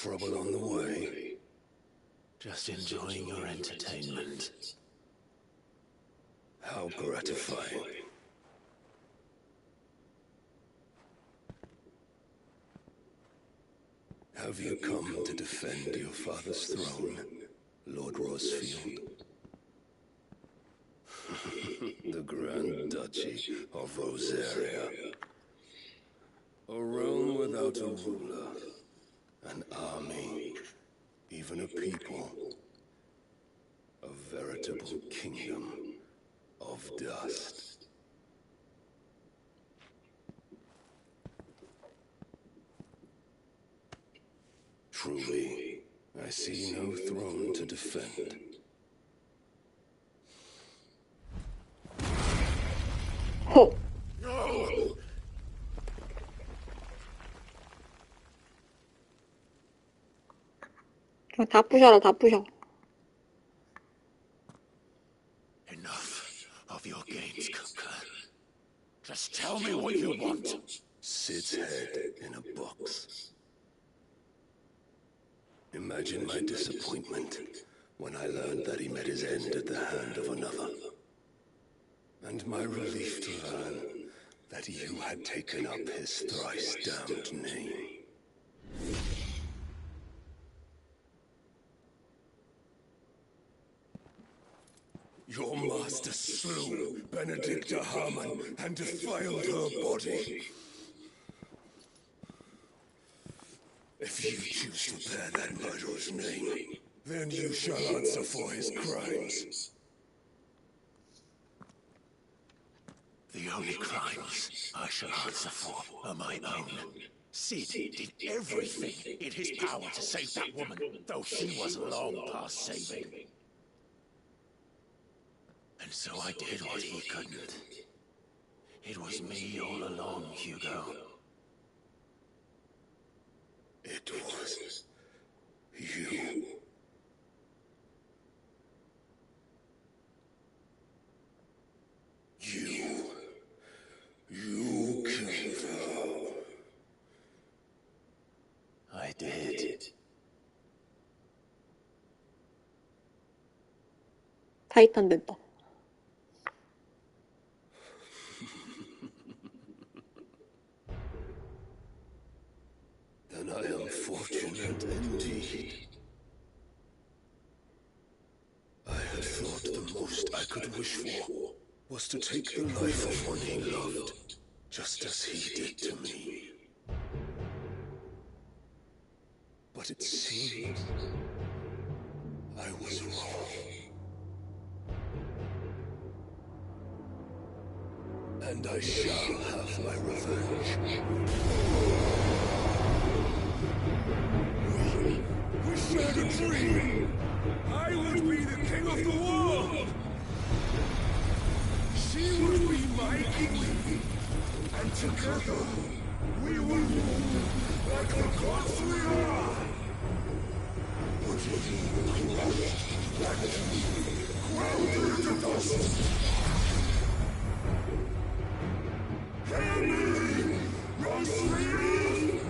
Trouble on the way. Just enjoying your entertainment. How gratifying. Have you come to defend your father's throne, Lord Rosfield? The Grand Duchy of Rosaria. A realm without a ruler, an army, even a people. A veritable kingdom of dust. Truly, I see no throne to defend. 호. 다 부셔라, 다 부셔. Enough of your games, Kuka. Just tell me what you want. Sid's head in a box. Imagine my disappointment when I learned that he met his end at the hand of another. And my relief to learn that you had taken up his thrice-damned name. Your master slew Benedicta Harmon and defiled her body. If you choose to bear that murderer's name, then you shall answer for his crimes. The only crimes I shall answer for are my own. Sid did everything in his power to save that woman, though she was long past saving. And so I did what he couldn't. It was me all along, Hugo. It was you. You killed her. I did. 타이탄 됐다. Then I am fortunate indeed. I had thought the most I could wish for was to take the life of one he loved, just as he did to me. But it seems I was wrong. And I shall have my revenge. We shared a dream. I would be the king of the world. She would be my queen. And together, we will rule like the gods we are. But you crushed and ground into dust. Hear me, Rosfield!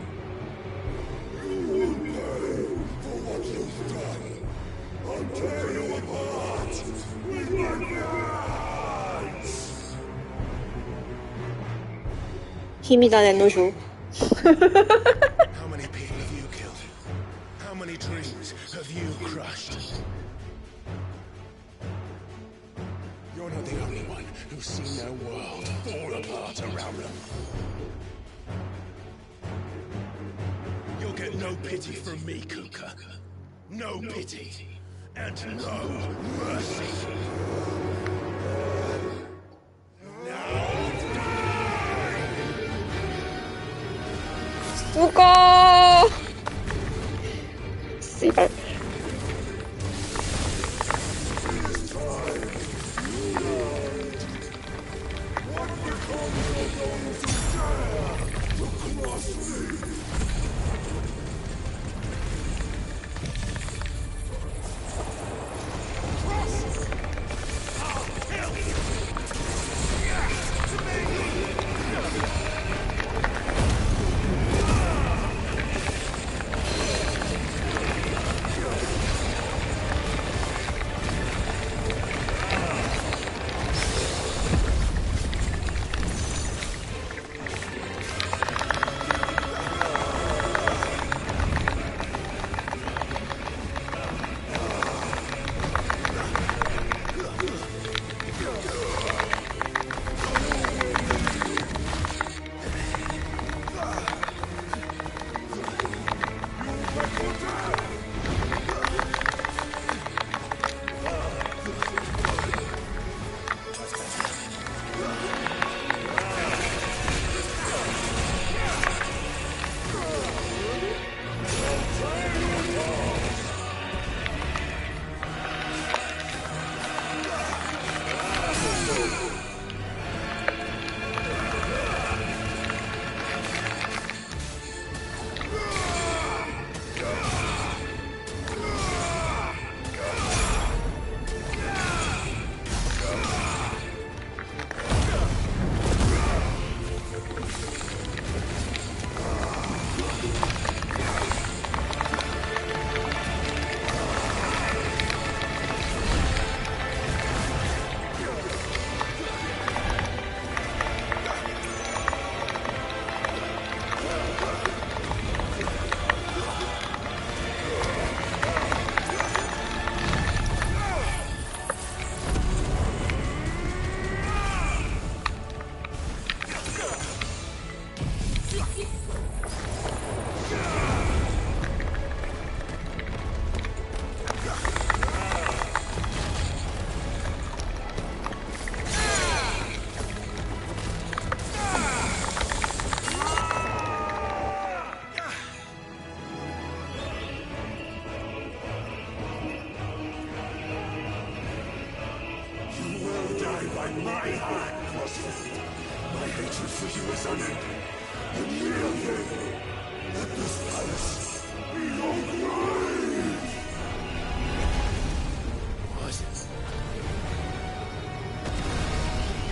You will pay for what you've done. I'll tear you apart with my hands! 힘이다, 내 노쇼. How many people have you killed? How many dreams have you crushed? You're not the only one who's seen their world fall apart around them. You'll get no pity from me, Kuka. No pity. And no mercy. 죽어! 씨발.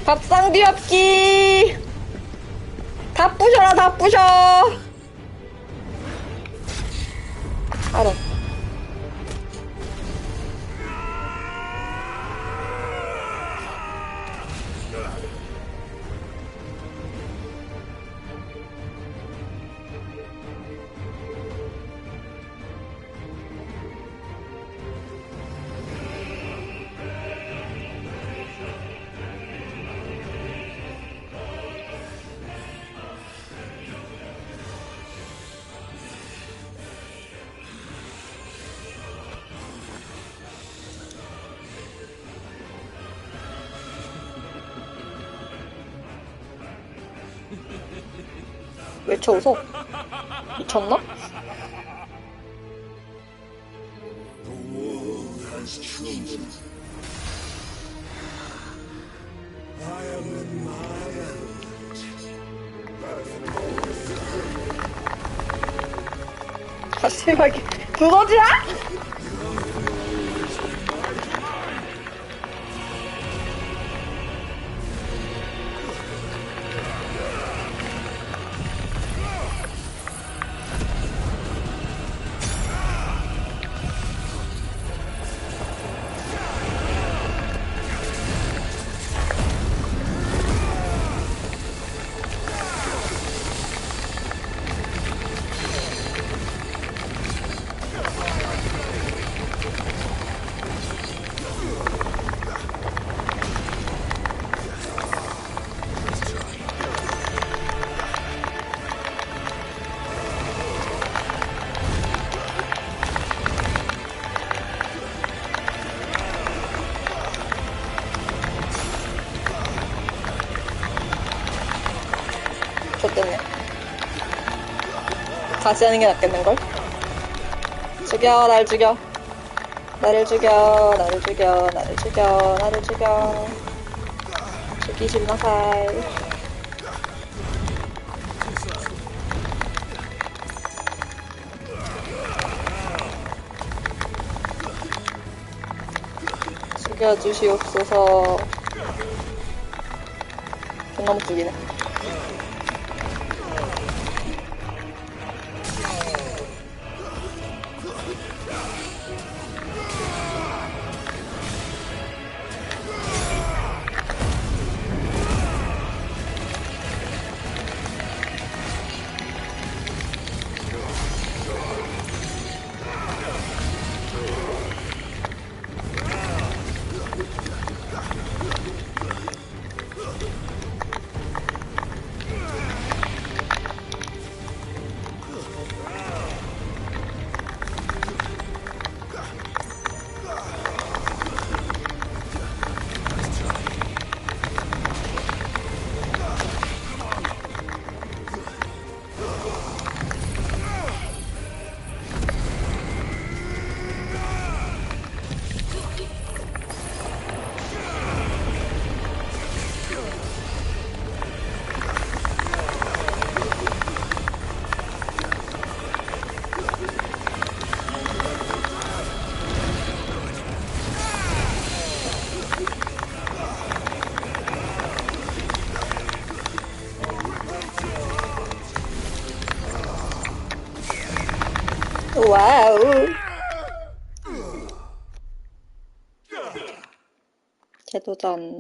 밥상 뒤엎기! 다 부셔라, 다 부셔! 알아. 왜 쳐웃어? 미쳤나? 마지막에 두더지야? 좋겠네. 다시 하는 게 낫겠는걸? 죽여, 날 죽여. 나를 죽여, 나를 죽여, 나를 죽여, 나를 죽여. 죽이지 마살. 죽여주시옵소서. 존나 못 죽이네. 와우. 재도전.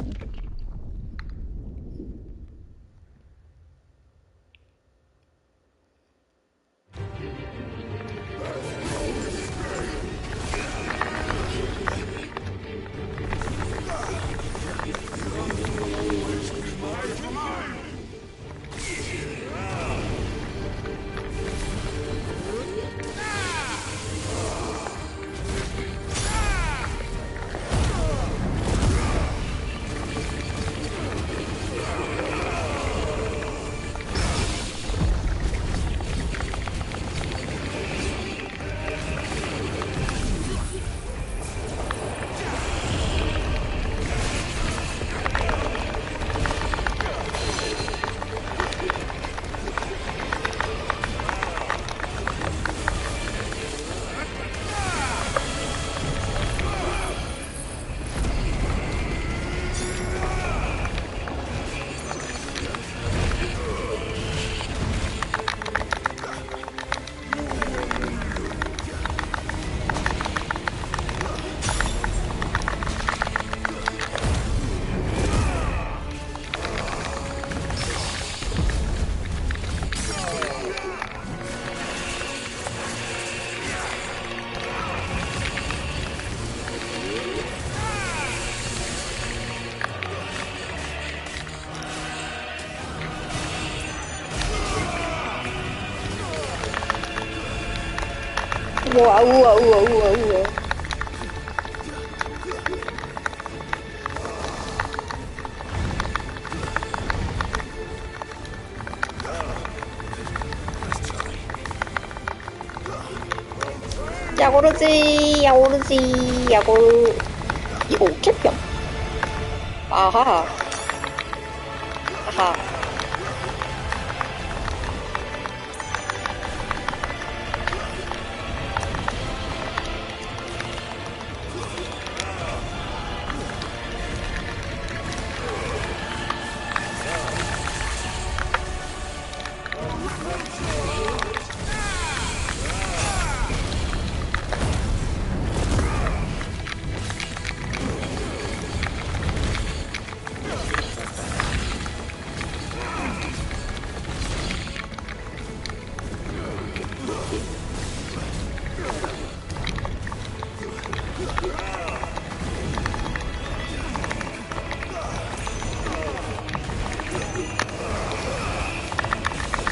우와, 우와, 우와, 우와, 우와. 야고르지, 야고르지, 야고르. 이거 오케평. 아하. 아하.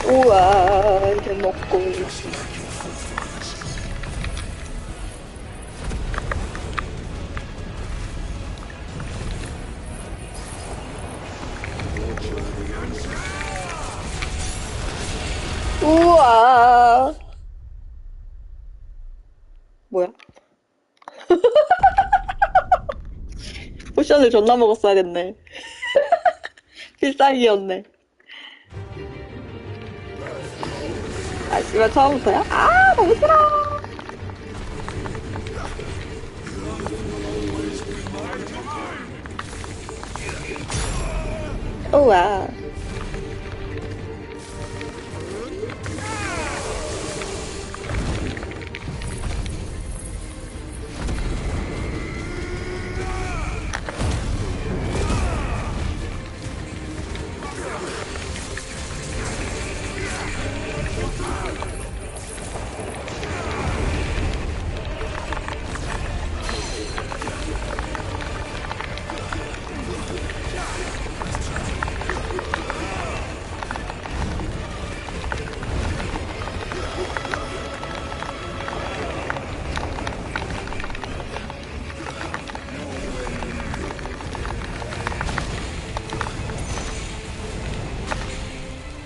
우와, 이게 먹고. 우와. 뭐야? 포션을 존나 먹었어야겠네. 필살기였네. 아, 씨발, 처음부터야? 아, 너무 싫어. 우와.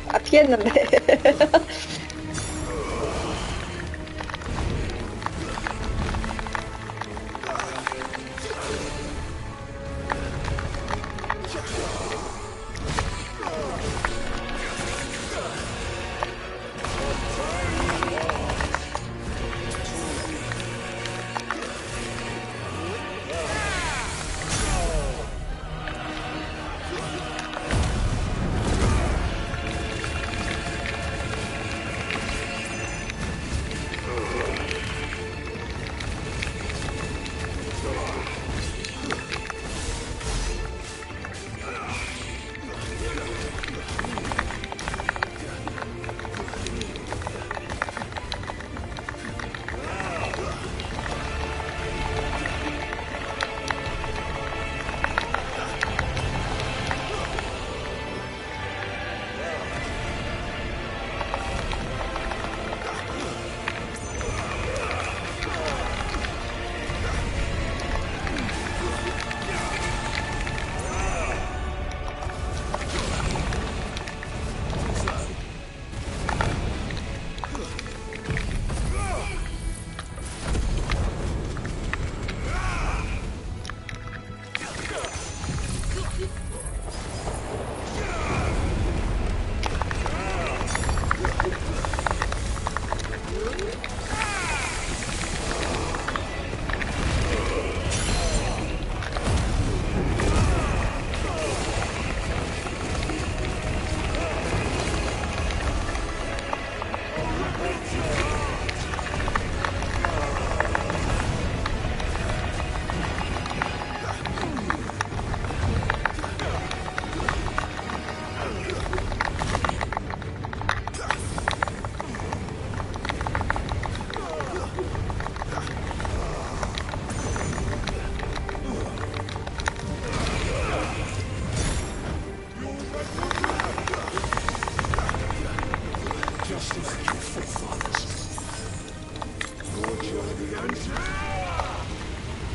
아, 피했는데.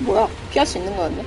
뭐야? 피할 수 있는 거였네?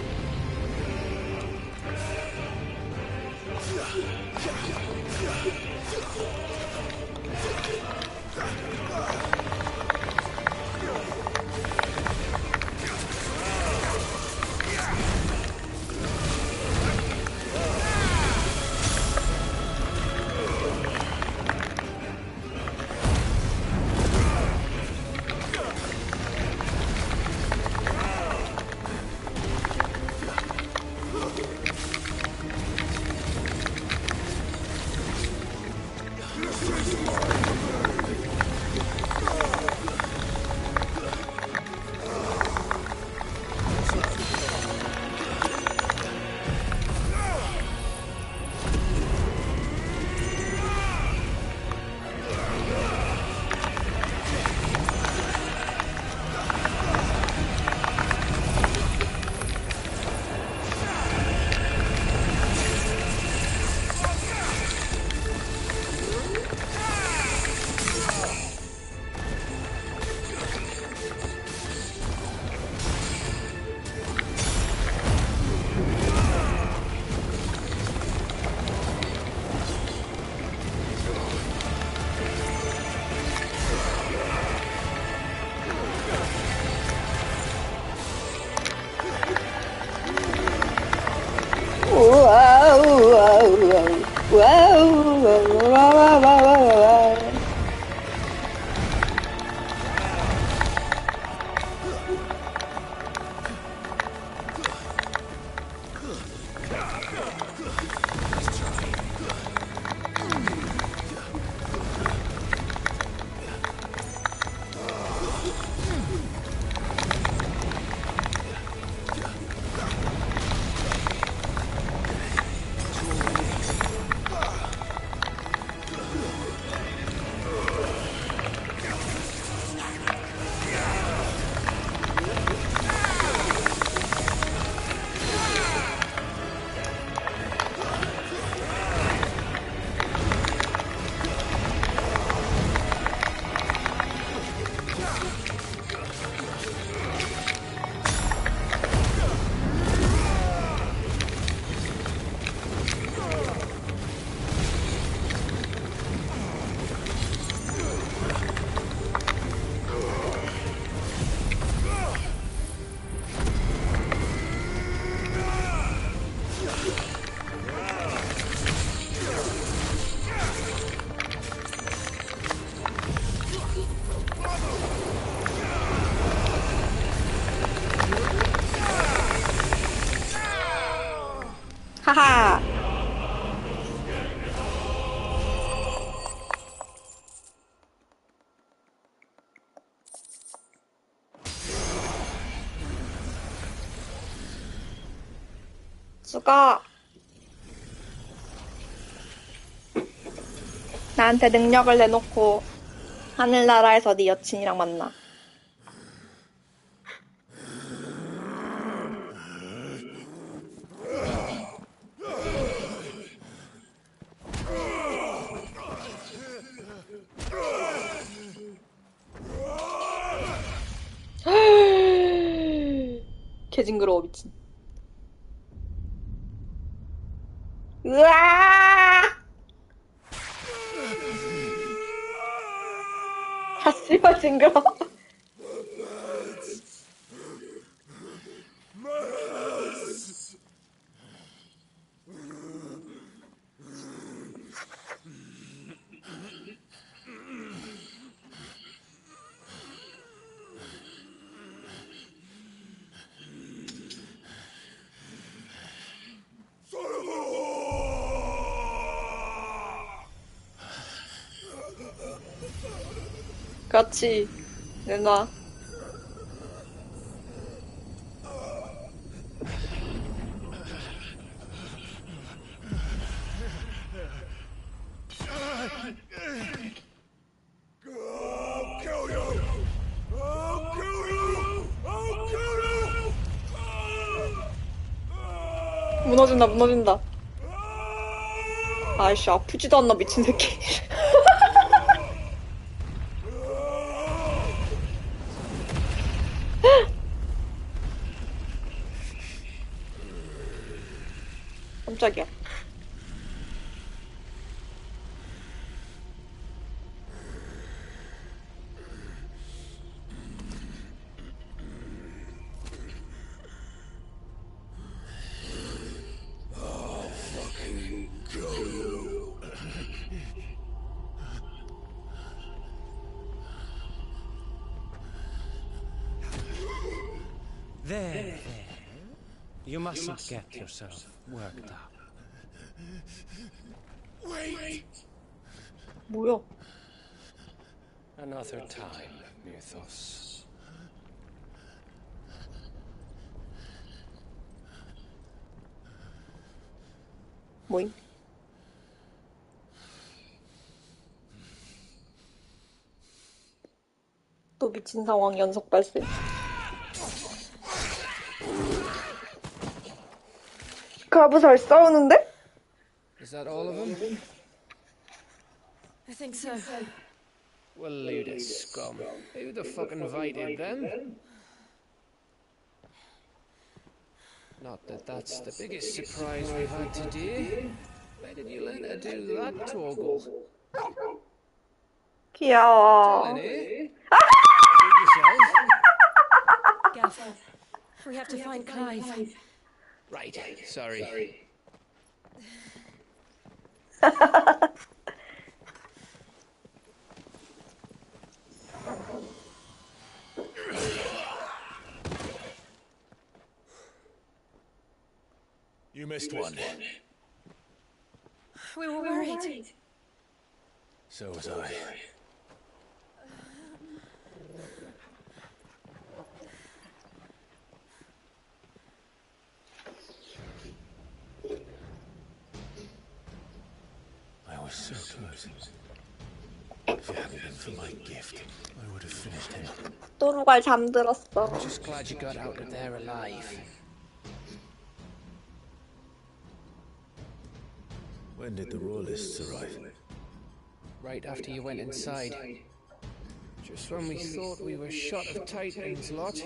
와우, 와우, 와우, 와우, 와우, 와우, 와우. 하하. 수가. 나한테 능력을 내놓고 하늘나라에서 네 여친이랑 만나. 개 징그러워 미친. 으아! 아 씨발 징그러. 그렇지. 내놔. I'll kill you! I'll kill you! I'll kill you! 무너진다 무너진다. 아이씨 아프지도 않나 미친 새끼. 깜짝이야. There. You mustn't get yourself worked up. Wait! 뭐야? Another time, Mythos. 뭐임? 또 미친 상황 연속 발생. 가부살 싸우는데? Is that all of them? I think so. Well, Ludus scum. Who the fuck invited them? Not that that's the biggest surprise we've had today. Where did you learn to do that, Torgal? 귀여워. Lenny? Suit yourself. Gav, we have to find Clive. Right, sorry. You missed one. We were worried. So was I. I was so close. If it hadn't been for my gift, I would have finished him. 또루갈 잠들었어. I'm just glad you got out of there alive. When did the royalists arrive? Right after you went inside. Just when we thought we were shot of Titans, lot.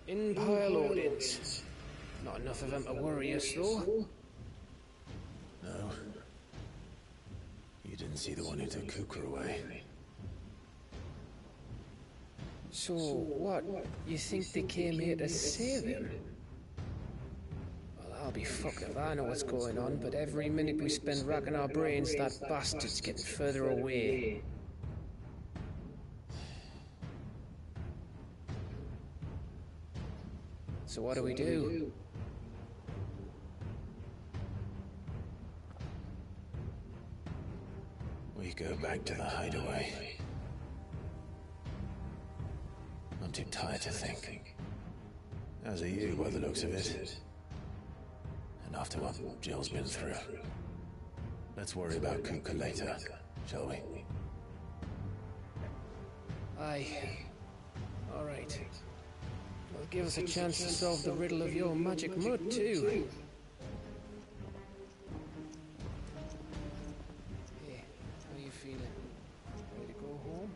In pile audience. Not enough of them to worry us, though. No. You didn't see the one who took Kuka away. So, what? You think they came here to save him? Well, I'll be fucked if I know what's going on, but every minute we spend racking our brains, that bastard's getting further away. So what do we do? We go back to the hideaway. I'm too tired to think. As are you, by the looks of it. And after what Jill's been through. Let's worry about Kuka later, shall we? Aye. All right. Well, give us a chance to solve the riddle of your magic mud, too. Hey, how you feeling? Ready to go home?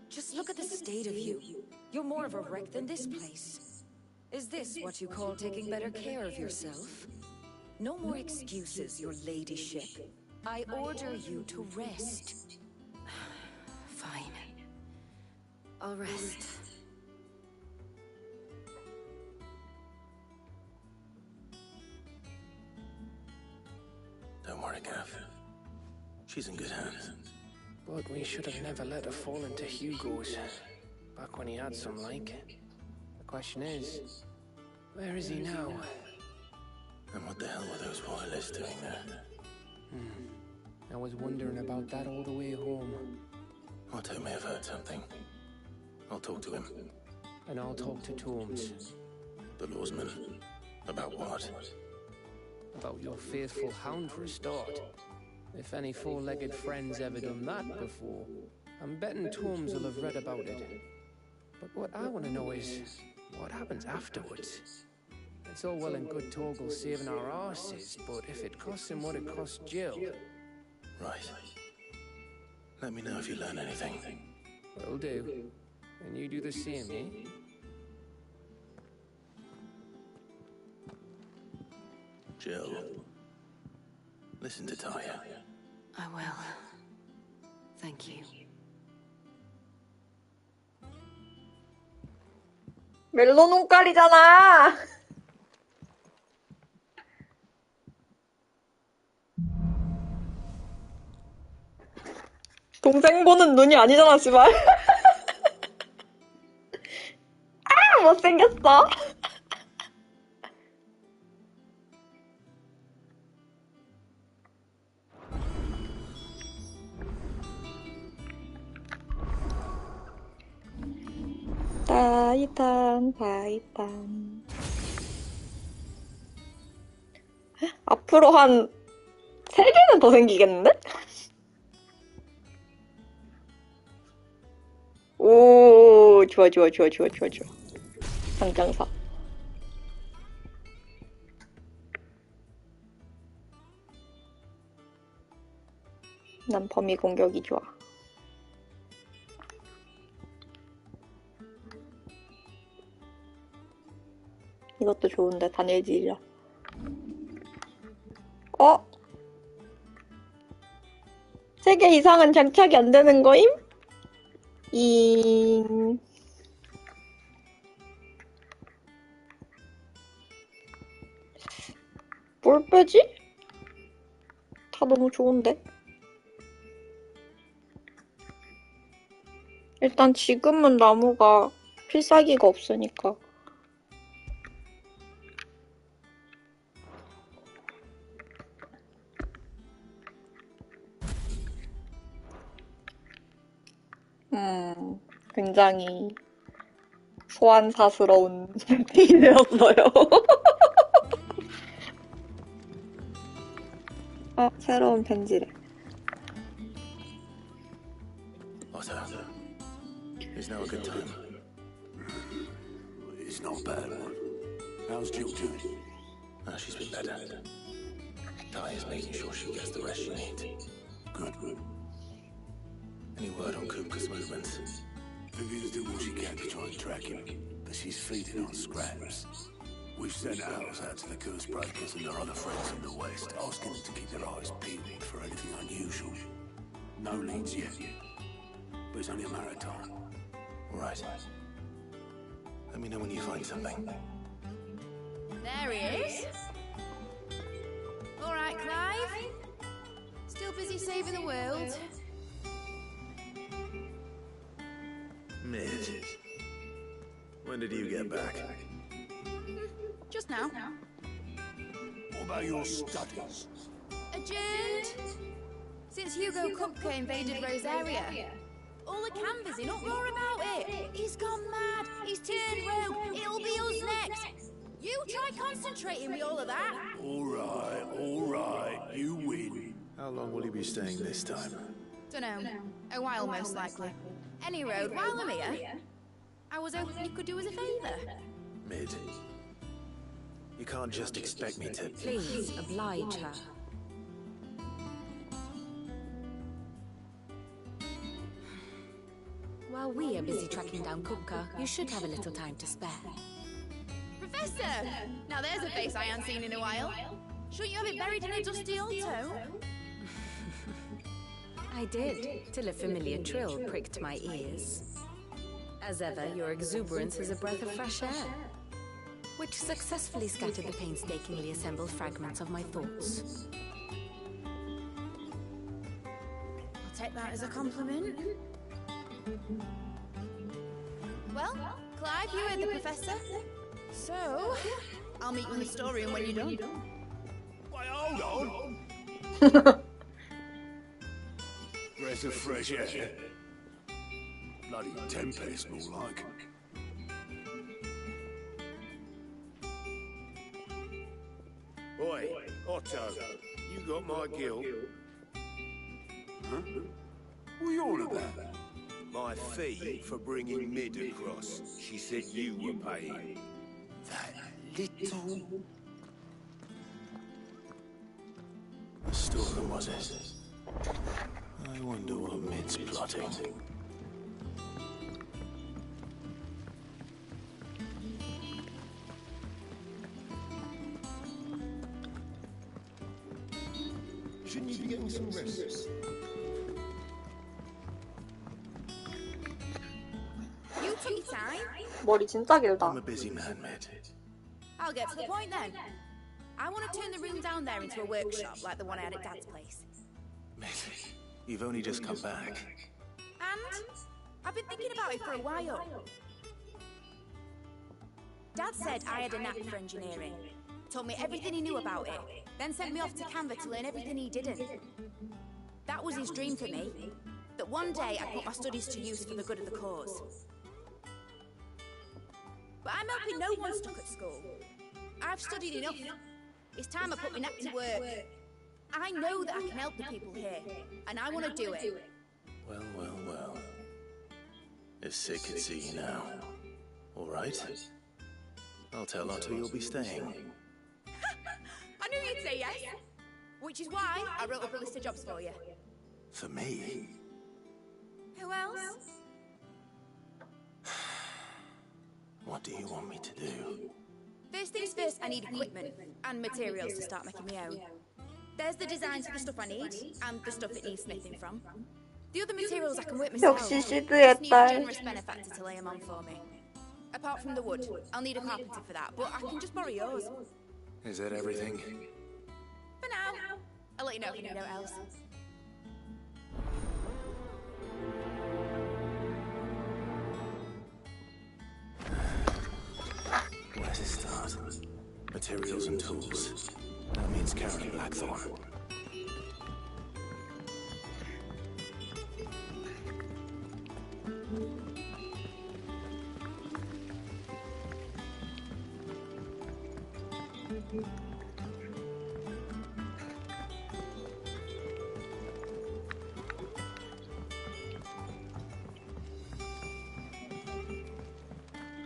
Just look at the state of you. You're more of a wreck than this place. Is this what you call taking better care of yourself? No more excuses, your ladyship. I order you to rest. Fine. I'll rest. Don't worry, Gav. She's in good hands. But we should have never let her fall into Hugo's. Back when he had some like. The Question is, where is he now? And what the hell were those wireless doing there? I was wondering about that all the way home. Otto may have heard something. I'll talk to him. And I'll talk to Tomes. The lawsman. About what? About your faithful hound for a start. If any four-legged friend's ever done that before, I'm betting Tomes will have read about it. But what I want to know is, what happens afterwards? It's all well and good Torgal saving our arses, but if it costs him what it cost Jill... Right. Let me know if you learn anything. Will do. And you do the same, eh? Jill. Listen to Taya. I will. Thank you. 멜로 눈깔이잖아. 동생 보는 눈이 아니잖아, 씨발. 아, 못생겼어. 타이탄. 앞으로 한 3개는 더 생기겠는데? 오, 좋아. 당장 사. 난 범위 공격이 좋아. 이것도 좋은데, 단일질이라. 어? 3개 이상은 장착이 안 되는 거임? 뭘 빼지? 다 너무 좋은데? 일단 지금은 나무가 필살기가 없으니까. 굉장히 소환사스러운 일이 되었어요. 새로운 편지래. Otto, is now a good time? It's not a bad one. How's Jill doing? She's been better. Taya's making sure she gets the rest she needs. Good. Any word on Kupka's movements? Vivian's doing what she can to try and track him, but she's feeding on scraps. We've sent ours out to the Curse Breakers and their other friends in the West, asking them to keep their eyes peeled for anything unusual. No leads yet, but it's only a matter of time. All right. Let me know when you find something. There he is. All right, Clive. Still busy saving the world? Mid. When did you get back? Just now. What about your studies? Adjourned. Since Hugo Kupka invaded Rosaria. All the canvas in uproar about it. He's gone mad. He's turned rogue. It'll be us next. You try concentrating with all of that. All right. You win. How long will you be staying this time? Dunno. A while, most likely. Any road, while I'm here, I was hoping you could do us a favour. Mid. You can't just expect me to... Please, oblige her. While we are busy tracking down Kupka, you should have a little time to spare. Professor! Now there's a face I haven't seen in a while. Shouldn't you have it buried in a dusty alto? I did, till a familiar trill pricked my ears. As ever, your exuberance is a breath of fresh air, which successfully scattered the painstakingly assembled fragments of my thoughts. I'll take that as a compliment. Well, Clive, you heard the professor. So, I'll meet you in the storeroom when you're done. Wait, hold on. Breath of fresh air. Bloody tempest, more like. Oi, Otto, you got my guilt. Huh? What are you on about? My fee for bringing Mid across. She said you were paying. That little... The storeroom, was it? I wonder what Mid's plotting. Shouldn't you be getting some rest? You took your time. 머리 진짜 I'm 길다. a busy man, Mid. I'll get to the point then. I want to turn the room down there into a workshop like the one I had at Dad's place. Mid, you've only just come back. And I've been thinking about it for a while. Dad said I had a knack for engineering. Told me everything he knew about it, then sent me off to Canva to learn everything he didn't. That was his dream for me, that one day I'd put my studies to use for the good of the cause. But I'm hoping no one's stuck at school. I've studied enough. It's time I put my knack to work. I know that I can help the people here, and I want to do it. Well, well, well. If Sid could see you now. All right. I'll tell Otto you'll be staying. I knew you'd say yes. Which is why I wrote up a list of jobs for you. For me? Who else? What do you want me to do? First things first, I need equipment and materials to start making my own. There's the designs for the stuff I need, and the stuff it needs smithing from. The other materials I can work myself. 역시 Just need a 시드의 딸. generous benefactor to lay them on for me. Apart from the wood, I'll need a carpenter for that, but I can just borrow yours. Is that everything? For now. I'll let you know if you need anything else. Where to start? Materials and tools. That means Karen Blackthorn.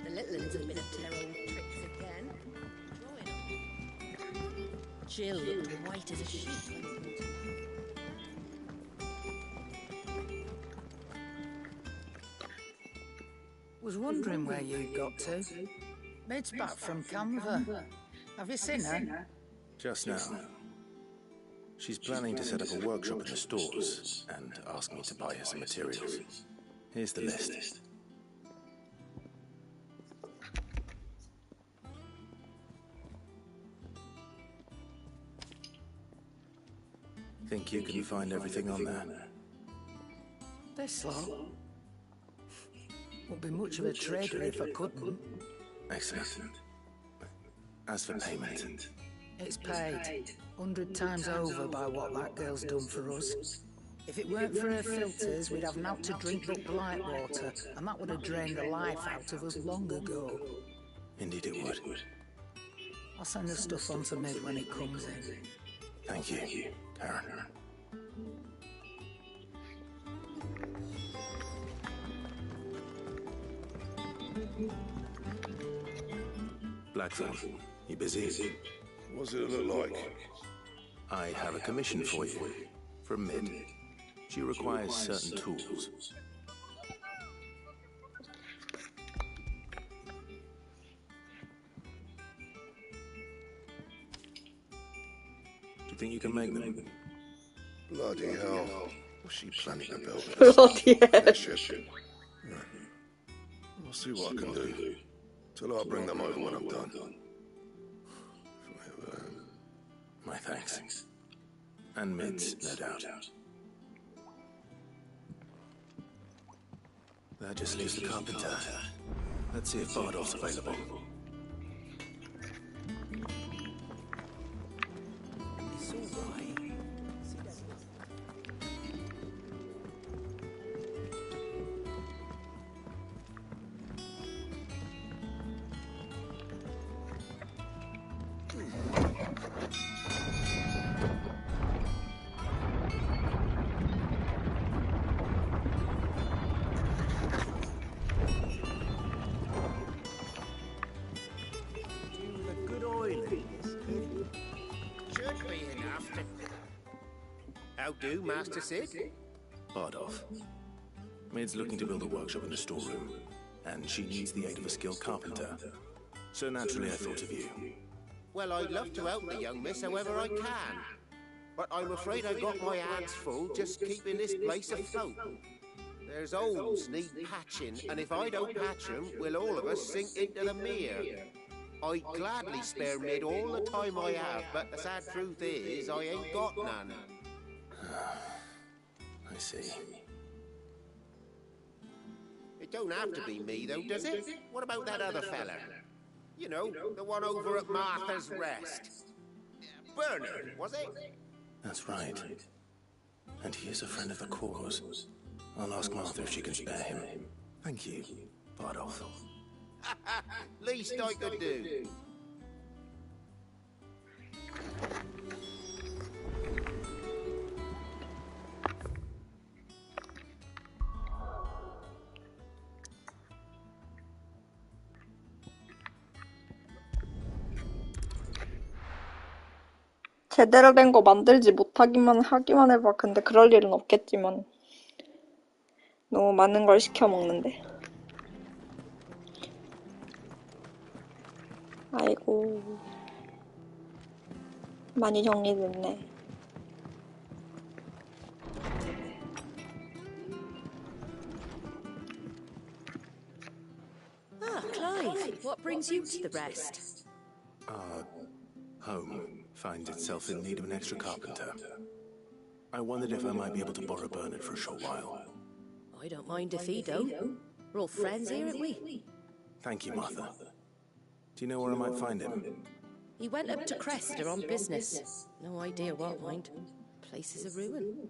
The little ones have been up to their old tricks again. Jill looked white as a sheet when he pulled her. Was wondering where you got to. Mid's back from Canva. Have you seen her? Just now. She's planning to set up a workshop in the stores and ask me to buy her some materials. Here's the list. Think you can find everything on there? This lot. Wouldn't be much of a trader if I couldn't. Excellent. As for payment, It's paid 100 times over by what that girl's done for us. If it weren't for her filters, we'd have now to drink but Blightwater, and that would have drained the life out of us long ago. indeed it would. I'll send the stuff on to Mid when it comes in. Thank you, Karen. Blackthorn, you busy? What's it look like? I have a commission for you. From Mid. She requires certain tools. Do you think you can make them? Bloody hell. What's she planning to build? Bloody hell. Ship. I'll see what I can do. Till I bring them over when I'm done. My thanks. And Mid's, no doubt. That just leaves the carpenter. Let's see if Bardolph's available. It's all right. Should be enough to... How do, Master Sid? Bardolph. Maid's looking to build a workshop in the storeroom, and she needs the aid of a skilled carpenter. So naturally I thought of you. Well, I'd love to help the young miss however I can. But I'm afraid I've got my hands full just keeping this place afloat. There's holes need patching, and if I don't patch them, will all of us sink into the mere. I'd gladly spare Mid all the time I have, but the sad truth is, I ain't got none. I see. It don't have to be me, though, does it? What about that other fella? You know, the one over at Martha's Rest. Bernard, was it? That's right. And he is a friend of the cause. I'll ask Martha if she can spare him. Thank you, Bardolph. Least I could do. 제대로 된 거 만들지 못하기만 하기만 해봐. 근데 그럴 일은 없겠지만 너무 많은 걸 시켜 먹는데. 아이고, 많이 정리됐네. Ah, Clive, what brings you to the rest? Home finds itself in need of an extra carpenter. I wondered if I might be able to borrow Bernard for a short while. I don't mind if he don't. We're all friends here, aren't we? Thank you, Martha. Do you know where I might find him? He went up to Cresta on business. No idea what, mind. Place is a ruin.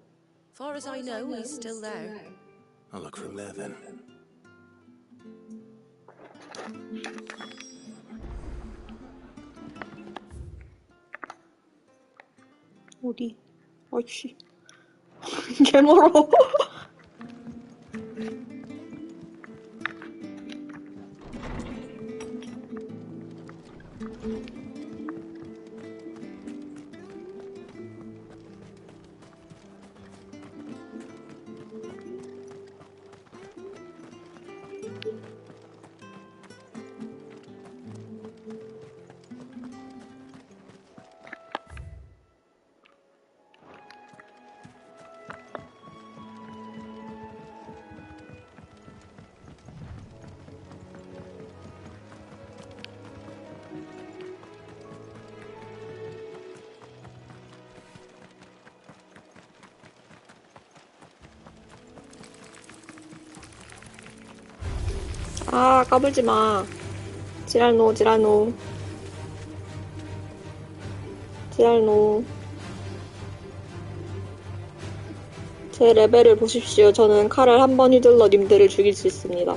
Far as I know, he's still there. I'll look for him there then. 어디? 어이씨. 개 멀어. 아, 까불지 마. 지랄노, 지랄노. 지랄노. 제 레벨을 보십시오. 저는 칼을 한 번 휘둘러 님들을 죽일 수 있습니다.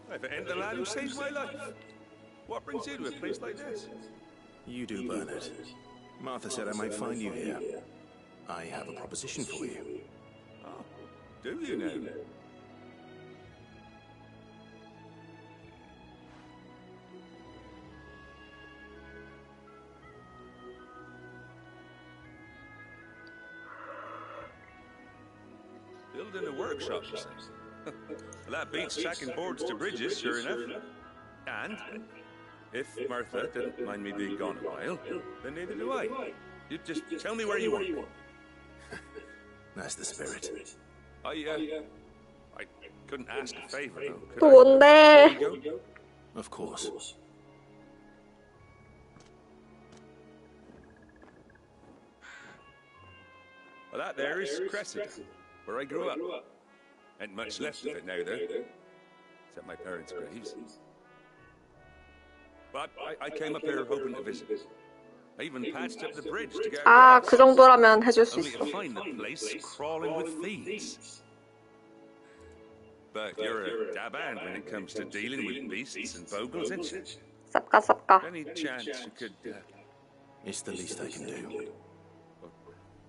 I've earned the lad who saved my life. What brings you to a place like this? You do, Bernard. Martha said I might find you here. I have a proposition for you. Oh, do you now? Building a workshop, you say? That beats tracking boards to bridges, sure enough. And if Martha didn't mind me being gone a while, then neither do I. You just tell me where you want. That's the spirit. I couldn't ask a favor, though. Could 또 I? 뭔데? Before we go? Of course. Well, that there is Cressida, where I grew up. Ain't much left of it now, though. Except my parents' graves. But I came up here hoping to visit. I even patched up the bridge to get 아, across. 그 정도라면 해줄 수 Only 있어. to find the place crawling with thieves. But you're a dab hand when it comes to dealing with beasts and bogles, ain't you? 쌉까 쌉까. Any chance you could... It's the least I can do.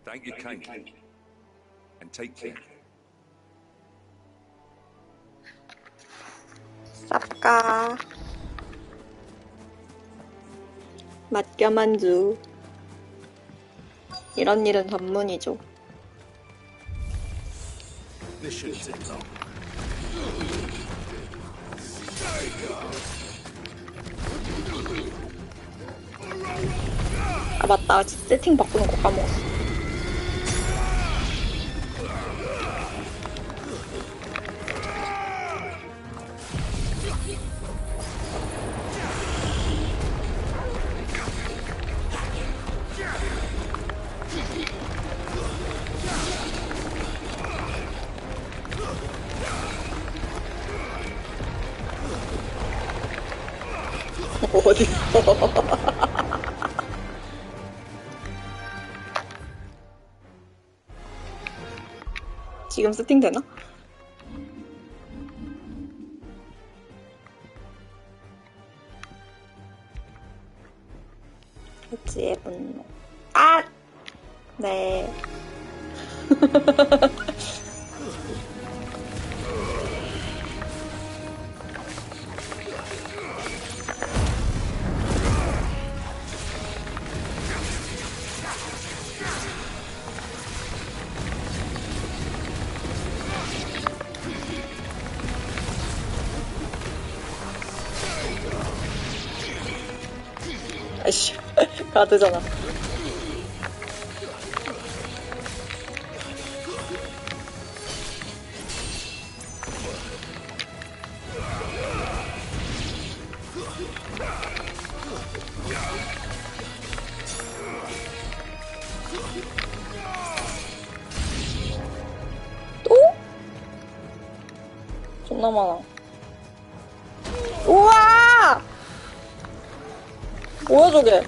thank you kindly. And take care. 쌉까. 맛겸만두. 이런 일은 전문이죠. This shouldn't take long. 아 맞다. 세팅 바꾸는 거 까먹었어. 어딨어? 지금 세팅되나? 해지의 분노. 아! 네. 아이씨, 가드잖아. 또? 존나 많아. 우와! 뭐야 저게?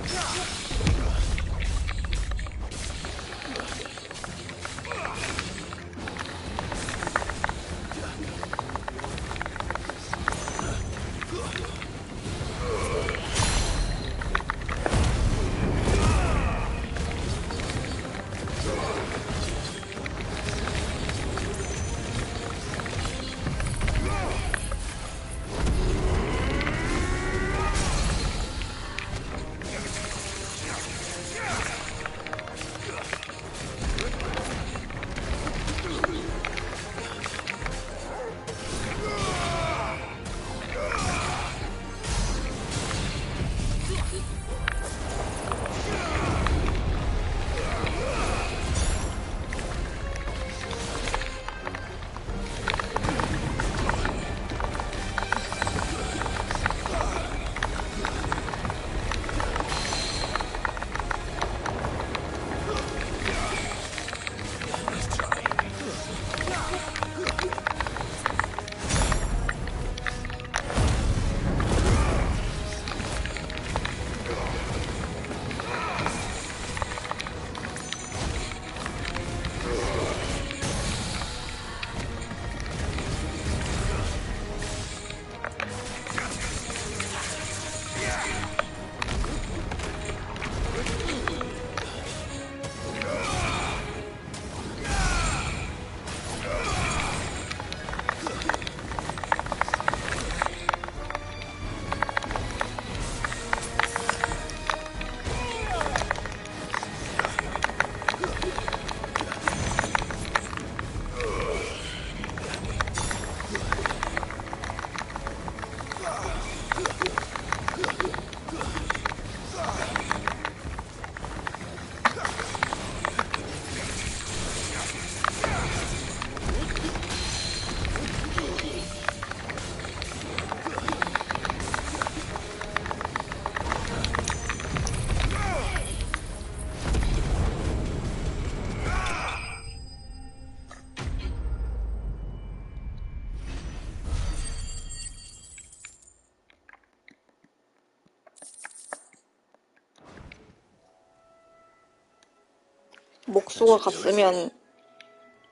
목숨을 갔으면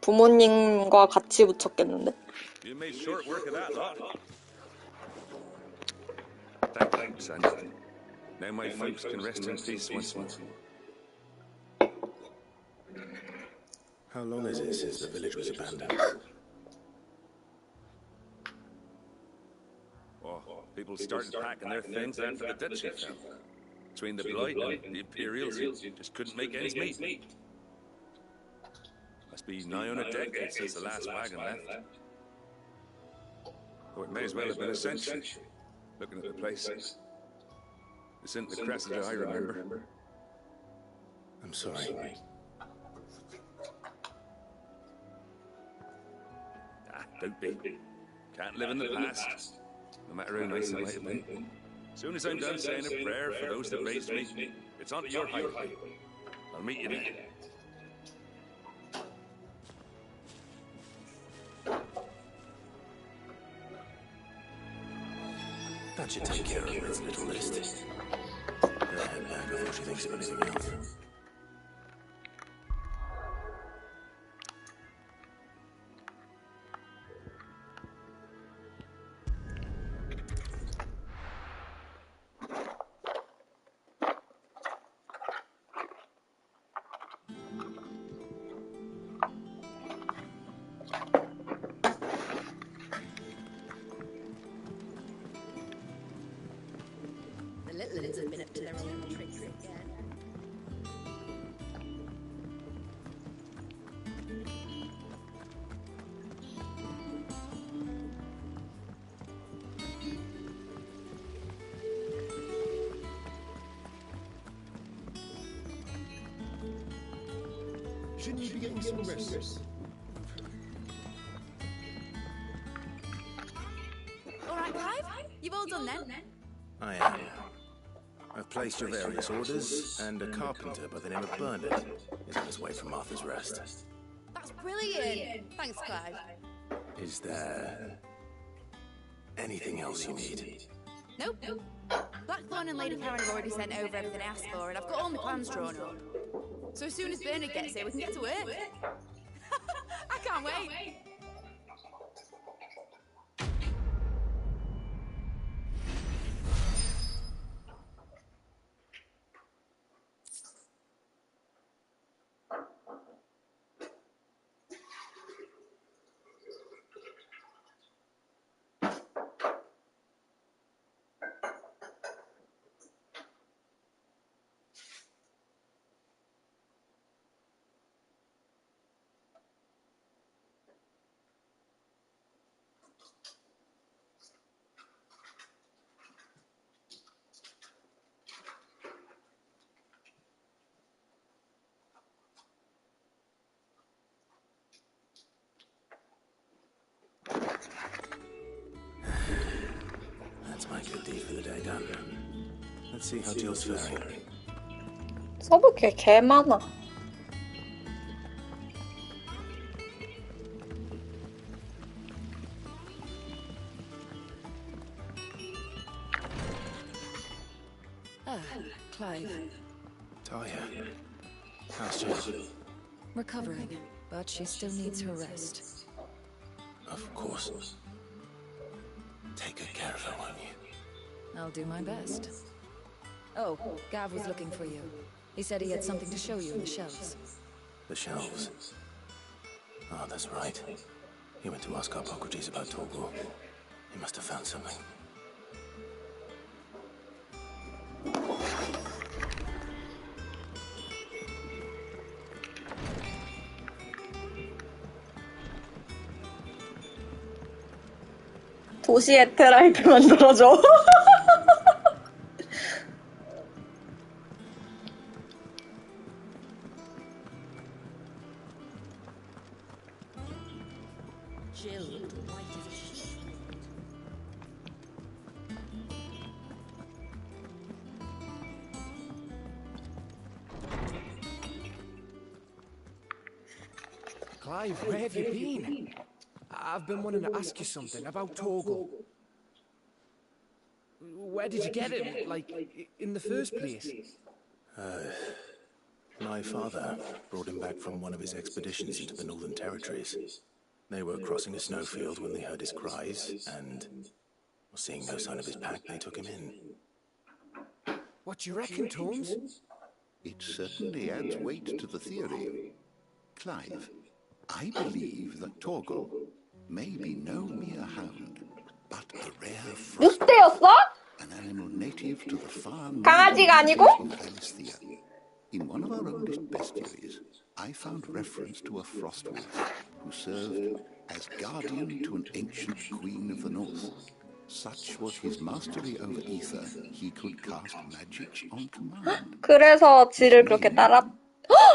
부모님과 같이 붙였겠는데? You made short work of that lot. Thank you, son. Now my folks can rest in peace once more. How long is it since the village was abandoned? Oh, people started packing their things after the Duchy fell. Between the Blight and the Imperials, just couldn't make ends meet. Must be nigh on a decade since the last wagon left. Oh, it may as well have been a century. Looking at the place. This isn't the Cressida I remember. I'm sorry. Don't be. Can't live in the past, no matter how nice it might have been. As soon as I'm done saying a prayer for those that raised me, it's on to your highway. I'll meet you there. That should take care of Ritz's little list. Better head back before she thinks of anything else. The little ones have been up to their old tricks again. Shouldn't you be getting some rest? All right, Clive? You've all done then? I am. I've placed your various orders, and a carpenter by the name of Bernard is on his way from Martha's Rest. That's brilliant. Thanks, Clive. Is there anything else you need? Nope. Blackthorn and Lady Karen have already sent over everything I asked for, and I've got all my plans drawn up. So as soon as Bernard gets here, we can get to work. I can't wait. That's my good deed for the day done. Let's see how Jill's faring. 서브 개 많아. Ah, Clive. Talia, how's Jill? Recovering, but she still needs her rest. Of course. Take good care of her, won't you? I'll do my best. Oh, Gav was looking for you. He said he had something to show you in the shelves. The shelves. Oh, that's right. He went to ask Hippocrates about Torgal. He must have found something. 도시 에테라이트 만들어줘. Jill looked white as a sheet. Clive, where have you been? I've been wanting to ask you something about Torgal. Where did you get him, like, in the first place? Nigh My father brought him back from one of his expeditions into the Northern Territories. They were crossing a snowfield when they heard his cries, and seeing no sign of his pack, they took him in. What do you reckon, Torms? It certainly adds weight to the theory. Clive, I believe that Torgal may be no mere hound, but a rare frost 늑대였어? an animal native to the far 강아지가 아니고? northern hemisphere. In one of our oldest bestiaries, I found reference to a frost wolf who served as guardian to an ancient queen of the north. Such was his mastery over ether, he could cast magic on command. 그래서 지를 그렇게 따라.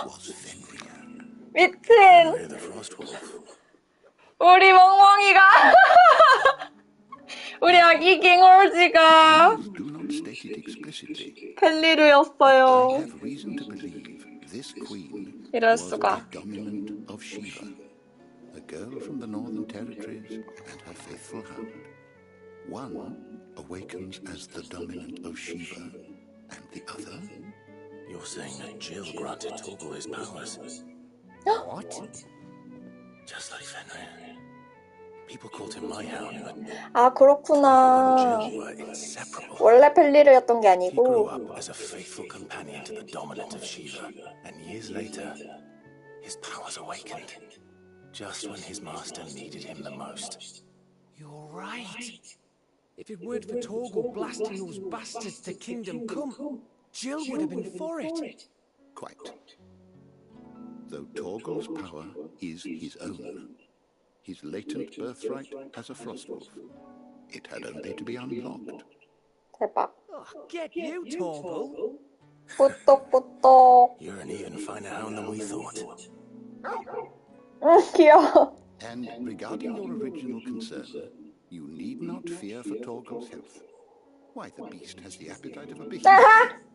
Was Fenrir. 미친. Fenrir the Frost Wolf. 우리 멍멍이가. 우리 아기 갱얼지가 Do not state it explicitly. 펠리르였어요. I have reason to believe this queen 이럴 was 수가. the dominant of Shiva, a girl from the Northern Territories and her faithful hound. One awakens as the dominant of Shiva, and the other... You're saying that Jill granted Torgal his powers? What? Just like Fenrir. People called him my hound, but 아 그렇구나. Jill were inseparable. 원래 펠리르였던 게 He grew 아니고. up as a faithful companion to the dominant of Shiva, and years later, his powers awakened. Just when his master needed him the most. You're right. If it weren't for Torgal blasting those bastards to Kingdom Come, Jill would have been for it. Quite. Though Torgal's power is his own, his latent birthright as a Frostwolf, it had only to be unlocked. 대박. Oh, get you, Torgal. 뿌똑뿌똑. You're an even finer hound than we thought. 귀여워. And regarding your original concern, you need not fear for Torgal's health. Why, the beast has the appetite of a beast.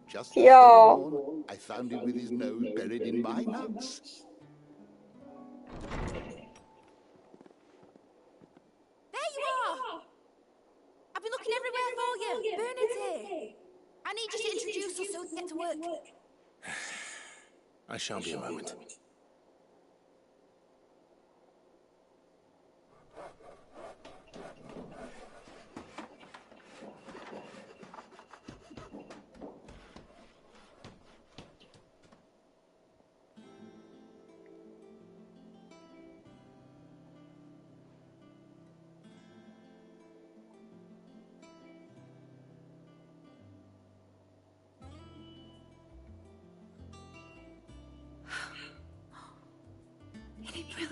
Just this very morn, I found him with his nose buried in my nuts. There you are! I've been looking everywhere for you. Bernard's here. I need you to introduce us so we can get to work. I shan't be a moment.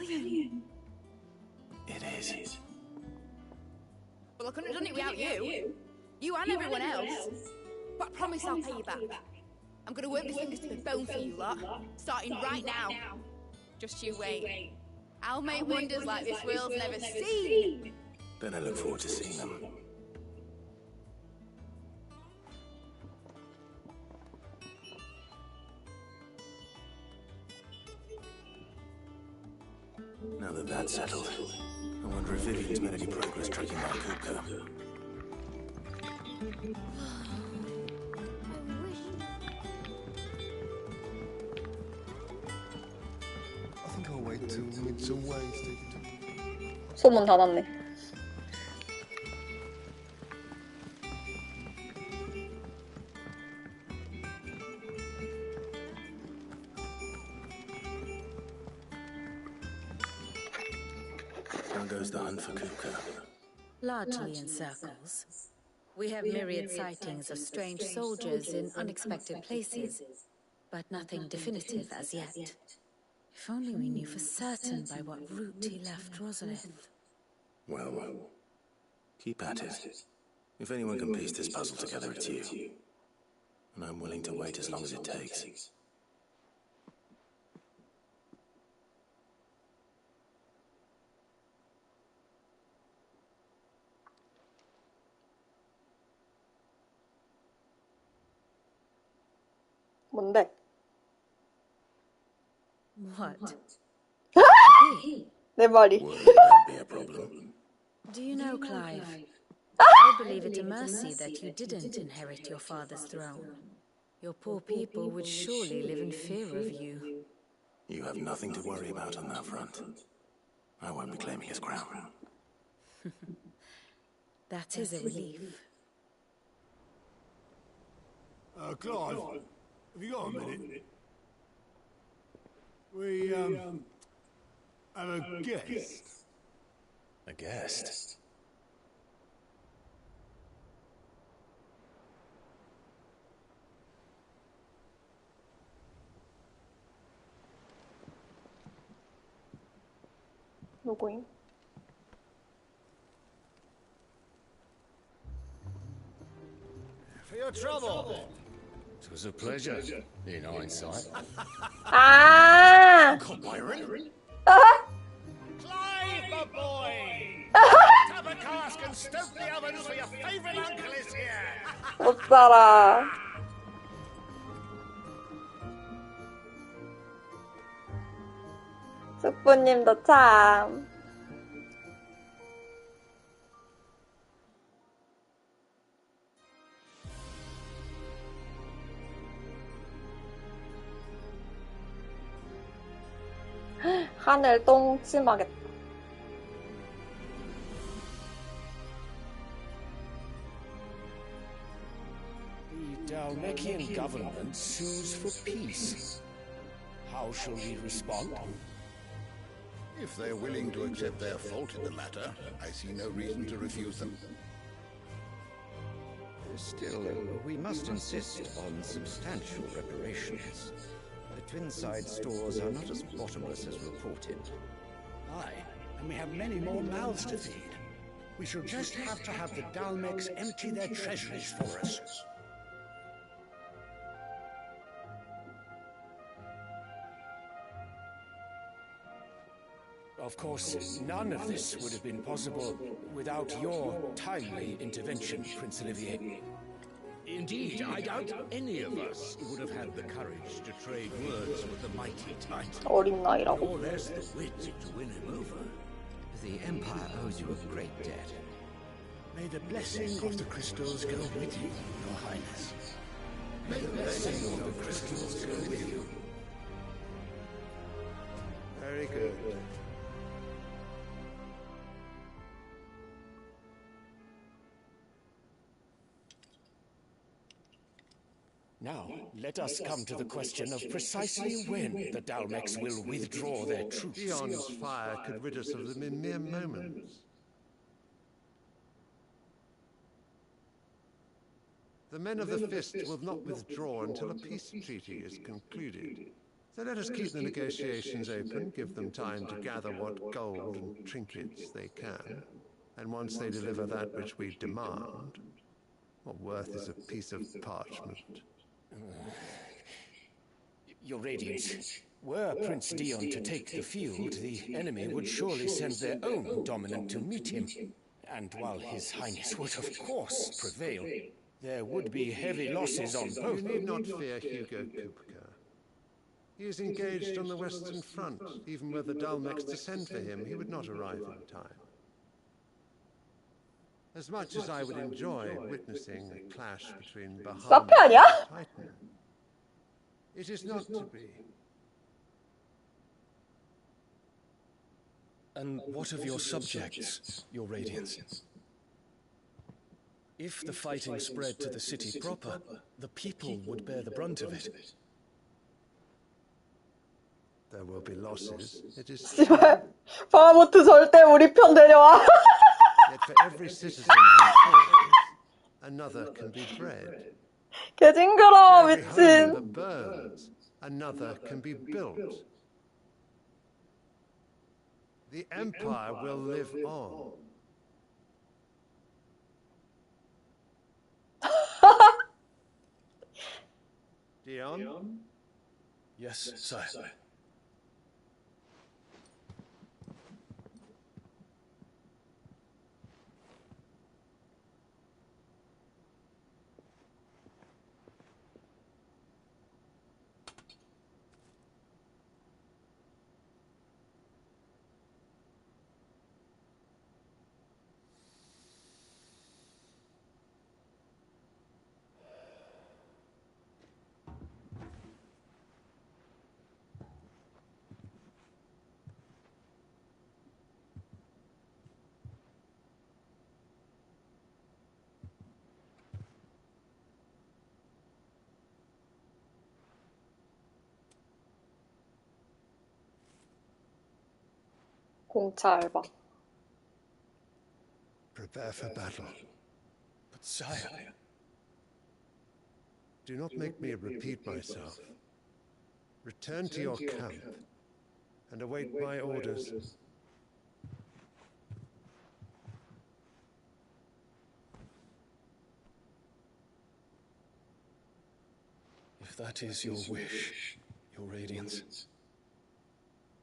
Brilliant. It is. Well, I couldn't have done it without you. You and everyone else. But I promise I'll pay you back. I'm going to work my fingers to the bone for you lot, starting right now. Just you wait. I'll make wonders like this world's never seen. Then I look forward to seeing them. Now that that's settled, I wonder if Vivian's made any progress tracking down Kupka. I think I'll wait till Midsummer Ways take it. 소문 닫았네. How goes the hunt for Kupka? Largely in circles. We have myriad sightings of strange soldiers in unexpected places, but nothing definitive as yet. If only we knew for certain by what route he left Rosalith. Well, keep at it. If anyone can piece this puzzle together, it's you. And I'm willing to wait as long as it takes. 뭔데? What? 내 말이. Won't that be a problem? Do you know, Clive? I believe it a mercy that you didn't inherit your father's throne. Your poor people would surely live in fear of you. You have nothing to worry about on that front. I won't be claiming his crown. That is a relief. Clive, have you got a minute? We, have a guest. A guest? 누구임? For your trouble. It was a pleasure, in hindsight. 아! Byron? Clive, my boy! Tap a cask and stoke the ovens for your favourite uncle is here! 못 살아. 숙부님도 참. 하늘 똥침하겠다. The Dalmekian government sues for peace. How shall we respond? If they're willing to accept their fault in the matter, I see no reason to refuse them. Still, we must insist on substantial reparations. The Twinside stores are not as bottomless as reported. Aye, and we have many more mouths to feed. We shall just have to have the Dalmex empty their treasuries for us. Of course, none of this would have been possible without your timely intervention, Prince Olivier. Indeed, I doubt any of us would have had the courage to trade words with the mighty Titan. 어린 나이라고. Or less the wit to win him over. The Empire owes you a great debt. May the blessing of the crystals go with you, Your Highness. May the blessing of the crystals go with you. Very good. Now, let us come to the question of precisely when the Dalmex will withdraw their troops. Dion's fire could rid us of them in mere moments. The men of the Fist will not withdraw until a peace treaty is concluded. So let us keep the negotiations open, give them time to gather what gold and trinkets they can. And once they deliver that which we demand, what worth is a piece of parchment? Your Radiance, were Prince Dion to take the field, the enemy would surely send their own dominant to meet him. And while His Highness would of course prevail, there would be heavy losses on both. You need not fear Hugo Kupka. He is engaged on the Western Front. Even were the Dalmex to send for him, he would not arrive in time. As much as I would enjoy witnessing a clash between Bahamut and Titan, it is not to be. And what of your subjects, Your Radiance? If the fighting spread to the city proper, the people would bear the brunt of it. There will be losses. It is 씨발, 바하무트 절대 우리 편 데려와. yet for every citizen who falls, another can be bred. 개 징그러워, Every home 미친. that burns, another can be built. The Empire will live on. Dion? Yes, sire. 공차 알바. Prepare for battle. But sire... Do not make me repeat myself. Return to your camp and await my orders. If that is your wish, your radiance,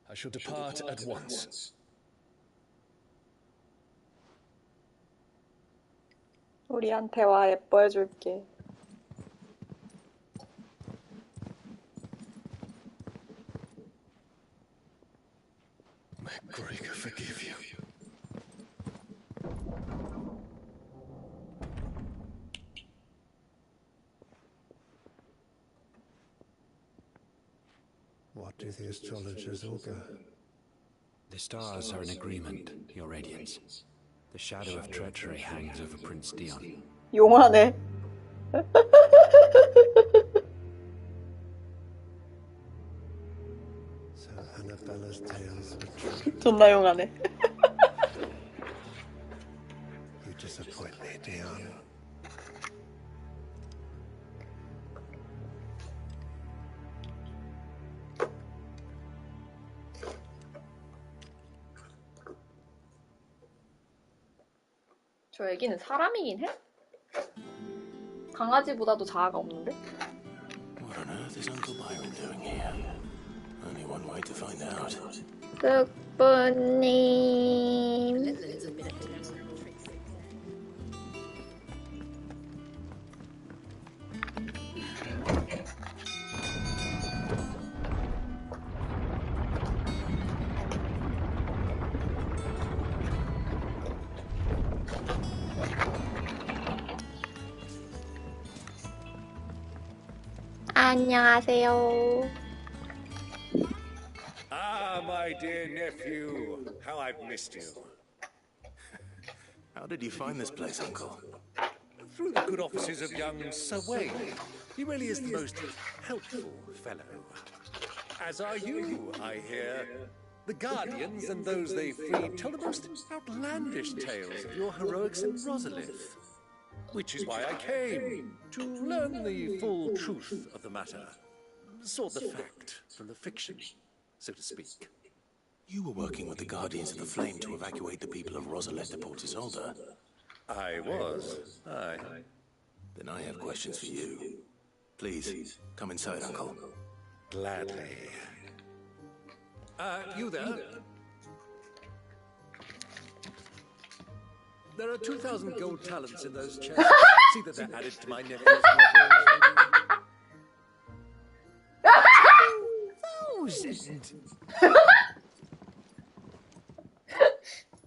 I shall depart at once. 우리한테 와, 예뻐해줄게. May Gregor forgive you. What do the astrologers augur? The stars are in agreement, Your Radiance. The shadow of treachery hangs over Prince Dion. 용하네. So Annabella's tales were true. 존나 용하네. You disappoint me, Dion. 저 애기는 사람이긴 해? 강아지보다도 자아가 없는데? What on earth is Uncle Byron doing here? Only one way to find out. 득부님. 안녕하세요. Ah, my dear nephew, how I've missed you. How did you find this place, Uncle? Through the good offices of young Sir Wayne. He really is the most helpful fellow. As are you, I hear. The Guardians and those they freed tell the most outlandish tales of your heroics in Rosalith. Which is why I came, to learn the full truth of the matter. Sort the fact from the fiction, so to speak. You were working with the Guardians of the Flame to evacuate the people of Rosalith to Port Isolde. I was, aye. Then I have questions for you. Please, come inside, Uncle. Gladly. You there? There are 2,000 gold talents in those chests. See that they're added to my nephew's $1,000.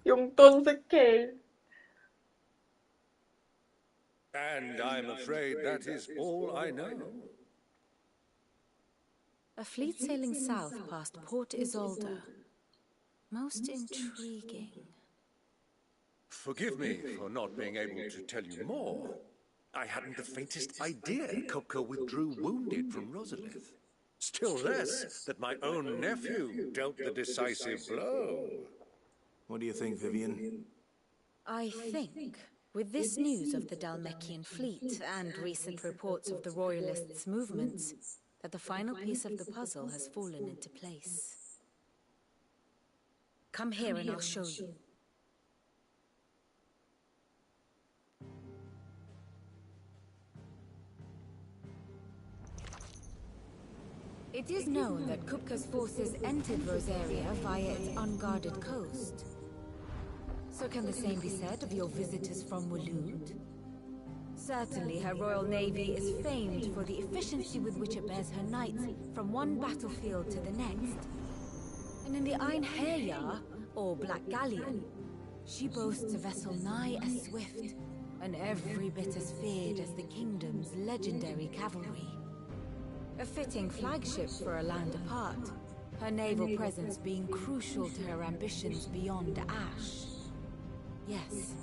용돈 스케일. And I'm afraid that is all I know. A fleet sailing south past Port Isolde. Most intriguing. Forgive me for not being able to tell you more. I hadn't the faintest idea Kupka withdrew wounded from Rosalith. Still less that my own nephew dealt the decisive blow. What do you think, Vivian? I think, with this news of the Dhalmekian fleet and recent reports of the Royalists' movements, that the final piece of the puzzle has fallen into place. Come here and I'll show you. It is known that Kupka's forces entered Rosaria via its unguarded coast. So can the same be said of your visitors from Waloed? Certainly her royal navy is famed for the efficiency with which it bears her knights from one battlefield to the next. And in the Einherjar, or Black Galleon, she boasts a vessel nigh as swift, and every bit as feared as the kingdom's legendary cavalry. A fitting flagship for a land apart, her naval presence being crucial to her ambitions beyond Ash. Yes,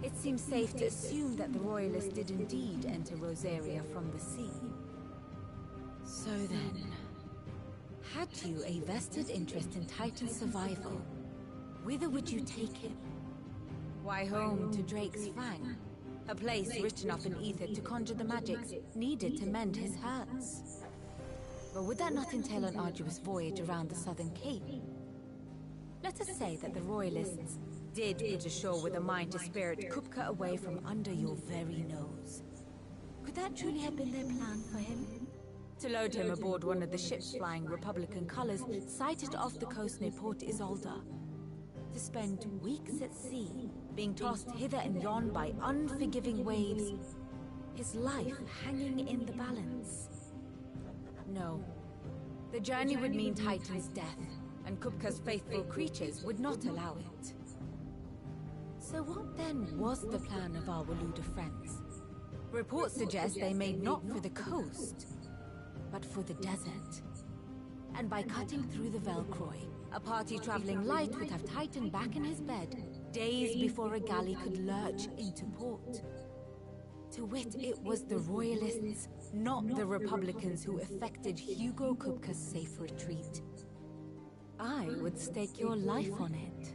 it seems safe to assume that the Royalists did indeed enter Rosaria from the sea. So then, had you a vested interest in Titan's survival? whither would you take him? Why, home to Drake's Fang, a place rich enough in ether to conjure the magics needed to mend his hurts. But would that not entail an arduous voyage around the southern cape? Let us say that the Royalists did put ashore with a mind to spirit Kupka away from under your very nose. Could that truly have been their plan for him? To load him aboard one of the ships flying Republican colors sighted off the coast near Port Isolde. To spend weeks at sea, being tossed hither and yon by unforgiving waves, his life hanging in the balance. No. The journey would mean Titan's death, and Kupka's faithful creatures would not allow it. So what then was the plan of our Waluda friends? Reports suggest they made not for the coast, but for the desert. And by cutting through the Velcroy, a party traveling light would have Titan back in his bed, days before a galley could lurch into port. To wit, it was the Royalists, not the Republicans, who effected Hugo Kupka's safe retreat. I would stake your life on it.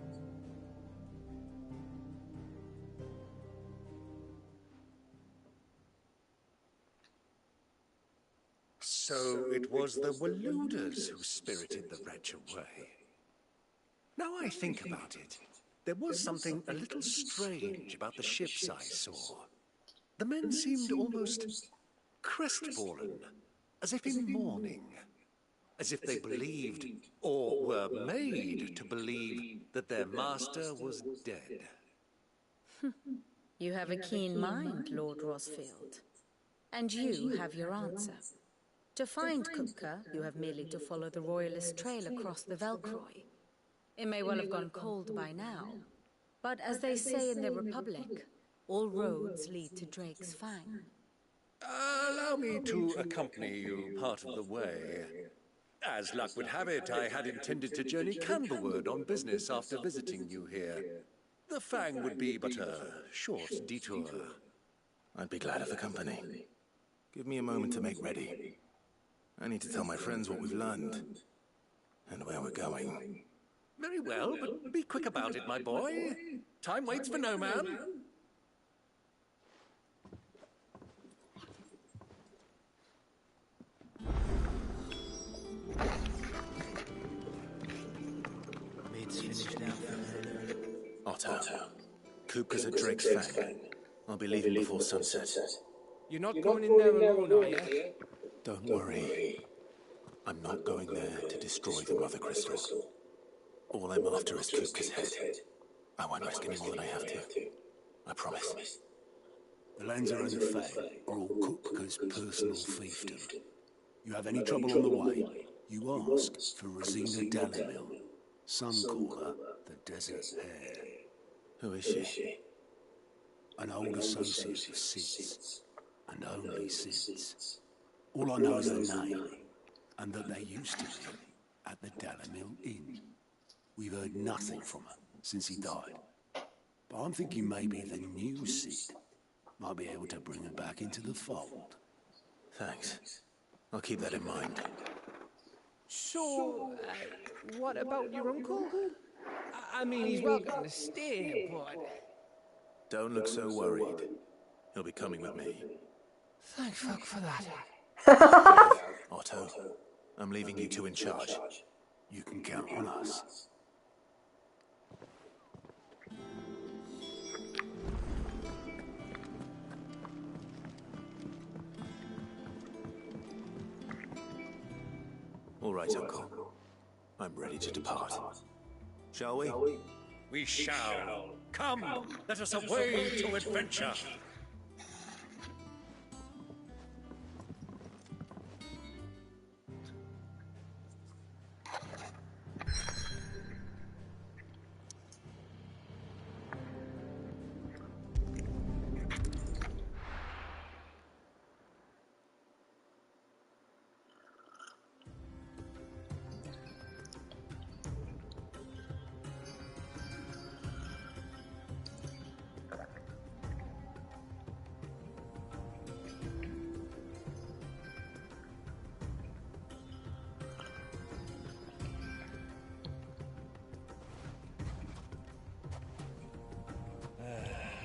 So it was the Waludas who spirited the wretch away. Now I think about it, there was something a little strange about the ships I saw. The men seemed almost crestfallen, as if in mourning, as if they believed, or were made to believe, that their master was dead. You have a keen mind, Lord Rosfield. And you have your answer. To find Kupka, you have merely to follow the Royalist trail across the Velcroy. It may well have gone cold by now, but as they say in the Republic, all roads lead to Drake's Fang. Allow me to accompany you part of the way. As luck would have it, I had intended to journey Camberward on business after visiting you here. The Fang would be but a short detour. I'd be glad of the company. Give me a moment to make ready. I need to tell my friends what we've learned, and where we're going. Very well, but be quick about it, my boy. Time waits for no man. Meat's finished now. Otto, Kupka's at Drake's Fang. I'll be leaving before sunset. You're not going in there alone, are you? Don't worry. I'm not going there to destroy the Mother Crystal. All I'm after is Kupka's head. I won't risk any more than I have to. I promise. The Lanzarote Fae are all Kupka's personal fiefdom. You have any trouble on the way, you ask for Rosina Dalimil. Some call her the Desert Hare. Who is she? An old associate of Sid's, and only Sid's. All I know is the name, and that they used to live at the Dalimil Inn. We've heard nothing from her since he died. But I'm thinking maybe the new Sid might be able to bring her back into the fold. Thanks. I'll keep that in mind. So, what about your uncle? I mean, he's welcome to stay, but... Don't look so worried. He'll be coming with me. Thank fuck for that. Otto, I'm leaving you two in charge. You can count on us. All right, Uncle. I'm ready to depart. Shall we? We shall. Come, let us away to adventure.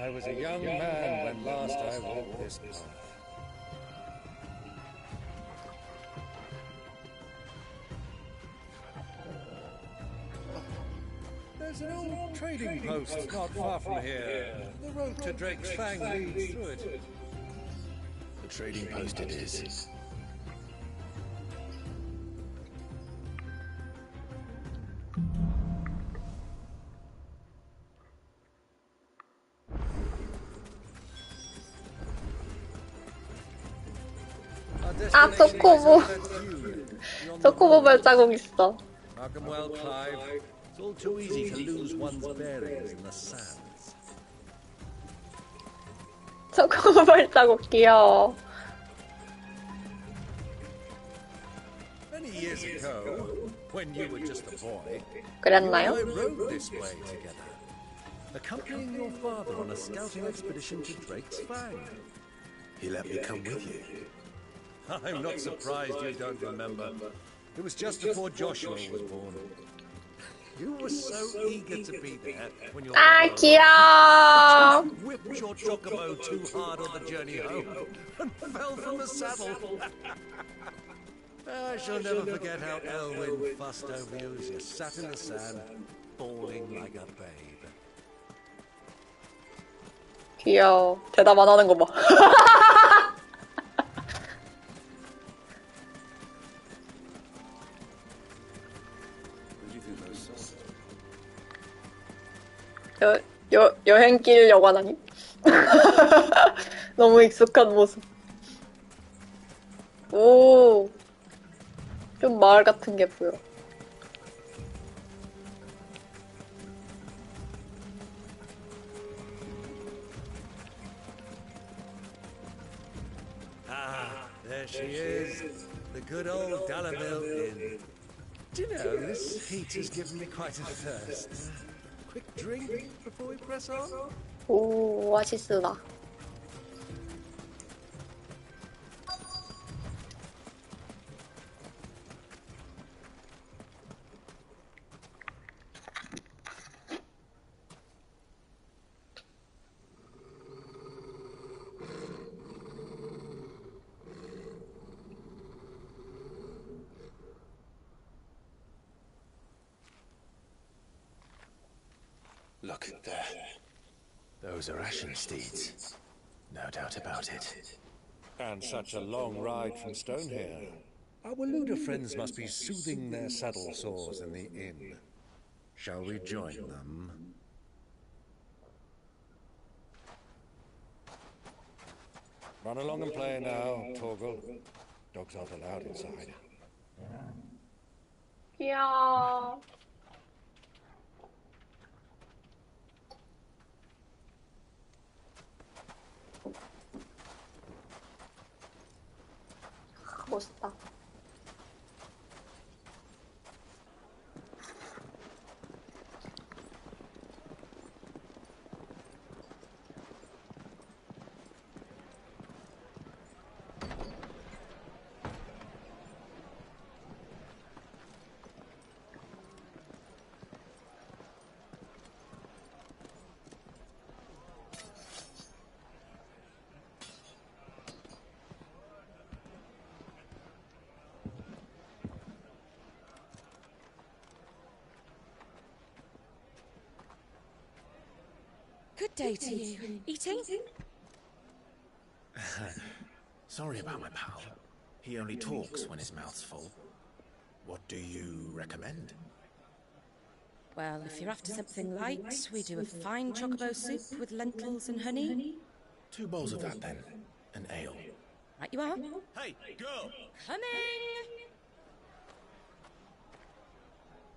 I was a young man when last I walked this path. There's an old trading post not far from here. The road to Drake's Fang leads through it. The trading post it is. 아, 초코보. 초코보 발자국 있어. Well, Clive. It's all too easy to lose one's bearings in the sands. 초코보 발자국 귀여워. Many years ago, when you were just a boy, 그랬나요? you and I rode this way together, accompanying your father on a scouting expedition to Drake's Fang. He let me come with you. I'm not surprised you don't remember. It was just before Joshua was born. You were so eager to be there when your 아, 귀여워. whipped your chocobo too hard on the journey home and fell from the saddle. I shall never forget how Elwyn fussed over you as you sat in the sand, bawling like a babe. 귀여워. 대답 안 하는 거 봐. 여행길 여관 아니? 너무 익숙한 모습. 오, 좀 마을 같은 게 보여. Ah, there she is. The good old Dalamil Inn. Do you know, this heat has given me quite a thirst. Quick drink before we press on? 오, 오아시스다. Look there. Those are Ashen steeds. No doubt about it. And such a long ride from Stonehair. Our Luda friends must be soothing their saddle sores in the inn. Shall we join them? Run along and play now, Torgal. Dogs aren't allowed inside. 귀여워. 멋있다. Good day to you. Eating? Sorry about my pal. He only talks when his mouth's full. What do you recommend? Well, if you're after something light, we do a fine chocobo soup with lentils and honey. 2 bowls of that then. An ale. Right you are. Hey, girl! Coming!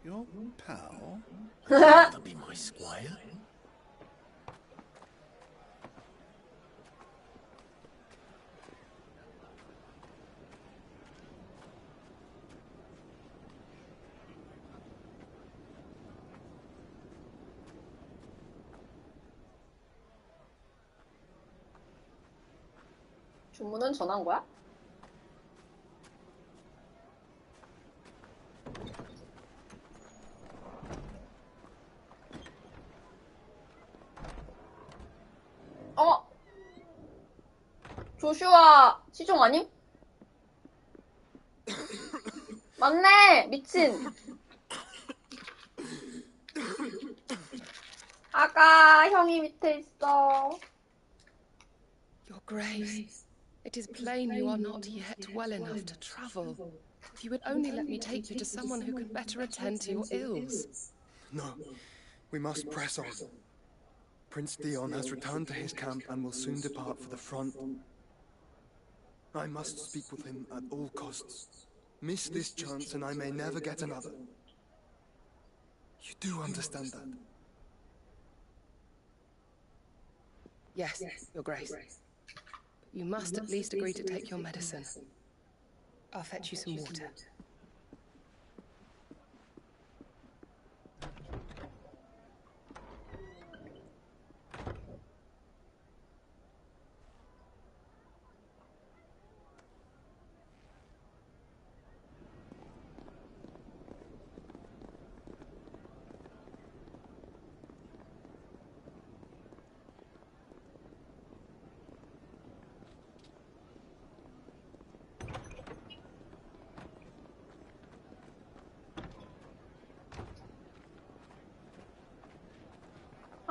Your pal? That'll be my squire. 주문은 전화한 거야? 조슈아 시종 아님? 맞네! 미친! 아가, 형이 밑에 있어. Your Grace, it is plain you are not yet well enough to travel. If you would only let me take you to someone who can better attend to your ills. No, we must press on. Prince Dion has returned to his camp and will soon depart for the front. I must speak with him at all costs. Miss this chance and I may never get another. You do understand that? Yes, Your Grace. You must at least agree to take your medicine. I'll fetch you some water.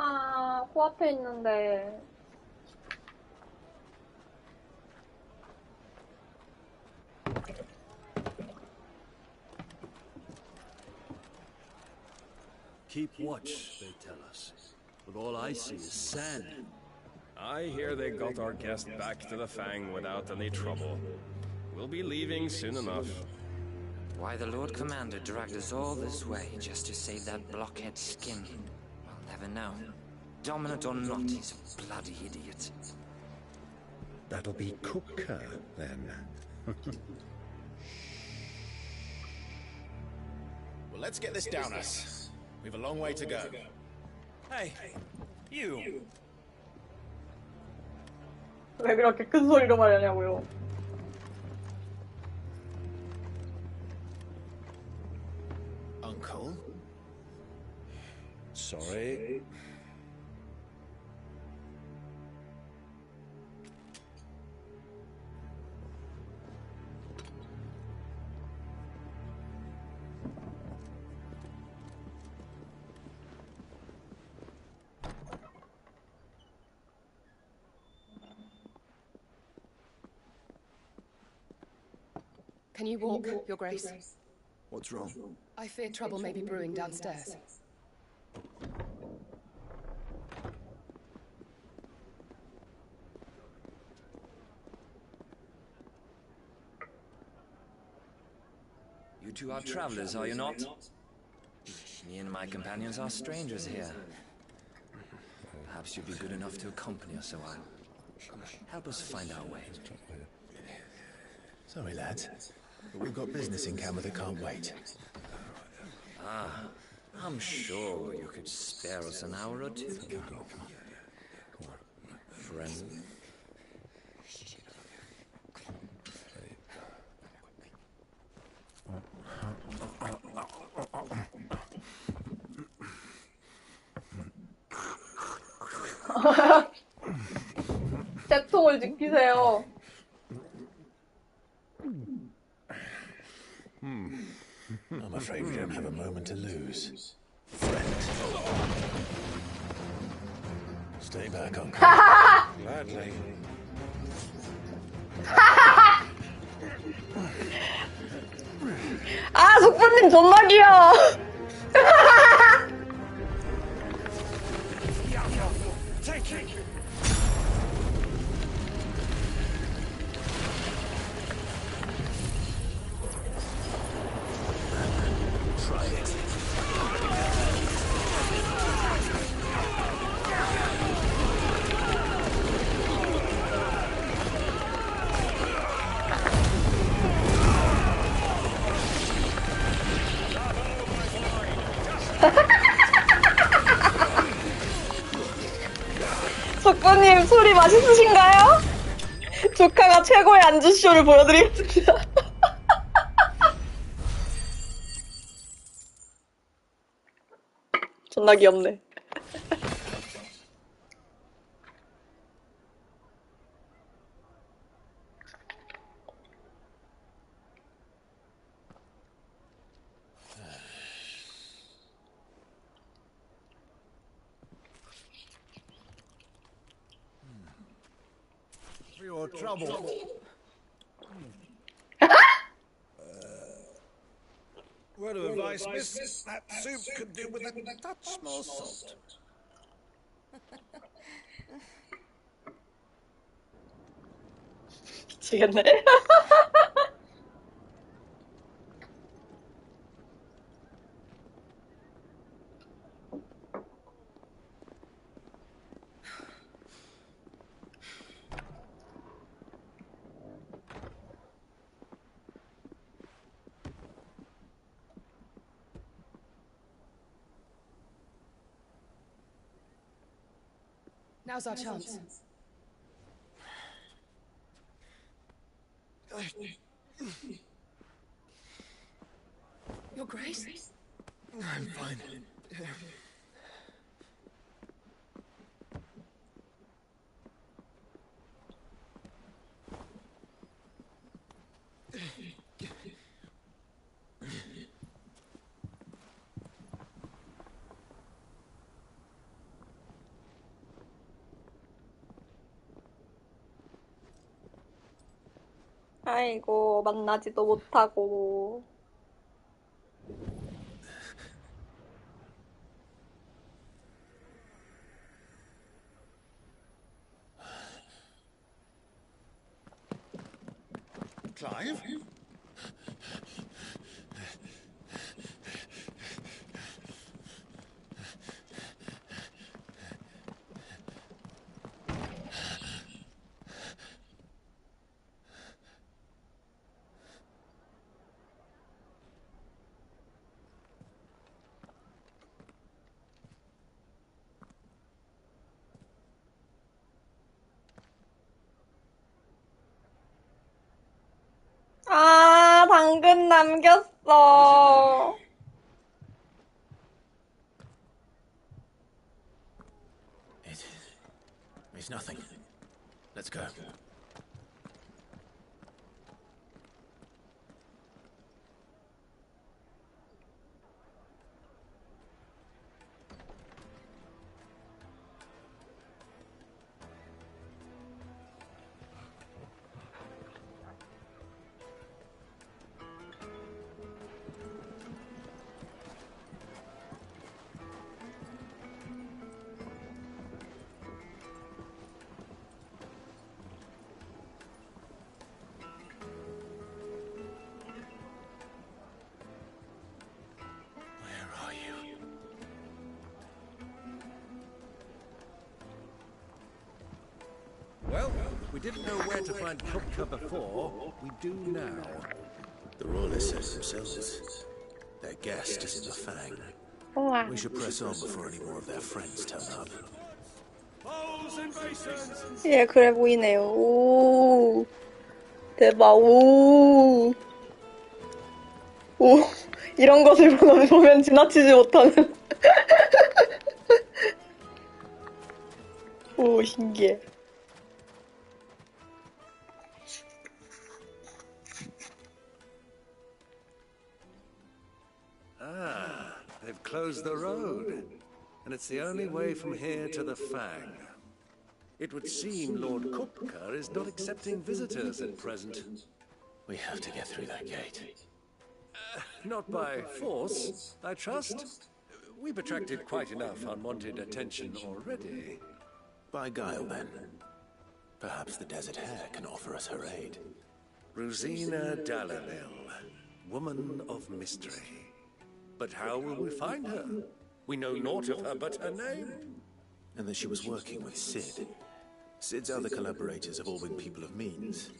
아, 코앞에 있는데. Keep watch, they tell us. But all I see is sand. I hear they got our guest back to the Fang without any trouble. We'll be leaving soon enough. Why the Lord Commander dragged us all this way just to save that blockhead's skin, we'll never know. Dominant or not, he's a bloody idiot. That'll be Cooker, then. Well, let's get this down us. We've a long way to go. Hey, you! 왜 그렇게 큰 소리로 말하냐고요. Uncle? Sorry. Can you walk, Your Grace? What's wrong? I fear trouble may be brewing downstairs. You two are travelers, are you not? Me and my companions are strangers here. Perhaps you'd be good enough to accompany us a while. Help us find our way. Sorry, lads, but we've got business in camera that can't wait. Ah, I'm sure you could spare us an hour or two. Friend. 채통을 지키세요. I'm afraid we don't have a moment to lose. Friend. Stay back, Uncle. Gladly. 아, 속보님 존나 귀여워. 속보님 소리 맛있으신가요? 조카가 최고의 안주쇼를 보여드리겠습니다. 존나 귀엽네. for your trouble. Word of advice, miss. That soup could do with a touch more salt. 미치겠네. Now's our chance. Your Grace? I'm fine. 아이고, 만나지도 못하고. Clive? 아, 당근 남겼어. It's nothing. Let's go. Well, we didn't know where to find Kupka before. We do now. The Royalists said themselves. Their guest is in the Fang. 우와. We should press on before any more of their friends turn up. 예, 그래 보이네요. 오. 대박, 오. 오. 이런 것을 보면 지나치지 못하는. 오, 신기해. Ah, they've closed the road. And it's the only way from here to the Fang. It would seem Lord Kupka is not accepting visitors at present. We have to get through that gate. Not by force, I trust. We've attracted quite enough unwanted attention already. By guile, then. Perhaps the Desert Hare can offer us her aid. Rosina Dalamil, woman of mystery. But how will we find her? We know naught of her but her name. And that she was working with Sid. Sid's other collaborators have all been people of means.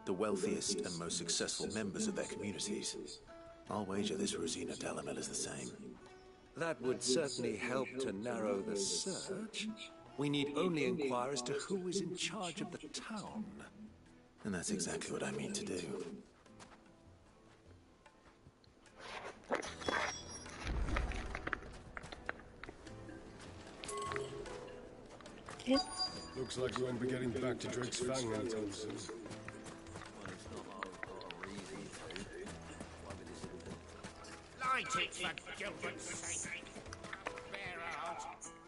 The wealthiest and most successful members of their communities. I'll wager this Rosina Dalamil is the same. That would certainly help to narrow the search. We need only inquire as to who is in charge of the town. And that's exactly what I mean to do. Looks like we won't be getting back to Drake's Fang anytime soon. Light it for children's sake. Bear out.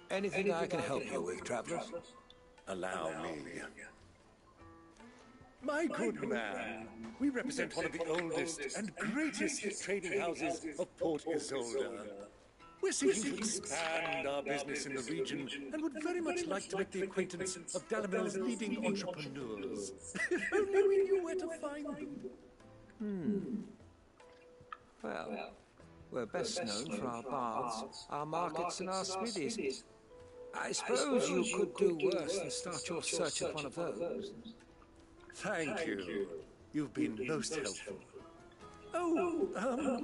Anything I can help you with, travelers? Allow me. My good man, we represent one of the oldest and greatest trading houses of Port Isolde. We're seeking to expand our business in the region and would very much like to make the acquaintance of Dalamil's leading entrepreneurs. If only we knew where to find them. Well, we're best known for our baths, our markets, and our smithies. I suppose you could do worse than start your search at one of those. Thank you. You've been most helpful. Oh,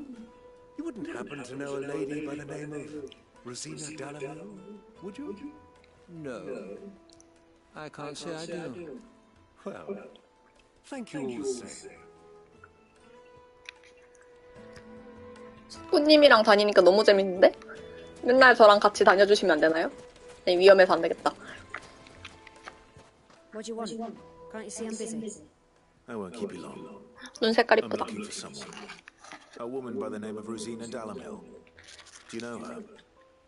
you wouldn't happen to know a lady by the name of Rosina Dalamil, would you? No. I can't say I do. Well, thank you all the same. 식구님이랑 다니니까 너무 재밌는데? 맨날 저랑 같이 다녀주시면 안 되나요? 네, 위험해서 안 되겠다. What do you want? Can't you see I'm busy? I won't keep you long. 눈 색깔 I'm 이쁘다. looking for someone. A woman by the name of Rosina Dalamil. Do you know her?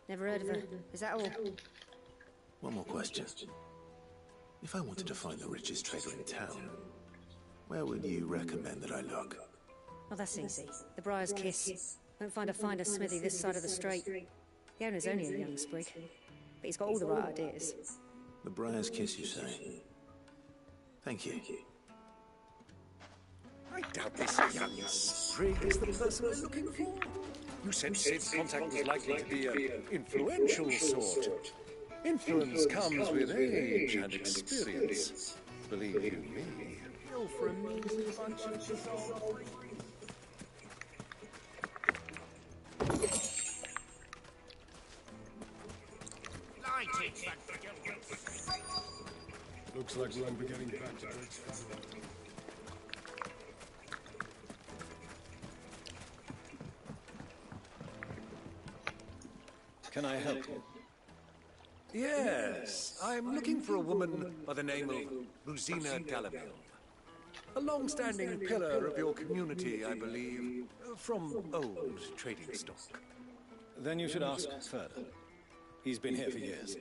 Never heard of her. Is that all? One more question. If I wanted to find the richest trader in town, where would you recommend that I look? Oh, that's easy. The Briar's Kiss. Won't find a finer smithy this side of the strait. The owner's only a young sprig, but he's got all the right ideas. The Briar's Kiss, you say? Thank you. I doubt this young sprig is the person we're looking for. You said Sid's contact was likely to be an influential sort. Influence comes with age and experience. Believe you me. You're for a measly bunch of dissolved. Looks like we'll be getting back to Drake's family. Can I help you? Yes, I'm looking for a woman by the name of Rosina Dalamil. A long-standing pillar of your community, I believe, from old trading stock. Then you should ask further. He's been here for years.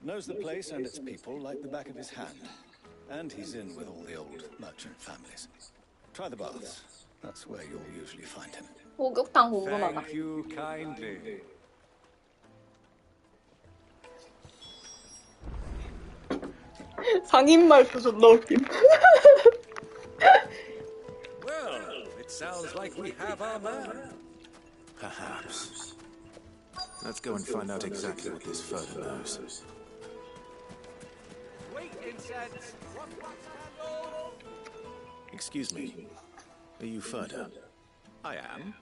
Knows the place and its people like the back of his hand. And he's in with all the old merchant families. Try the baths. That's where you'll usually find him. 목욕탕 궁금하다. Thank you kindly. 상인 말투 존나 웃김. Well, it sounds like we have our man. Perhaps. Let's go and find out exactly what this further knows. Wait, incense! Excuse me. Are you Furder? I am.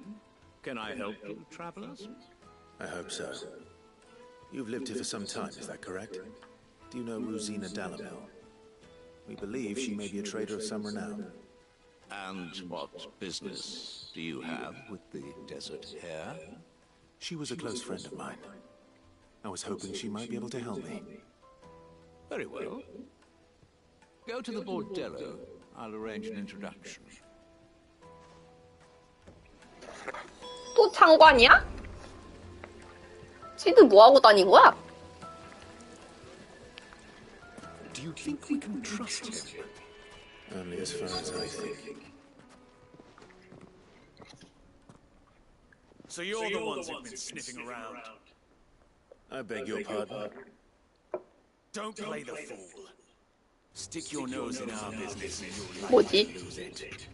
Can I help you, travelers? I hope so. You've lived here for some time, is that correct? Do you know Rosina Dalamil? We believe she may be a trader of some renown. And what business do you have with the desert hare? She was a close friend of mine. I was hoping she might be able to help me. Very well. Go to the bordello. I'll arrange an introduction. 또 창관이야? 시드 뭐하고 다닌 거야? Do you think we can trust him? Only as far as I think. So you're the ones who've been sniffing around. I beg your pardon. Don't play the fool. Stick your nose in our business and you'll 뭐지? likely lose it.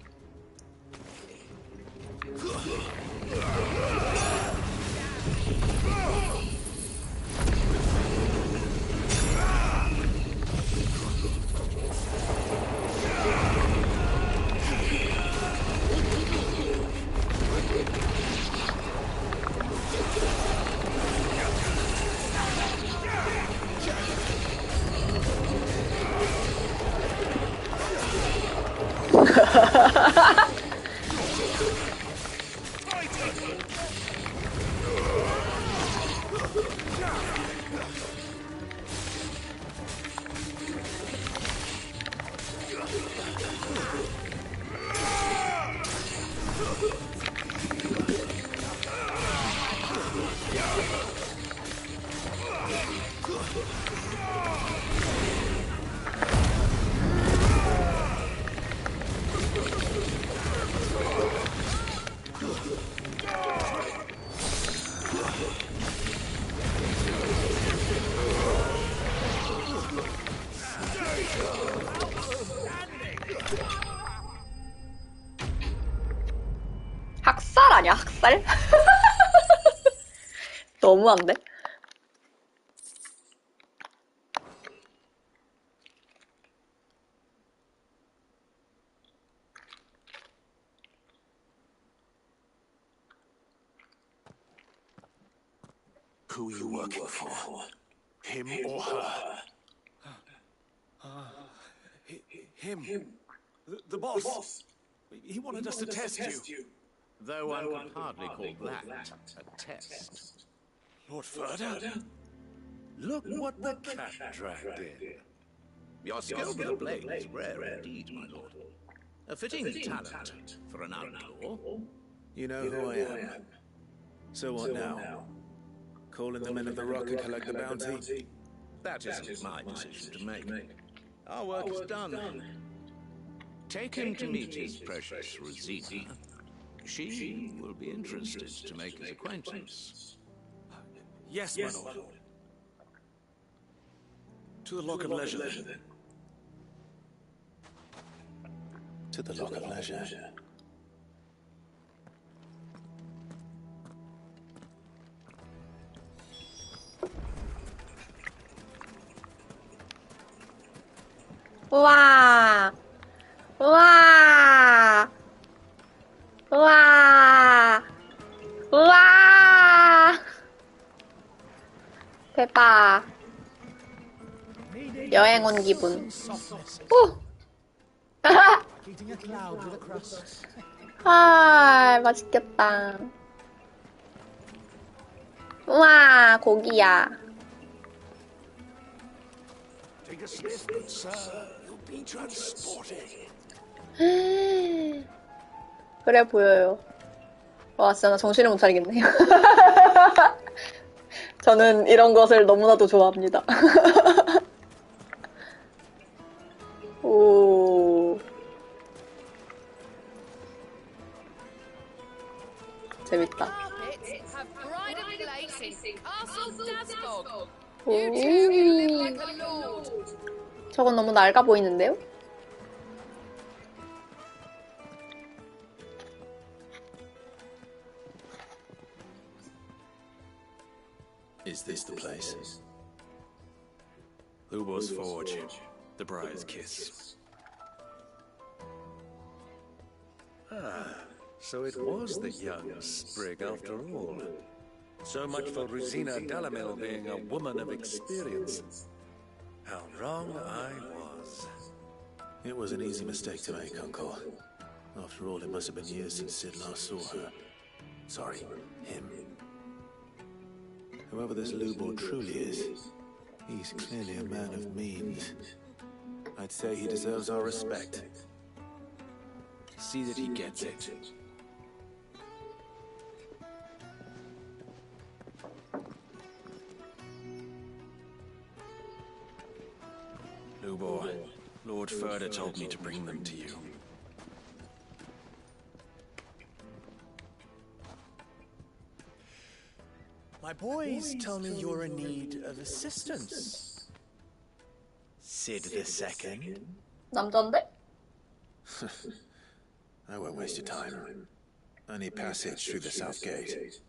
닭살? 너무한데? Who are you working for? Him or her? Him. The boss. He wanted us to test you. Though one could hardly call that a test. Lord Furder? Look what the cat dragged in. Your skill with the blade is rare indeed, my lord. A fitting talent for an outlaw. You know who I am. So what now? Call in the men of the Rock and collect the bounty? That isn't my decision to make. Our work is done. Take him to meet his precious Rosina. She will be interested to make his acquaintance. Yes, my lord. To the Lock of Leisure, then. To the Lock of Leisure. 우와. 우와. 우와. 우와. 대박. 여행 온 기분. 오. 아, 맛있겠다. 우와, 고기야. Take a sniff, good sir. You'll be transported. 그래 보여요. 와, 진짜 나 정신을 못 차리겠네요. 저는 이런 것을 너무나도 좋아합니다. 오. 재밌다. 오. 저건 너무 낡아 보이는데요? Is this the place? Lubo's Forge. The Briar's Kiss. So it was the young sprig after all. So much for Rosina Delamil being a woman of experience. How wrong I was. It was an easy mistake to make, Uncle. After all, it must have been years since Sid last saw her. Sorry, him. Whoever this Lubor truly is, he's clearly a man of means. I'd say he deserves our respect. See that he gets it. Lubor, Lord Furder told me to bring them to you. My boys tell me you're in need of assistance. Sid the Second? 남잔데? I won't waste your time. I need passage through the south gate.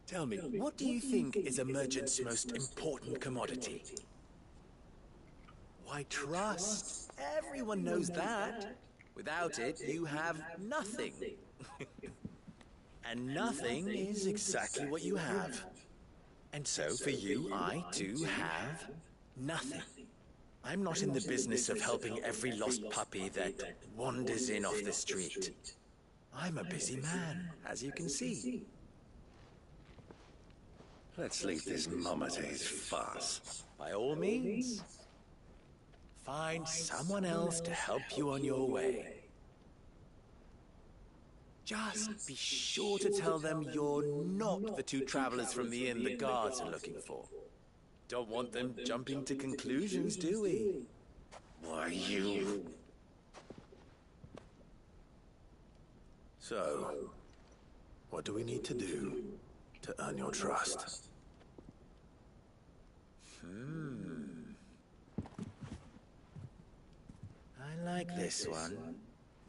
Tell me, what do you think is a merchant's most important commodity? Why, trust. Everyone knows that. Without it, you have nothing. And nothing is exactly what you have. And so, for you, I too have nothing. I'm not in the business of helping every lost puppy that wanders in off the street. I'm a busy man, as you can see. Let's leave this Momate's farce. By all means. Find someone else to help you on your way. Just be sure to tell them you're not the two travelers from the inn the guards are looking for. Don't want them jumping to conclusions, do we? Why, you... So, what do we need to do to earn your trust? I like this one.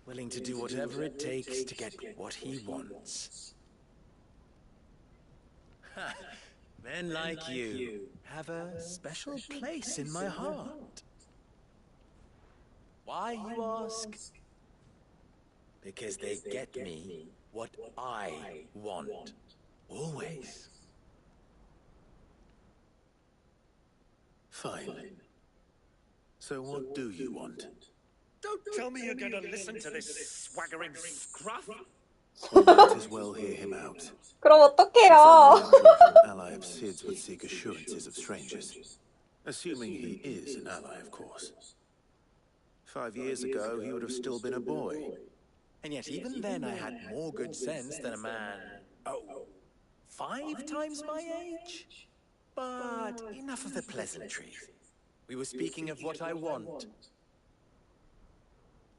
Willing to do whatever it takes to get what he wants. Ha! Men like you have a special place in my heart. Why, you ask? Because they get me what I want. Always. Fine. So what do you want? Don't tell me you're going to listen to this swaggering scruff. We might as well hear him out. 그럼 어떡해요? An ally of Sid's would seek assurances of strangers. Assuming he is an ally, of course. 5 years ago, he would have still been a boy. And yet even then I had more good sense than a man, 5 times my age? But enough of the pleasantries. We were speaking of what I want.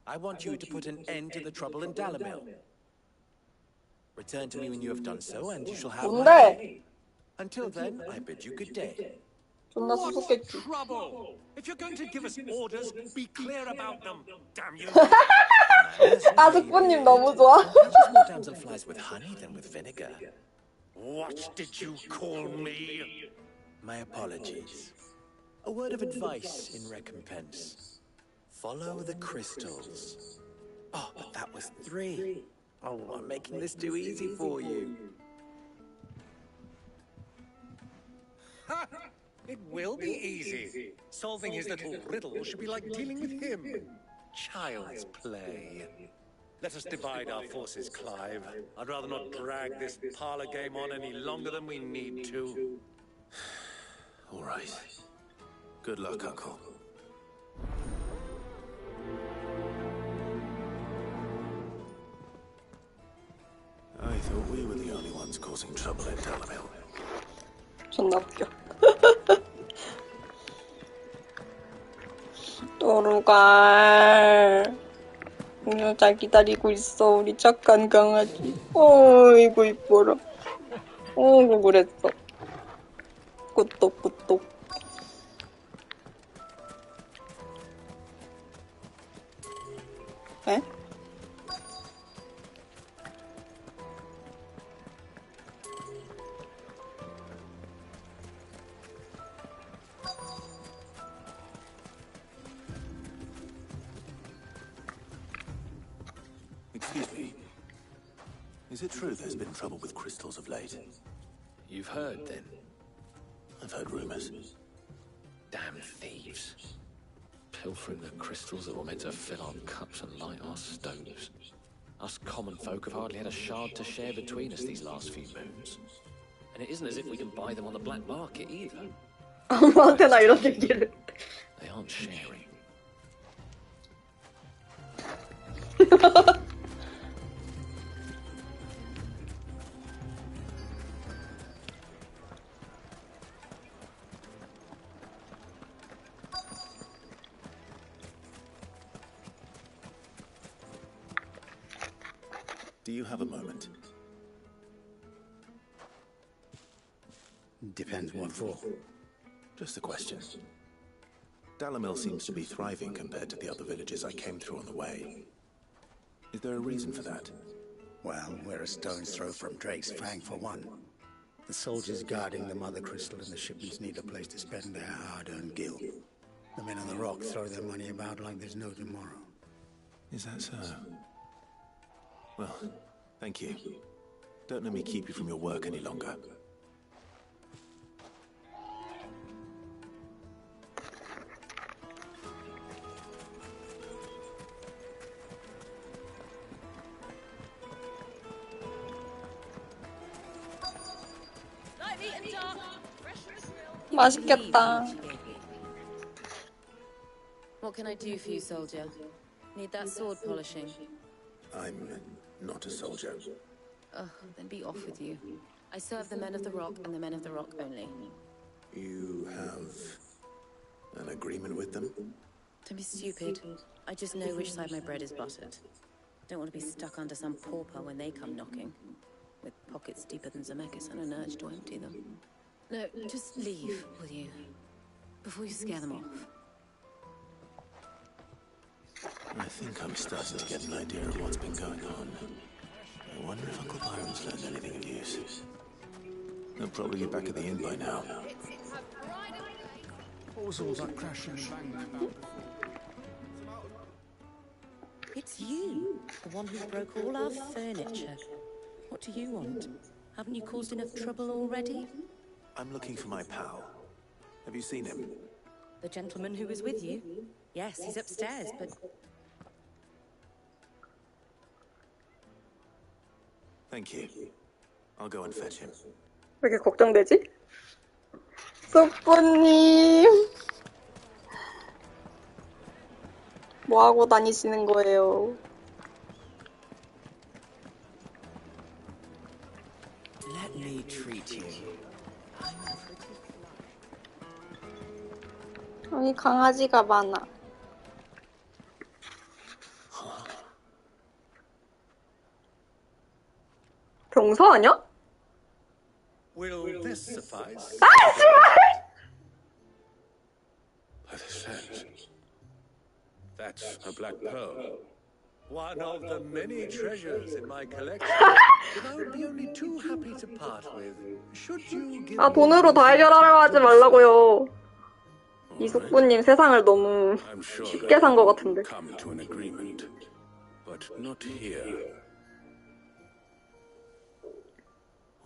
I want you to put an end to the trouble in Dalimil. Return to me when you have done so, and you shall have my aid. Until then, I bid you good day. What trouble? If you're going to give us orders, be clear about them, damn you. 아스포님 너무 좋아. More damsel flies with honey than with vinegar. What did you call me? My apologies. A word of advice in recompense. Follow the crystals. Oh, but that was 3. Oh, I'm making this too easy for you. Ha! It will be easy. Solving his little riddle should be like dealing with him. Child's play. Let us divide our forces, Clive. I'd rather not drag this parlor game on any longer than we need to. All right. Good luck, Uncle. I thought we were the only ones causing trouble in Dalimil. 존나 웃겨. 또루갈. 그냥 잘 기다리고 있어, 우리 착한 강아지. 어이구, 이뻐라. 어이구, 그랬어. 꾸똑꾸똑. 에? Excuse me. Is it true there's been trouble with crystals of late? You've heard, then? I've heard rumors. Damn thieves. Pilfering the crystals that were meant to fill our cups and light our stoves. Us common folk have hardly had a shard to share between us these last few moons. And it isn't as if we can buy them on the black market either. 엄마한테나 이런 얘기를. They aren't sharing. Do you have a moment? Depends what for. Just a question. Dalimil seems to be thriving compared to the other villages I came through on the way. Is there a reason for that? Well, we're a stone's throw from Drake's Fang for one. The soldiers guarding the Mother Crystal and the shipments need a place to spend their hard-earned gil. The men on the rock throw their money about like there's no tomorrow. Is that so? Well, thank you. Don't let me keep you from your work any longer. 맛있겠다. What can I do for you, soldier? Need that sword polishing? I'm not a soldier. Ugh, then be off with you. I serve the men of the rock and the men of the rock only. You have an agreement with them? Don't be stupid. I just know which side my bread is buttered. Don't want to be stuck under some pauper when they come knocking. With pockets deeper than Zemeckis and an urge to empty them. No, just leave, will you? Before you scare them off. I think I'm starting to get an idea of what's been going on. I wonder if Uncle Byron's learned anything of use. They'll probably be back at the inn by now. What was all that crashing and banging about before? It's you, the one who broke all our furniture. What do you want? Haven't you caused enough trouble already? I'm looking for my pal. Have you seen him? The gentleman who was with you? Yes, he's upstairs, but... Thank you. I'll go and fetch him. 왜 이렇게 걱정되지? 소프님 뭐 하고 다니시는 거예요? Let me treat you. 여기 강아지가 많아. 병사 아니야? Will this suffice? 아, 씨발! By the sands. That's a black pearl. One of the many treasures in my collection that I would be only too happy to part with. Should you give 아, 돈으로 다 해결하려고 하지 말라고요. 이숙부님 세상을 너무 쉽게 산 것 같은데. Come to an agreement, but not here.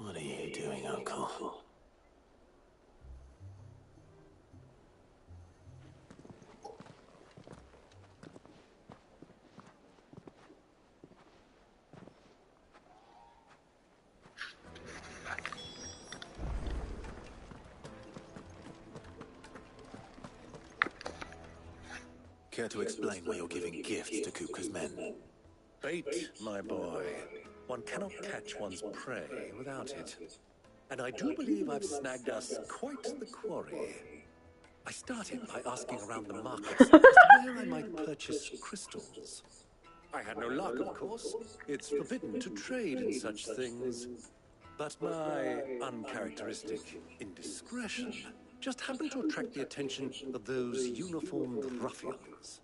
What are you doing, Uncle? Care to explain why you're giving gifts to Kupka's men? Bait, my boy. One cannot catch one's prey without it. And I do believe I've snagged us quite the quarry. I started by asking around the markets as to where I might purchase crystals. I had no luck, of course. It's forbidden to trade in such things. But my uncharacteristic indiscretion just happened to attract the attention of those uniformed ruffians.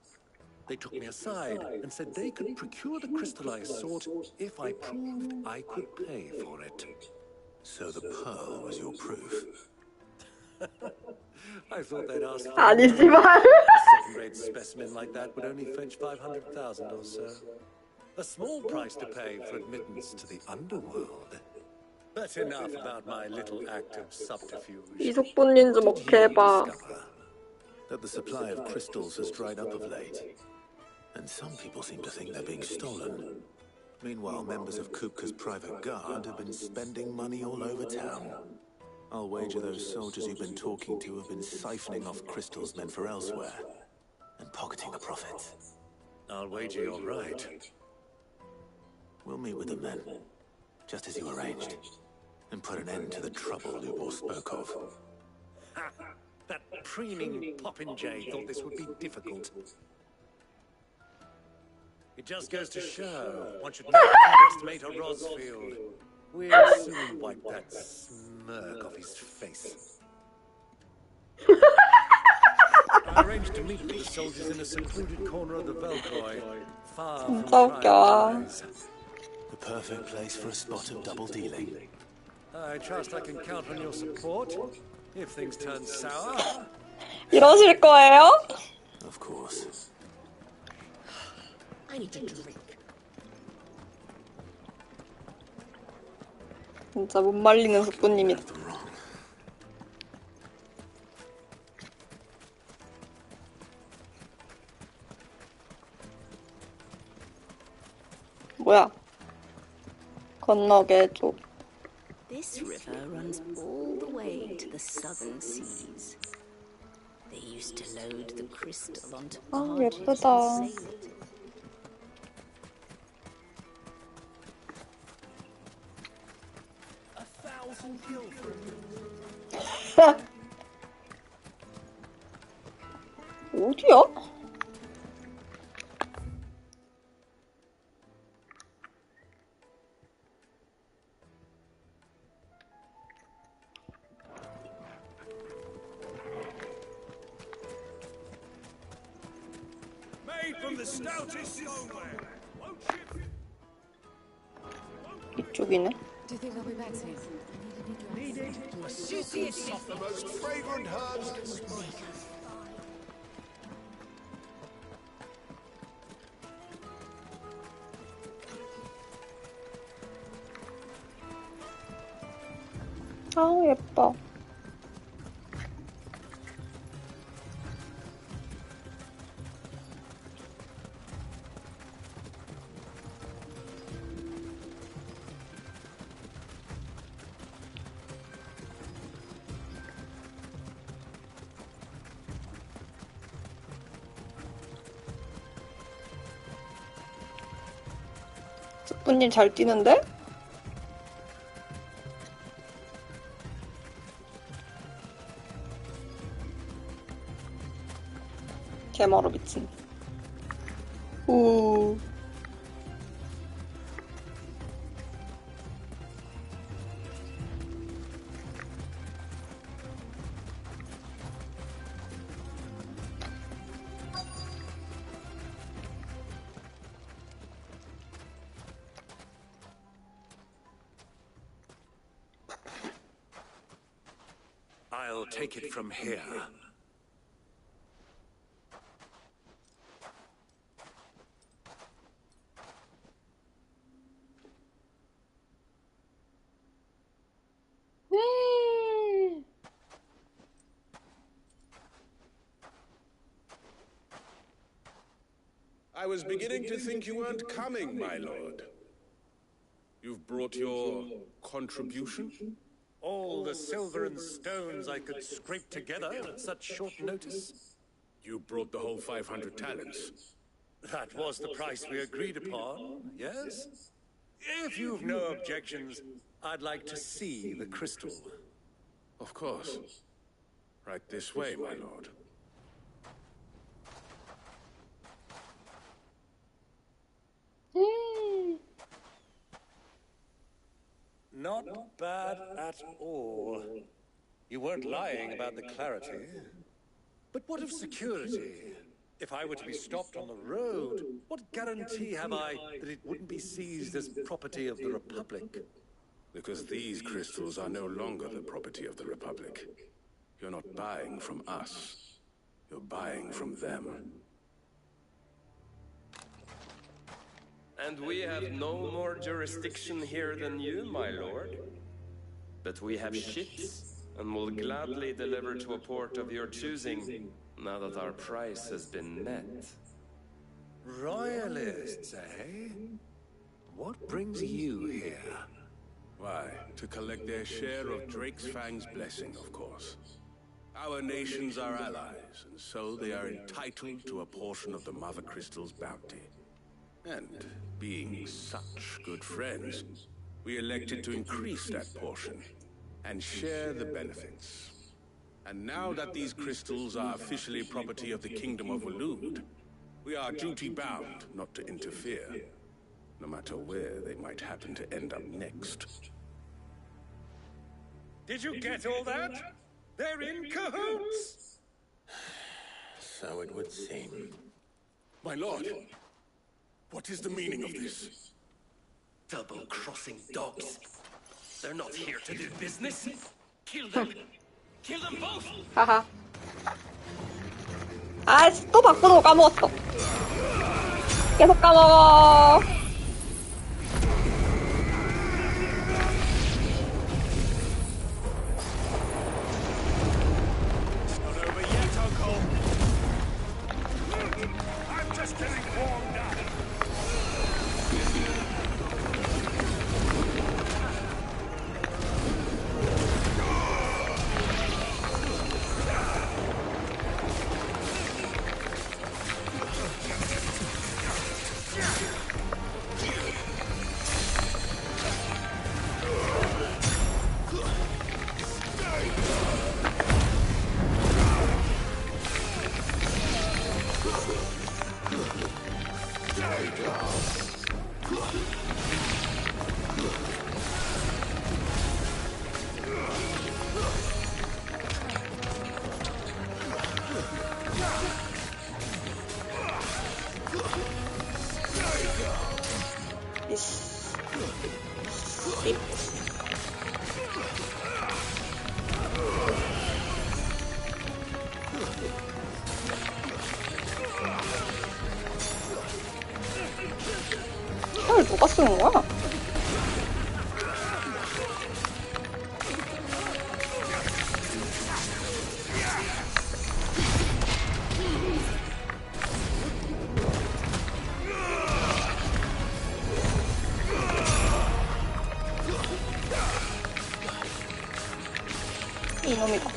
They took me aside and said they could procure the crystal I sought if I proved I could pay for it. So the pearl was your proof? I thought they'd ask for 아니지만. a second-rate specimen like that would only fetch 500,000 or so. A small price to pay for admittance to the underworld. But enough about my little act of subterfuge. 이숙부님 좀 어떻게 해봐. That the supply of crystals has dried up of late. And some people seem to think they're being stolen. Meanwhile, members of Kupka's private guard have been spending money all over town. I'll wager those soldiers you've been talking to have been siphoning off crystals meant for elsewhere and pocketing the profits. I'll wager you're right. We'll meet with them then, just as you arranged, and put an end to the trouble Lubor spoke of. Ha! That preening popinjay thought this would be difficult. It just goes to show one should not underestimate a Rosfield. We'll soon wipe that smirk off his face. I arranged to meet with the soldiers in a secluded corner of the Velkoi, far from prying eyes. The perfect place for a spot of double dealing. I trust I can count on your support if things turn sour. 이러실 거예요? Of course. I need to drink. 진짜 못 말리는 숙부님이다. 뭐야? 건너게 해줘. This river runs all the way to the southern seas. They used to load the crystal onto barges 예쁘다. and sail it. 어디야? Mate! from the stoutest stoneware. 이쪽이네. Do you think they'll be back soon? Needed to assist of the most fragrant herbs to spring. 아우 예뻐. 스프님 잘 뛰는데? 개머루 미친. 우. I'll take it from here. I was beginning to think you weren't coming, my lord. You've brought your contribution? All the silver and stones I could scrape together at such short notice. You brought the whole 500 talents. That was the price we agreed upon, yes? If you've no objections, I'd like to see the crystal. Of course. Right this way, my lord. Not bad at all. You weren't lying about the clarity. But what of security? If I were to be stopped on the road, what guarantee have I that it wouldn't be seized as property of the Republic? Because these crystals are no longer the property of the Republic. You're not buying from us. You're buying from them. And we have no more jurisdiction here than you, my lord. But we have ships, and will gladly deliver to a port of your choosing, now that our price has been met. Royalists, eh? What brings you here? Why, to collect their share of Drake's Fang's blessing, of course. Our nations are allies, and so they are entitled to a portion of the Mother Crystal's bounty. And being such good friends, we elected to increase that portion and share the benefits. And now that these crystals are officially property of the Kingdom of Waloed, we are duty-bound not to interfere, no matter where they might happen to end up next. Did you get all that? They're in cahoots! So it would seem. My lord, what is the meaning of this? Double-crossing dogs. They're not here to do business. Kill them. Kill them both. 하하. 아이씨, 또 바꾸는 거 까먹었어. 계속 까먹어. I'm just getting warmed up. 씹. 이걸 누가 쓰는 거야? 이놈이다.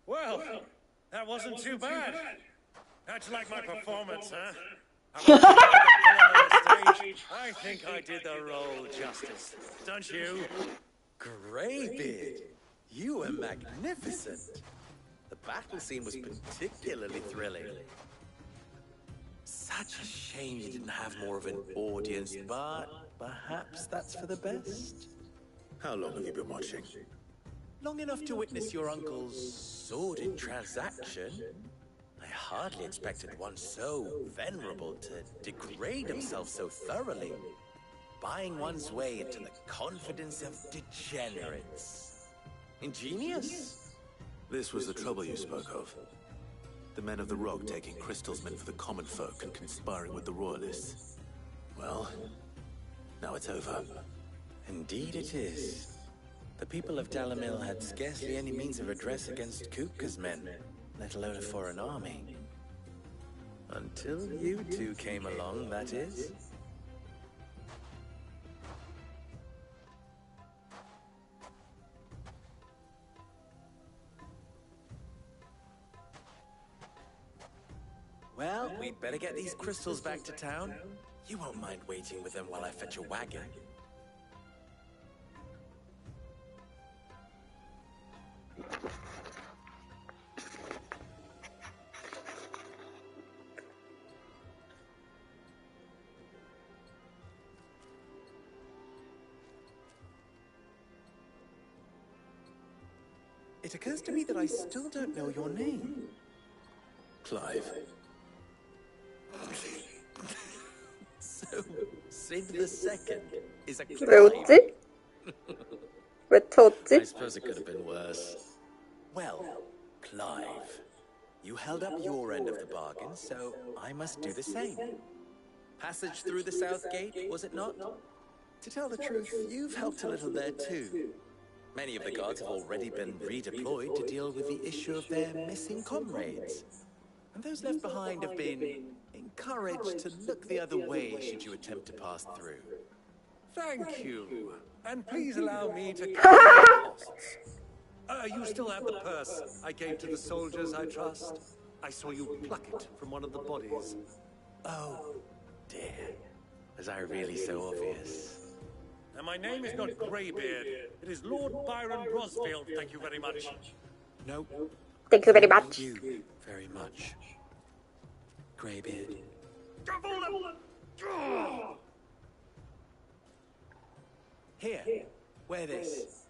Well, that wasn't too bad. How'd you like my performance, huh? I think I did the role justice. Don't you? Greybeard, you were magnificent. The battle scene was particularly thrilling. Such a shame you didn't have more of an audience, but perhaps that's for the best. How long have you been watching? Long enough to witness your uncle's sordid transaction. I hardly expected one so venerable to degrade himself so thoroughly, buying one's way into the confidence of degenerates. Ingenious? This was the trouble you spoke of. The men of the Rock taking crystals meant for the common folk and conspiring with the Royalists. Well, now it's over. Indeed it is. The people of Dalimil had scarcely any means of redress against Kupka's men, let alone a foreign army. Until you two came along, that is. Well, we'd better get these crystals back to town. You won't mind waiting with them while I fetch a wagon. It occurs to me that I still don't know your name. Clive. So, Sid the Second is a 왜 Clive. 웃지? 왜 터졌지? I suppose it could have been worse. Well, Clive, you held up your end of the bargain, so I must do the same. Passage through the South Gate, was it not? To tell the truth, you've helped a little there too. Many of the guards have already been redeployed to deal with the issue of their missing comrades. And those left behind have been encouraged to look the other way should you attempt to pass through. Thank you. And please allow me to cover the costs. You still have the purse I gave to the soldiers, I trust? I saw you pluck it from one of the bodies. Oh, dear. Was I really so obvious? And my name is not Greybeard. It is Lord Byron Brosfield, thank you very much. No. Thank you very much. Thank you very much. Greybeard. Here, wear this.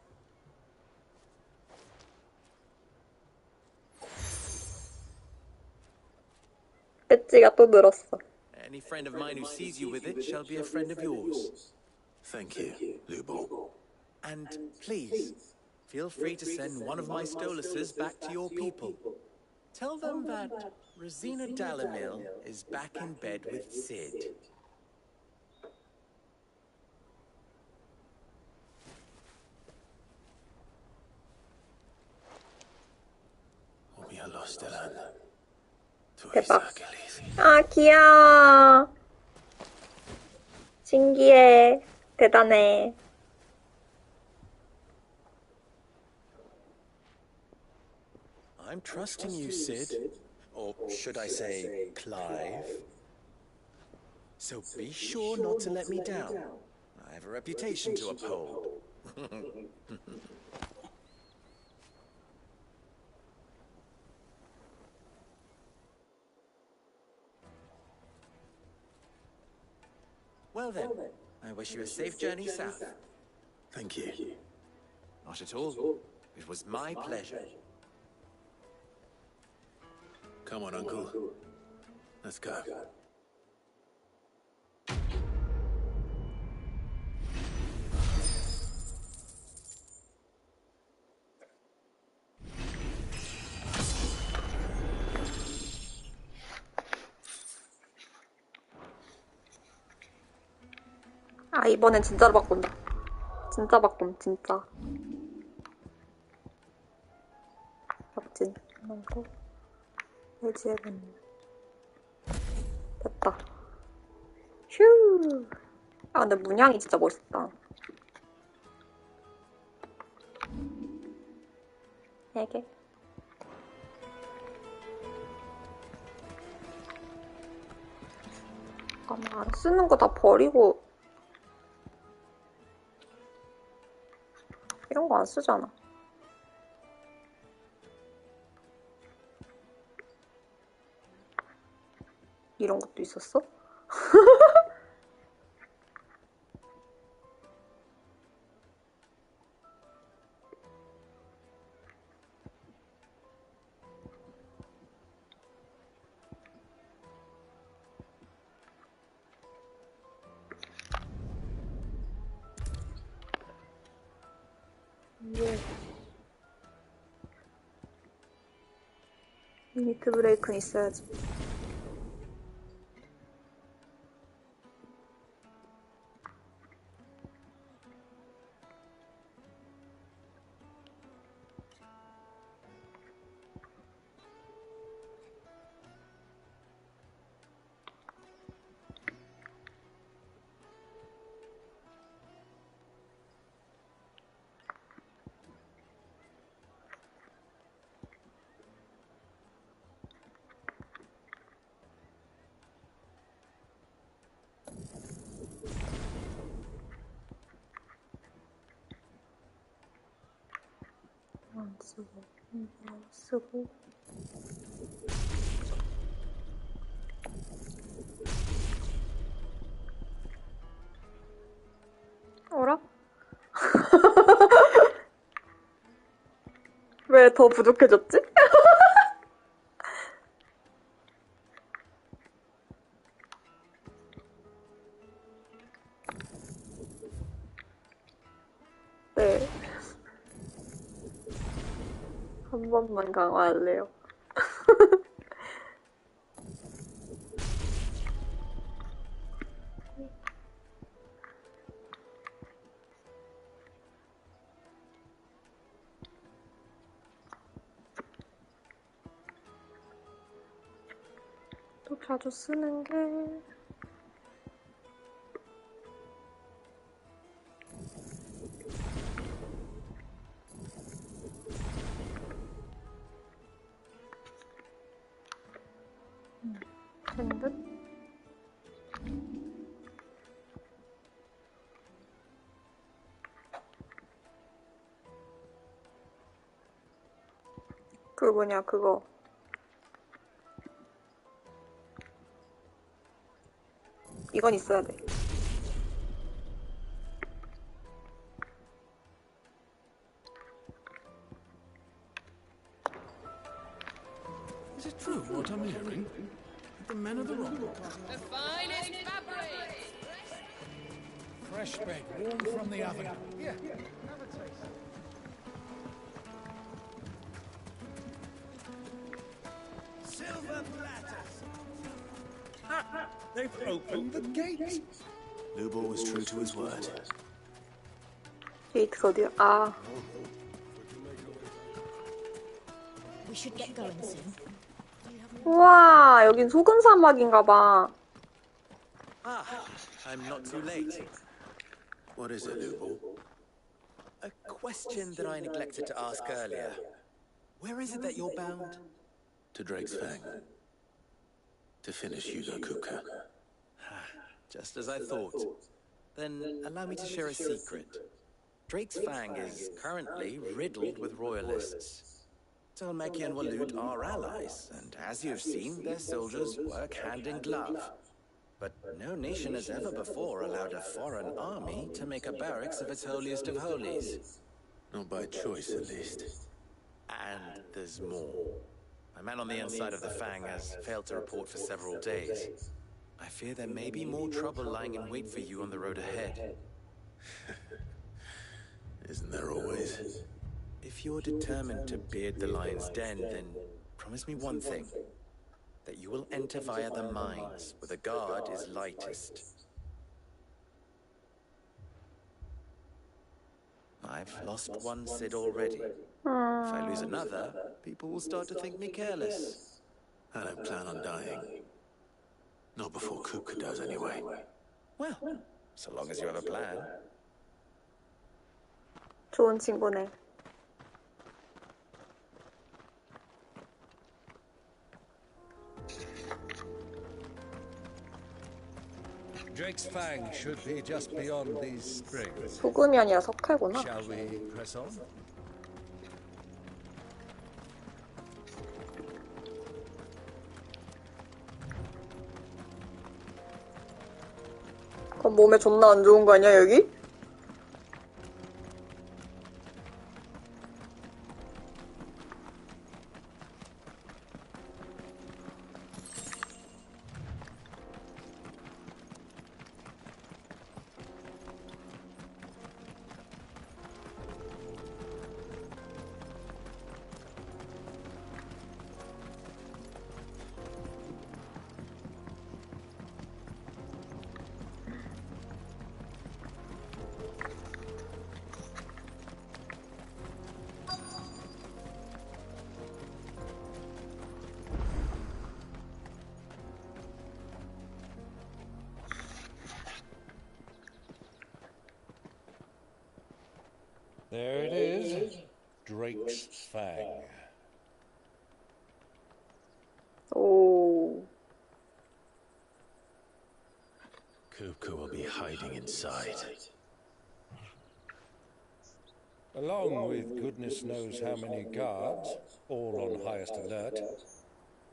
배지가 또 늘었어. Any friend of mine who sees you with it shall be a friend of yours. Thank you, Lubor. And please, feel free to send one of my Stoluses back to your people. Tell them that Rosina Dalamil is back in bed with Sid. 대박. 아, 귀여워. 신기해. 대단해. I'm trusting you, Sid. Or should I say, Clive? So be sure not to let me down. I have a reputation to uphold. Well then, I wish you a safe journey south. Thank you. Not at all. It was my pleasure. Come on, Uncle. Let's go. 아, 이번엔 진짜로 바꾼다. 진짜 바꿈, 진짜. 박진, 이거. 해지해보니. 됐다. 휴. 아, 근데 문양이 진짜 멋있다. 4개. 잠깐만, 안 쓰는 거 다 버리고. 이런 거 안 쓰잖아. 이런 것도 있었어? 리미트 브레이크는 있어야지. 안 쓰고, 쓰고. 어라? 왜 더 부족해졌지? 네. 한 번만 강화할래요. 또 자주 쓰는 게 된 듯? 그 뭐냐 그거 이건 있어야 돼. Is it true what I'm hearing? The men of the rock. The finest fabrics! Fresh bread, warm from the oven. Here, have a taste. They've opened the gate. Lubor was true to his word. 게이트가 어디야? 아, We should get going soon. 우와, 여긴 소금 사막인가봐. Ah, I'm not too late. What is it, Lubor? A question that I neglected to ask earlier. Where is it that you're bound? To Drake's Fang. To finish Hugo Kupka. Just as I thought. Then allow me to share a secret. Drake's Fang is currently riddled with royalists. Tolmeki and Waloed are allies, and as you've seen, their soldiers work hand in glove. But no nation has ever before allowed a foreign army to make a barracks of its holiest of holies. Not by choice, at least. And there's more. A man on the inside of the Fang has failed to report for several days. I fear there may be more trouble lying in wait for you on the road ahead. Isn't there always? If you're determined to beard the lion's den, then promise me one thing. That you will enter via the mines, where the guard is lightest. I've lost one Cid already. If I lose another, people will start to think me careless. I don't plan on dying. Not before Kupka does, anyway. Well, so long as you have a plan. 좋은 친구네. Drake's Fang should be just beyond these springs. 소금이 아니라 석회구나. Shall we press on? 그럼 몸에 존나 안 좋은 거 아니야, 여기? There it is. Drake's Fang. 오. Kupka will be hiding inside. Along with goodness knows how many guards, all on highest alert,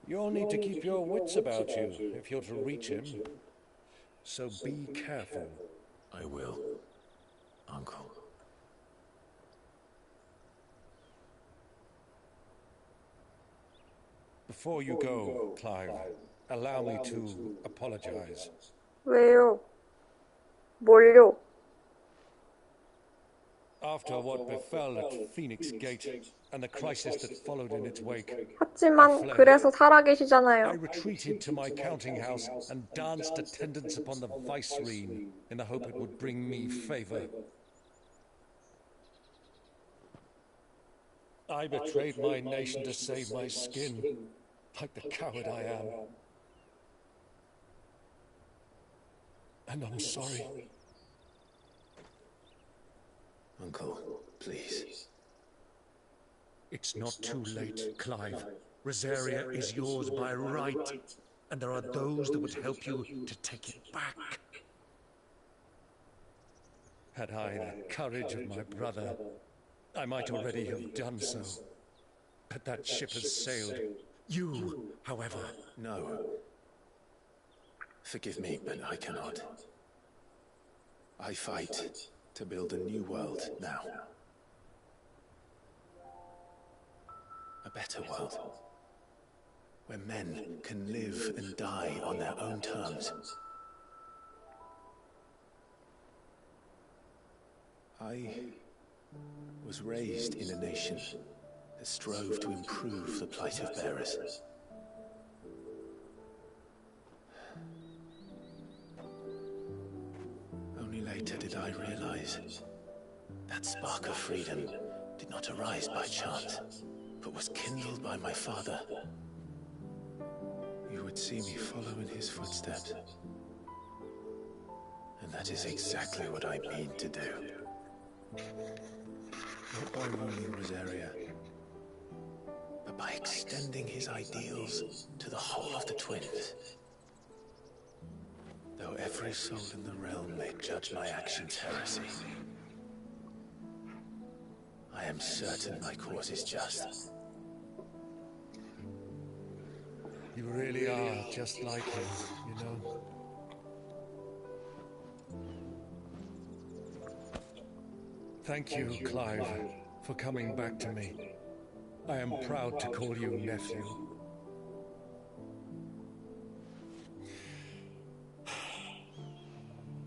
you'll need to keep your wits about you if you're to reach him. So be careful. I will, Uncle. Before you go, Clive, allow me to apologize. 왜요? 뭘요? After what befell at Phoenix Gate and the crisis that followed in its wake, 하지만 그래서 I 살아계시잖아요. retreated to my counting house and danced attendance upon the vicereine in the hope it would bring me favor. I betrayed my nation to save my skin, like the coward I am. And I'm sorry. Uncle, please. It's not too late, Clive. Rosaria is yours by right, and there are those that would help you to take it back. Had I the courage of my brother, I might already have done so. But that ship has sailed. You, however... No. Forgive me, but I cannot. I fight to build a new world now. A better world. Where men can live and die on their own terms. I was raised in a nation that strove to improve the plight of bearers. I realize that spark of freedom did not arise by chance, but was kindled by my father. You would see me follow in his footsteps. And that is exactly what I mean to do. Not by ruling Rosaria, but by extending his ideals to the whole of the twins. Though every soul in the realm may judge my actions heresy, I am certain my cause is just. You really are just like him, you know. Thank you, Clive, for coming back to me. I am proud to call you nephew.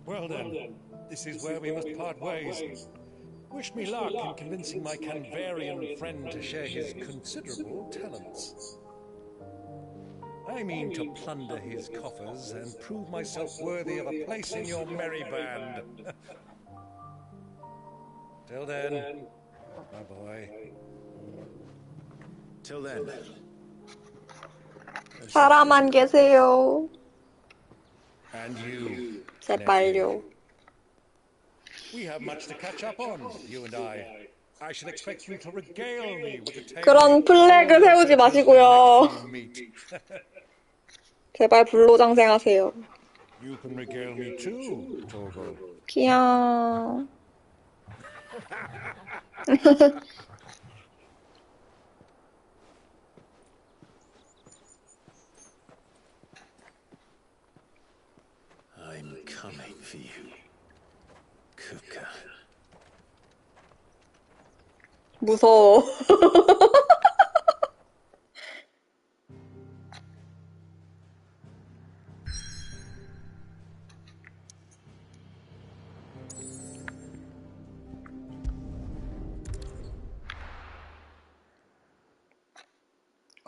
Well then, this is where we must part ways. Wish me luck in convincing my Canvarian friend to share his considerable talents. I mean to plunder his coffers and prove myself worthy of a place in your merry band. Till then, my boy. Till then. 살아만 계세요. And you. 제발요. We have much to catch up on, you and I. I should expect you to regale me with the tale. 그런 플래그 세우지 마시고요. 제발 불로장생하세요. You can regale me too, Torgo. 귀여워. I'm coming for you, Kupka. 무서워.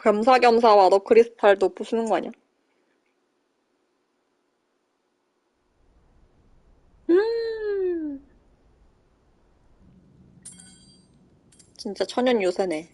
겸사겸사 와더 크리스탈도 부수는 거 아니야? 진짜 천연 요새네.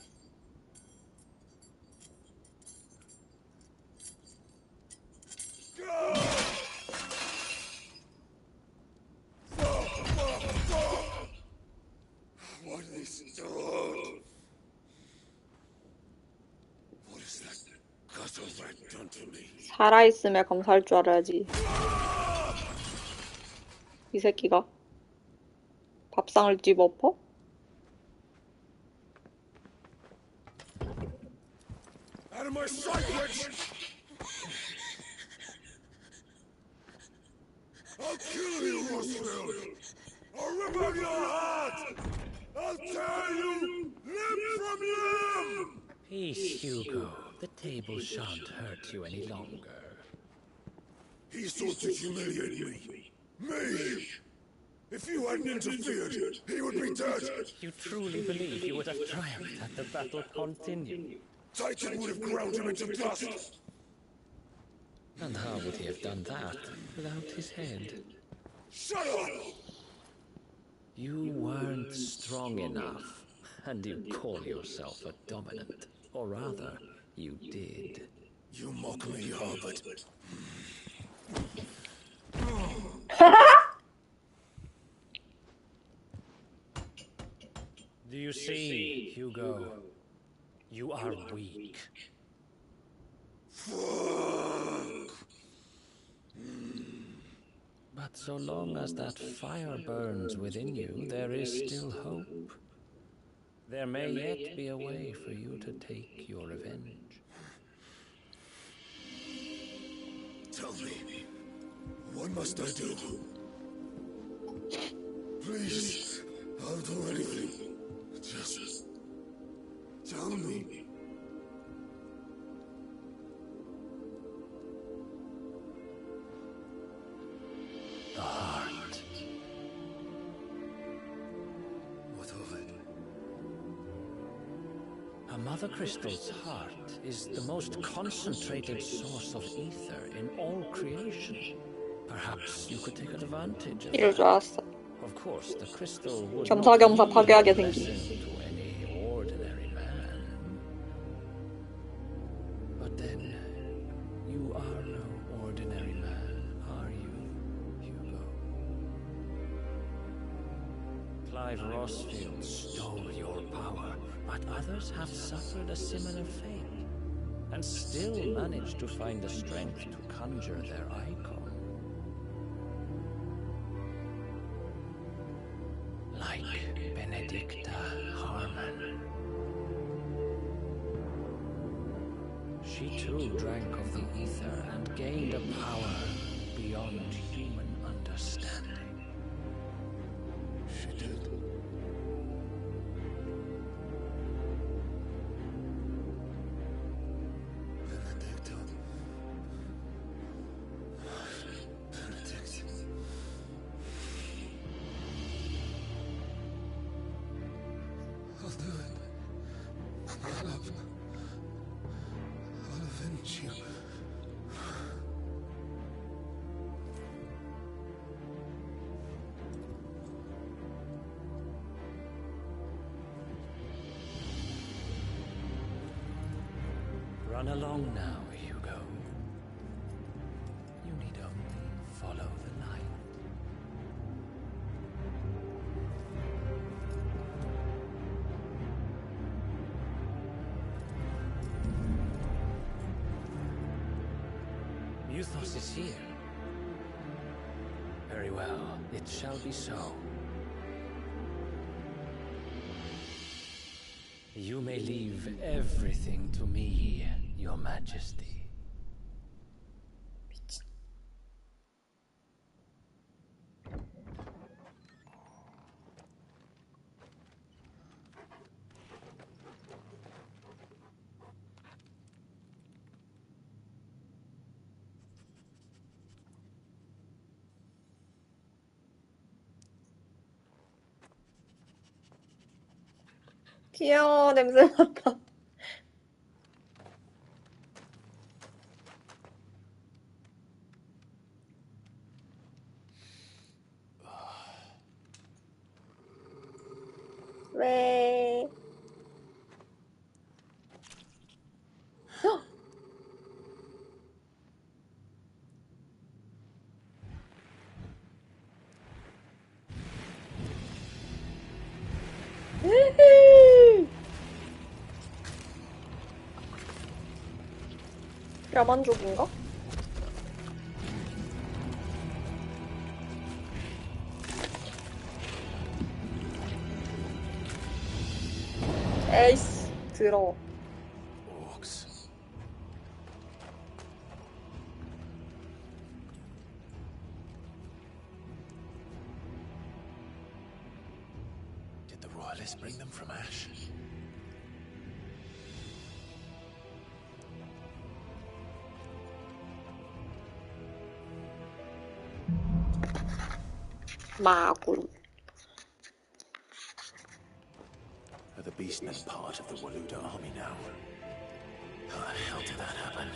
살아있음에 감사할 줄 알아야지. 이 새끼가 밥상을 뒤엎어? Out of my sight, witch! I'll kill you, Rosfield! I'll rip out your heart! I'll tear you limb from limb! Peace, Hugo. The table shan't hurt you any longer. He sought to humiliate me. Me! If you hadn't interfered, he would be dead! You truly believe you would have triumphed had the battle continued? Titan would have ground him into dust! And how would he have done that without his head? Shut up! You weren't strong enough, and you call yourself a dominant. Or rather, you did. You mock me, Harbert. Do you see, Hugo? You are weak. But so long as that fire burns within you, there is still hope. There may yet be a way for you to take your revenge. Tell me, what must I do? Please, I'll do anything. Just tell me. The heart. What of it? A Mother Crystal's heart is the most concentrated source of ether in all creation. Perhaps you could take advantage of 이럴 줄 알았어. Of course, the crystal would 겸사겸사 not 파괴하게 yield a 생김. lesson to any ordinary man. But then, you are no ordinary man, are you, Hugo? Clive Rossfield stole your power, but others have suffered a similar fate, and still managed to find the strength to conjure their icon. Like Benedicta Harmon. She too drank of the ether and gained a power beyond human understanding. She did. Benedicta. Benedict. I'll do it. My love. I'll avenge you. Run along now, Hugo. You need only follow the light. Muthos is here. Very well, it shall be so. You may leave everything to me, Your Majesty. 귀여워, 냄새 맡아. 왜? 헉! 으흐! 야만족인가? 에이씨, 더러워. Orcs. Did the royalists bring them from Ash? 마군. Are the beastmen part of the Waluda army now? How the hell did that happen?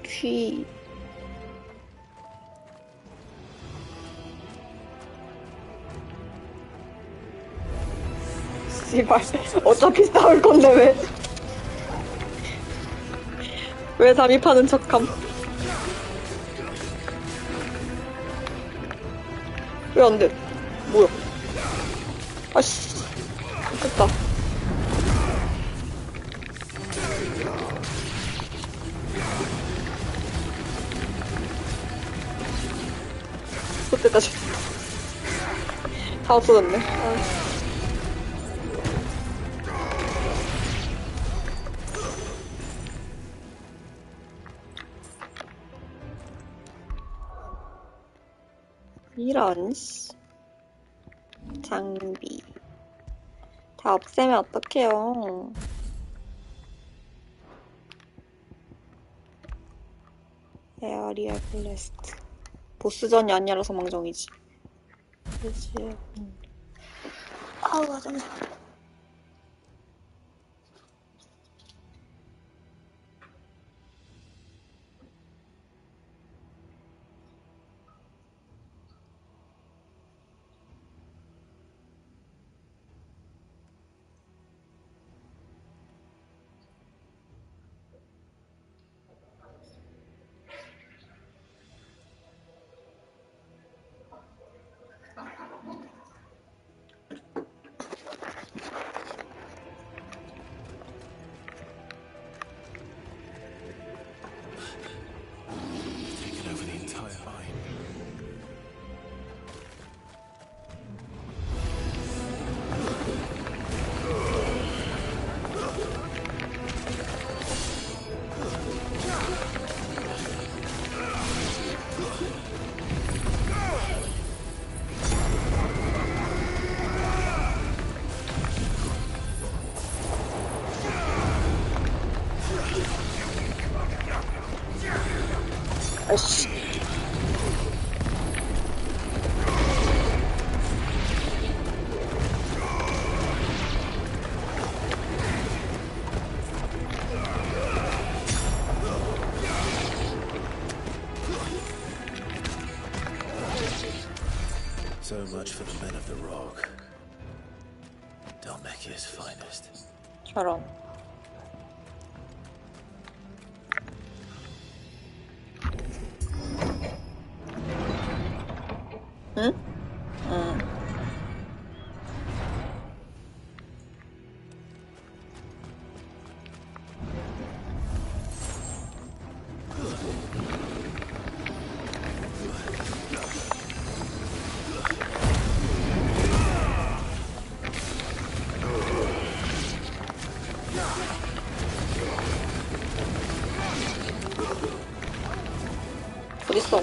귀. 씨발, 어차피 싸울 건데 왜? 왜 잠입하는 척함? 왜 안 돼? 뭐야? 아씨, 됐다. 됐다. 다 없어졌네. 아. 이런 장비 다 없애면 어떡해요. 에어리얼 블래스트 보스전이 아니라서 망정이지. 그치. 아우 맞아. 아이씨. So much for the men of the Rock. Dhalmekia's finest. 저런. 응? 응. 어딨어?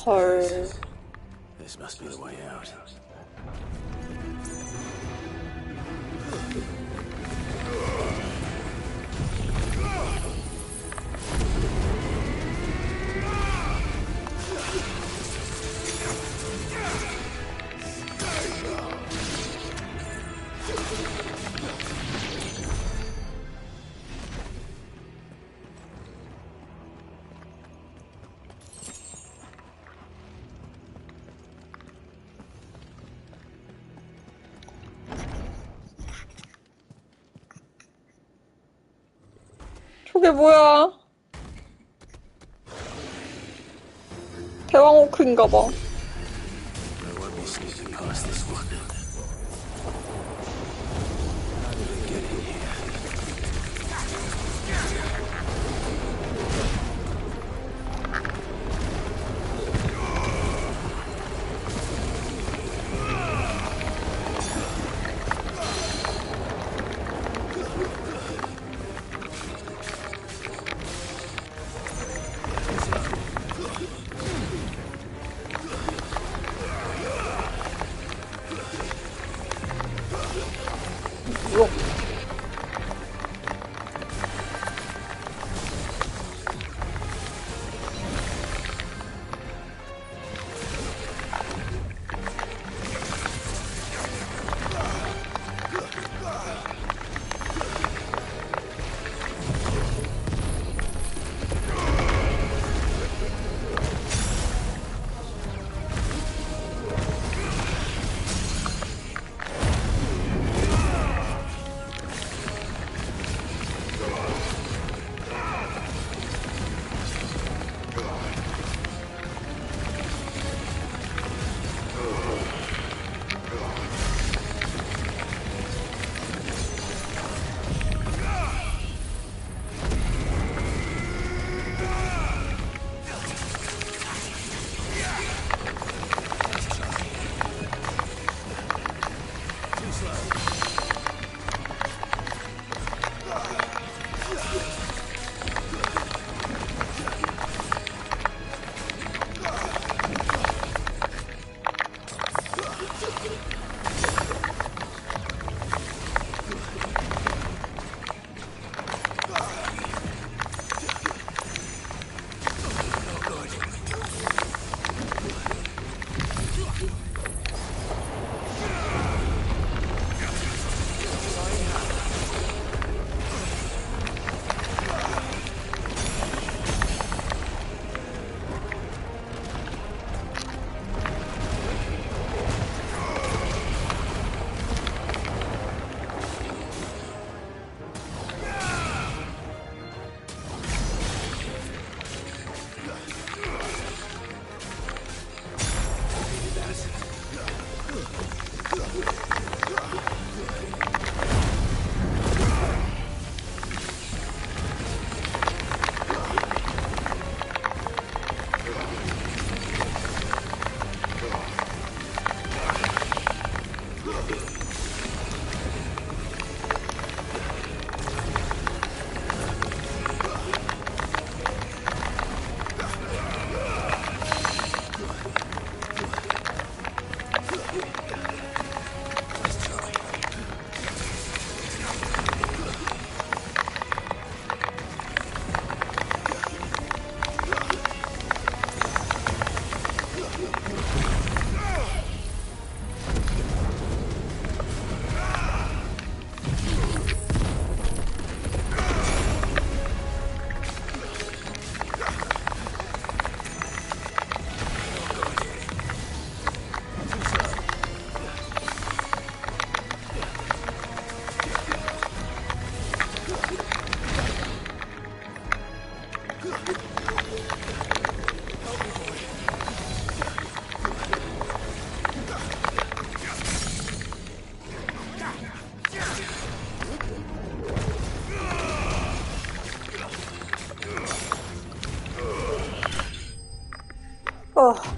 헐. This must be the way out. 저게 뭐야? 대왕호크인가봐. I won't be sneaking past this one. How did we get in here?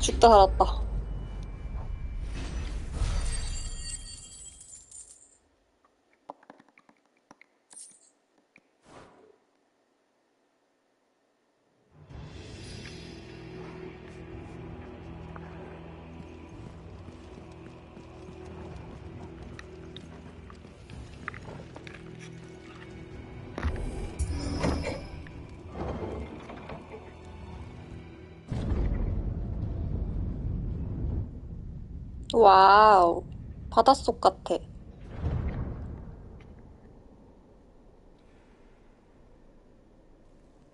죽다 살았다. 와우, 바닷속 같아.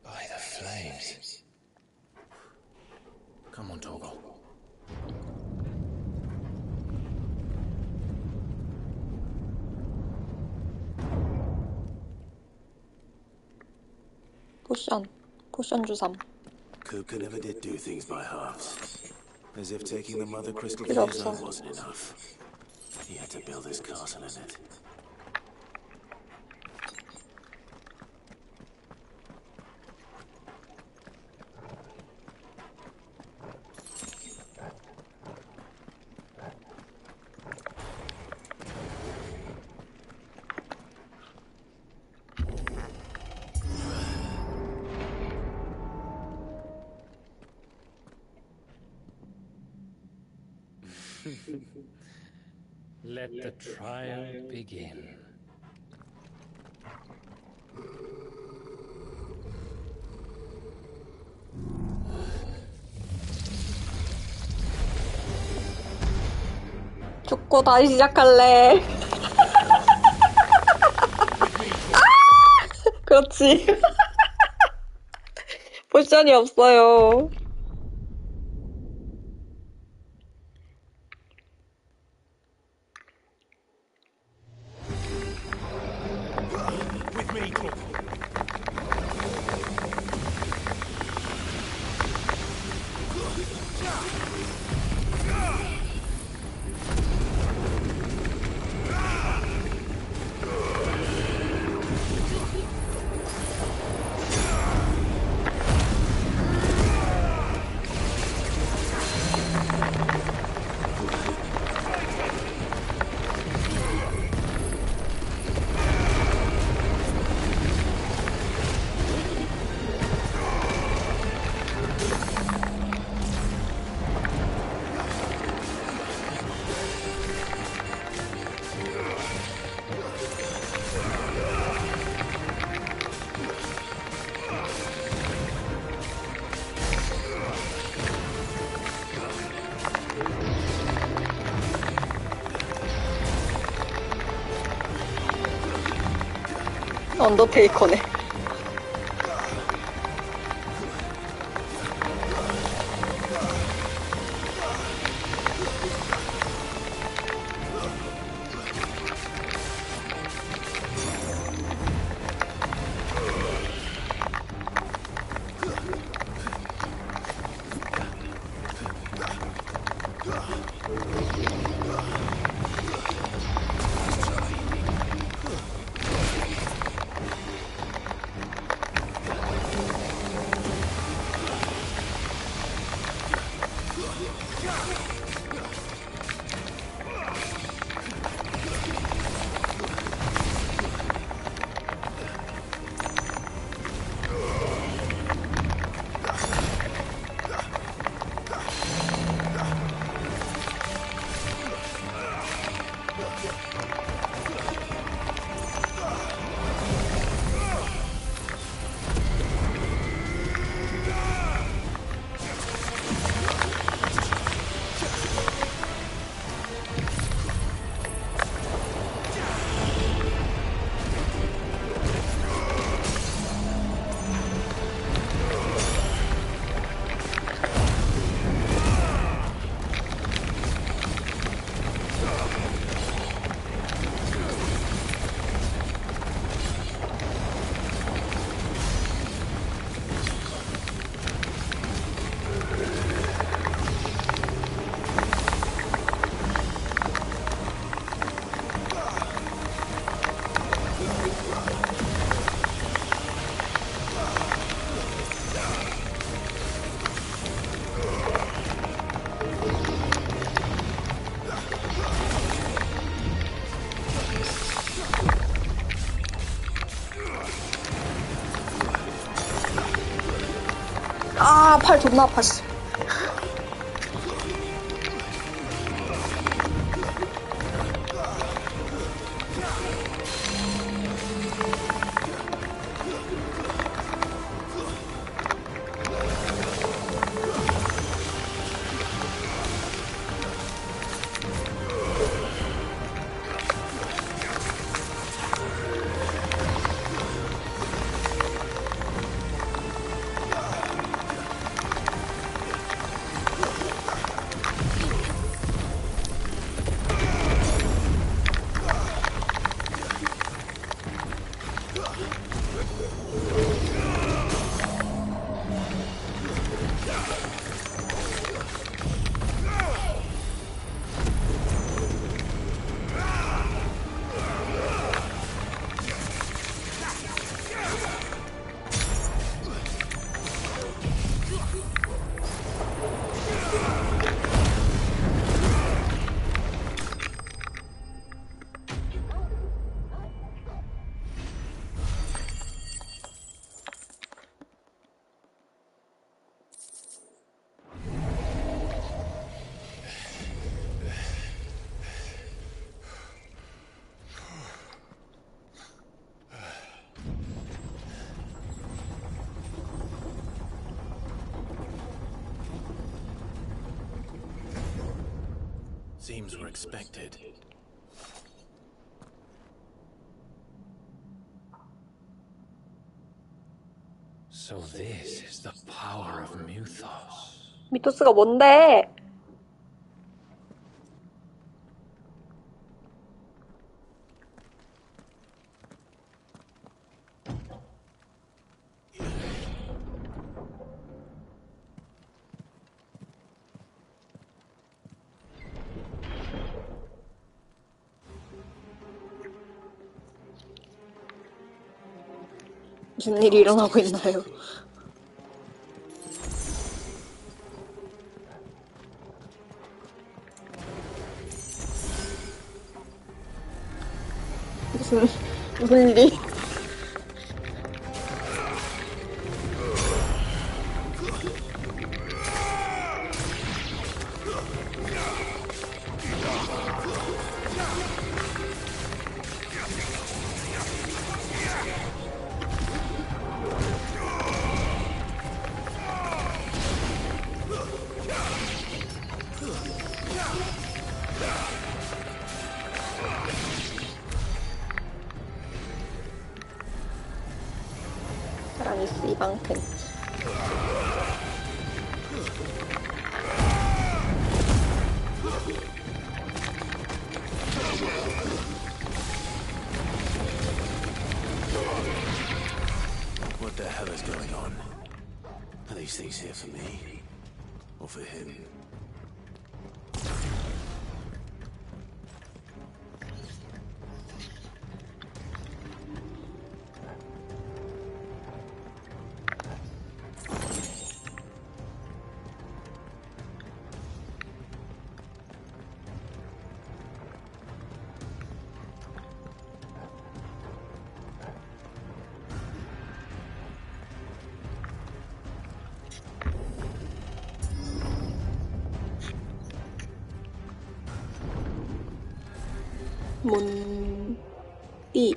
By the flames. Come on, Torgal. 포션 주삼. Kuka never did do things by halves. As if taking the Mother Crystal 필요 for his 없어. own wasn't enough. He had to build his castle in it. Let the trial begin. 죽고 다시 시작할래. 그렇지. 포션이 없어요. With me, Torgal. 언더테이커네. 팔 존나 아파, 씨. Seems we're expected. So this is the power of Mythos. 미토스가 뭔데? 무슨 일이 일어나고 있나요? 무슨 일이? 사람이 씨방큰. What the hell is going on? Are these things here for me? Or for him? 몬띠.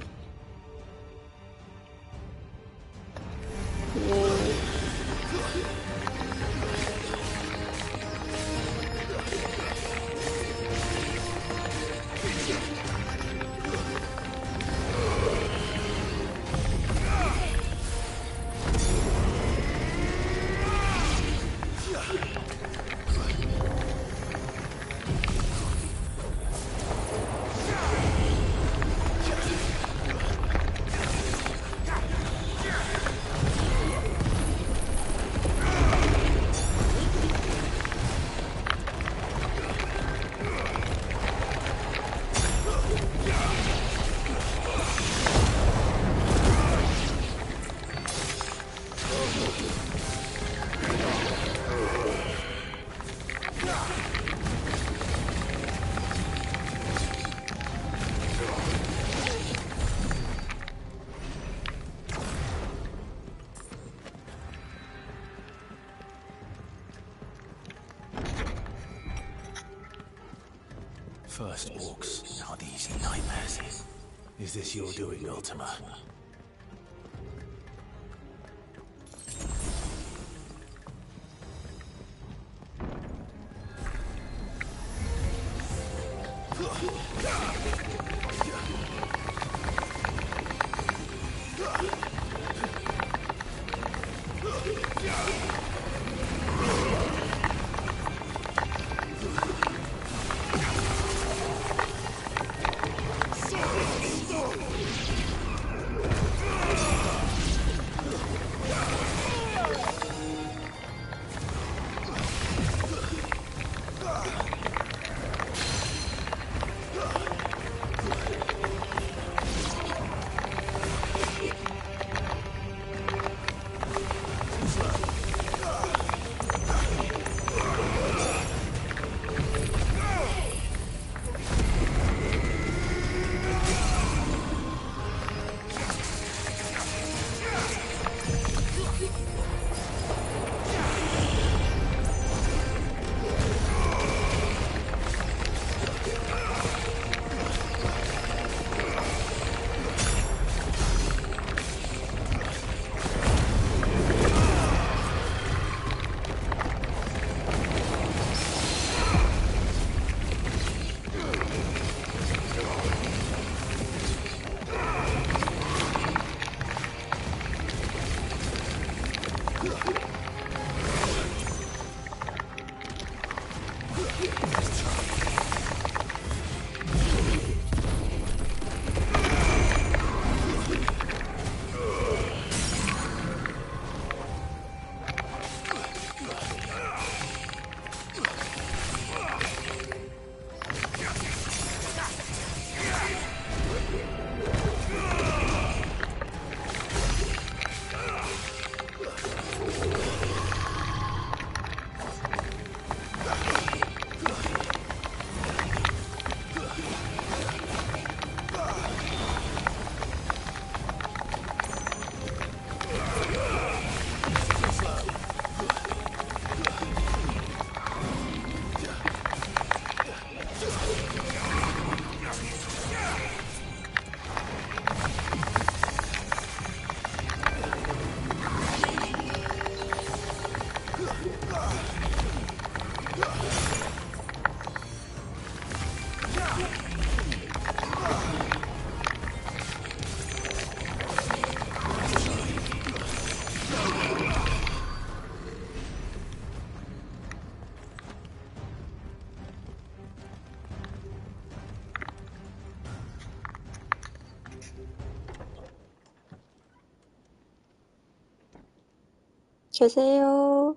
First walks, now these nightmares. Is this your doing, Ultima? 계세요.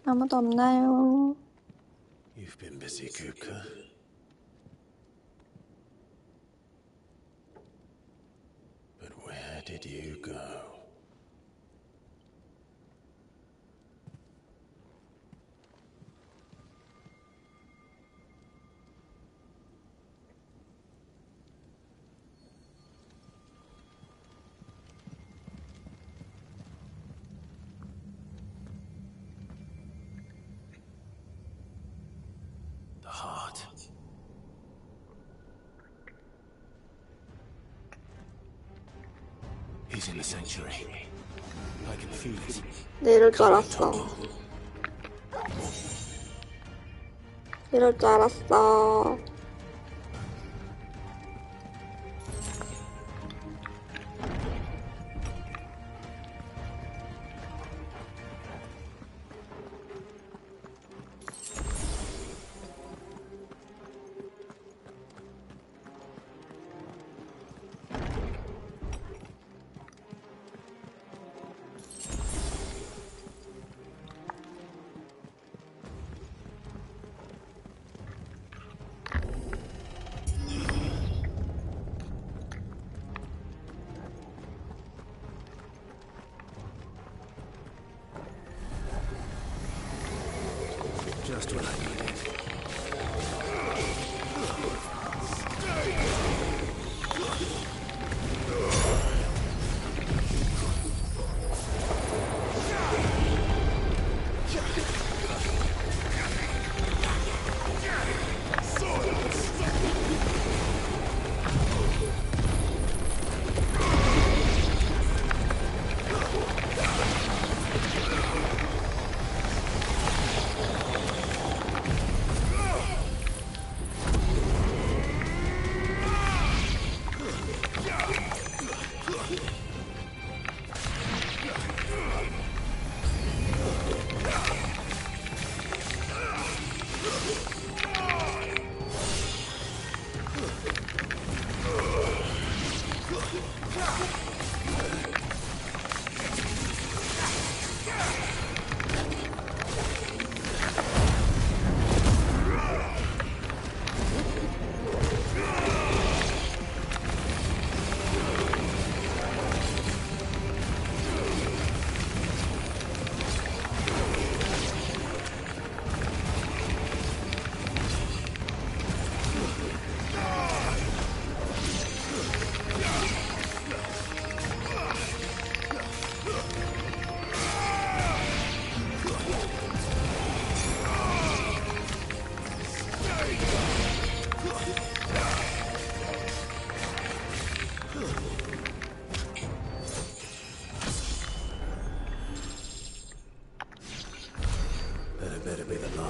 아무도 없나요? You've been busy, Kupka. But where did you go? The heart. He's in the sanctuary. I can feel it. 이럴 줄 알았어. 이럴 줄 알았어. Just what I needed.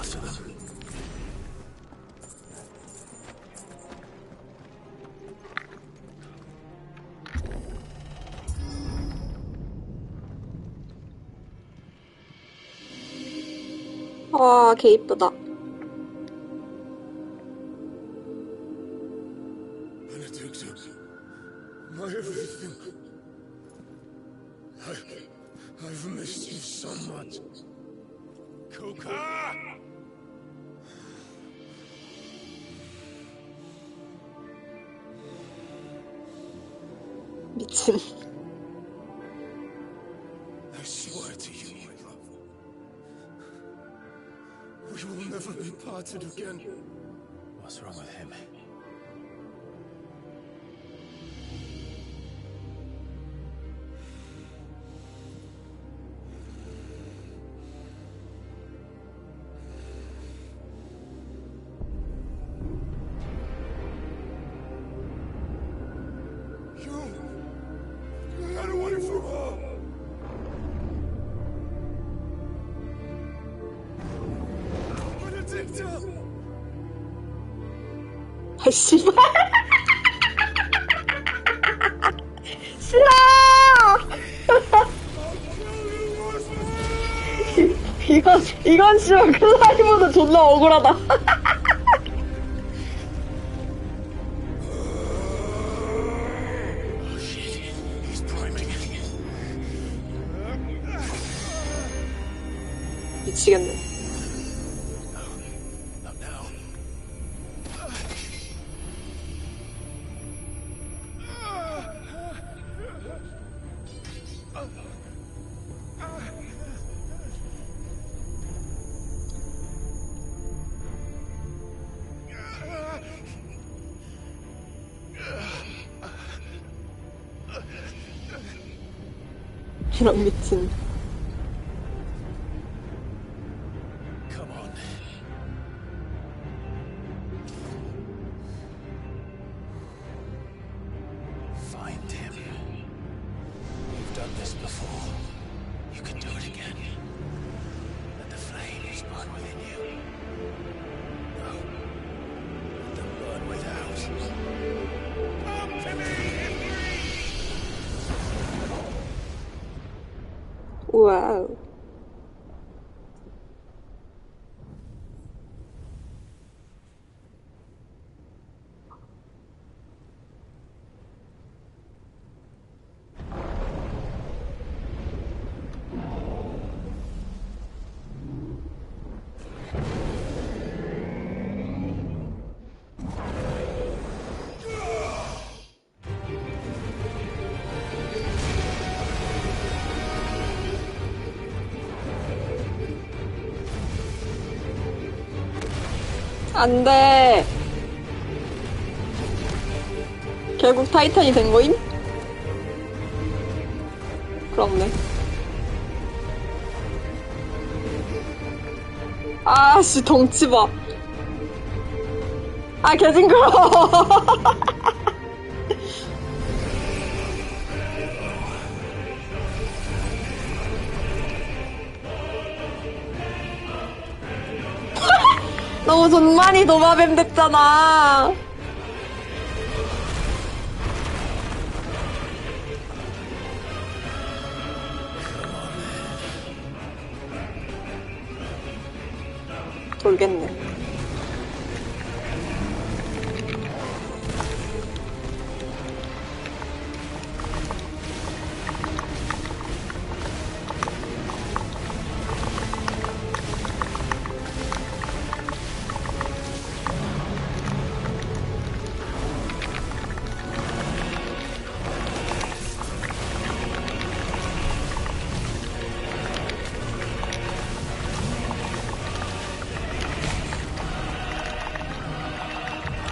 last of them. 와, 개 이쁘다. Benedicta, my everything. I've missed you so much. Kuka! 미친. I swear to you, my love, we will never be parted again. What's wrong with him? You got away from her. Benedicta! 아, 씨발. 싫어! 이건 씨발 클라이브도 존나 억울하다. 미치겠네. 이런 미친. Come on. Find him. You've done this before. You can do it again. Let the flames burn within you. No. Let them burn without. Come to me! 와우. 안 돼. 결국 타이탄이 된 거임? 그렇네. 아씨, 덩치 봐. 아, 개 징그러워. 너무 존만이 도마뱀 됐잖아. 돌겠네.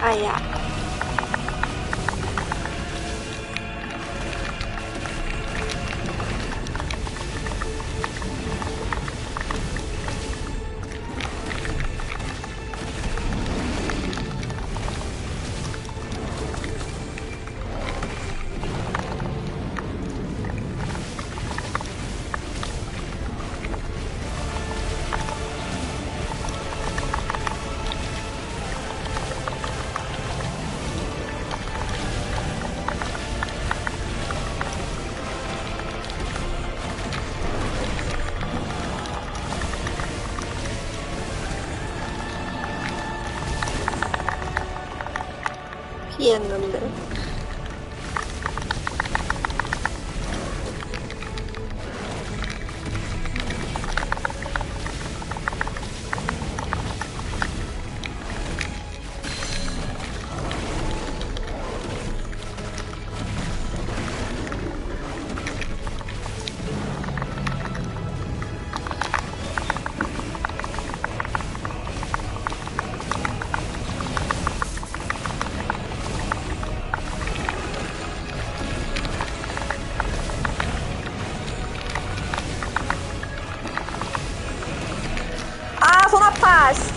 아야. 포기했는데. 아, 손 아파. 씨.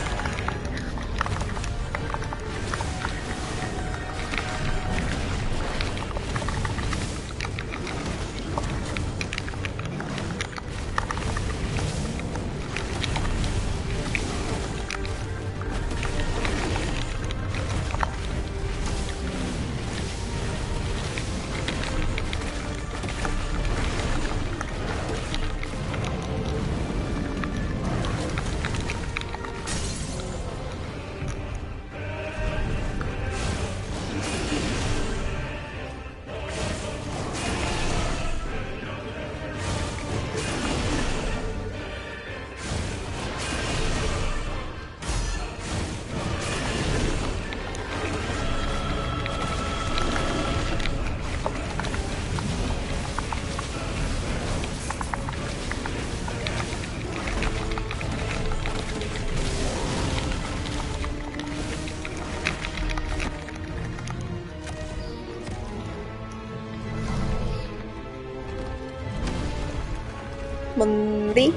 뭔디?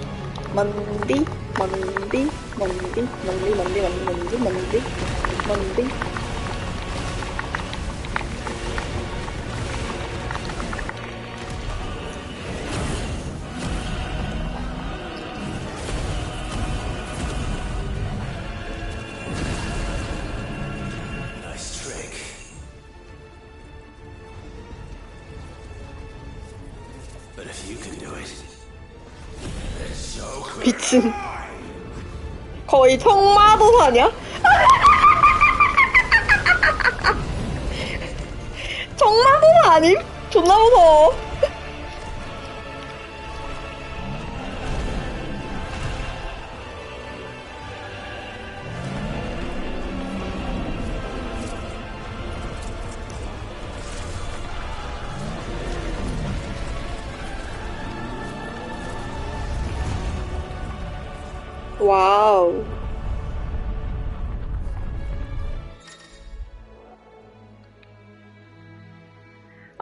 뭔디? 뭔디? 뭔디? 뭔디? Nice trick. But if you can do it, then so could 미친. 거의 청마도사냐? 청마도사 아님? 존나 무서워. 와우.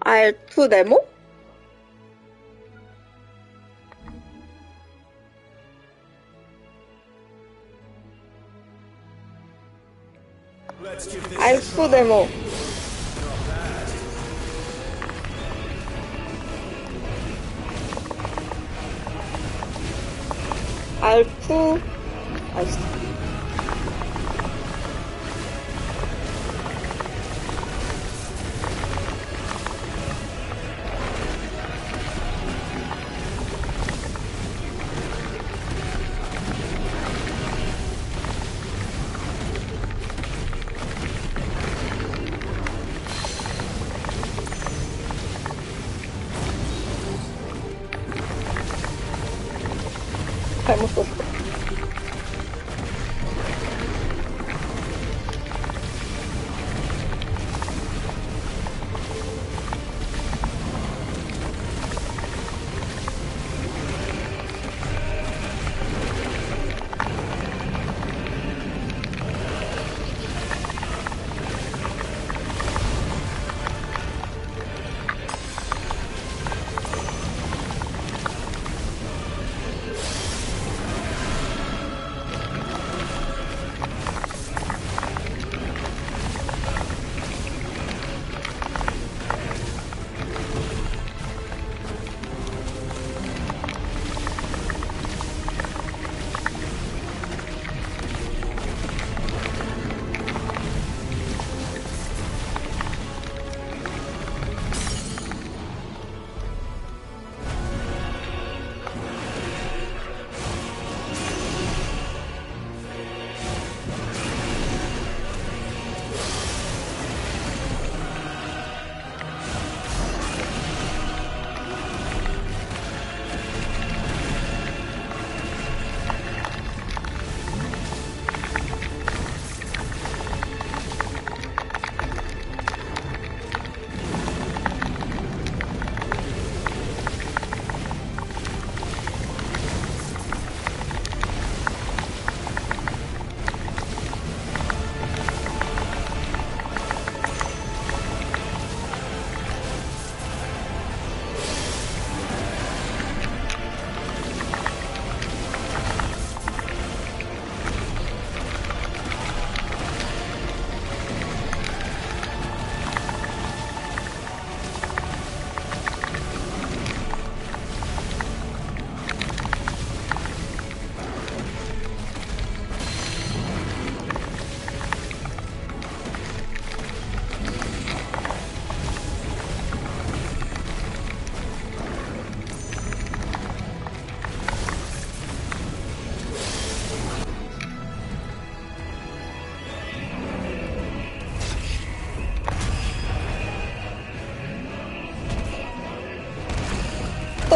R2 네모? R2 네모. R2 알았어. 잘못 썼어.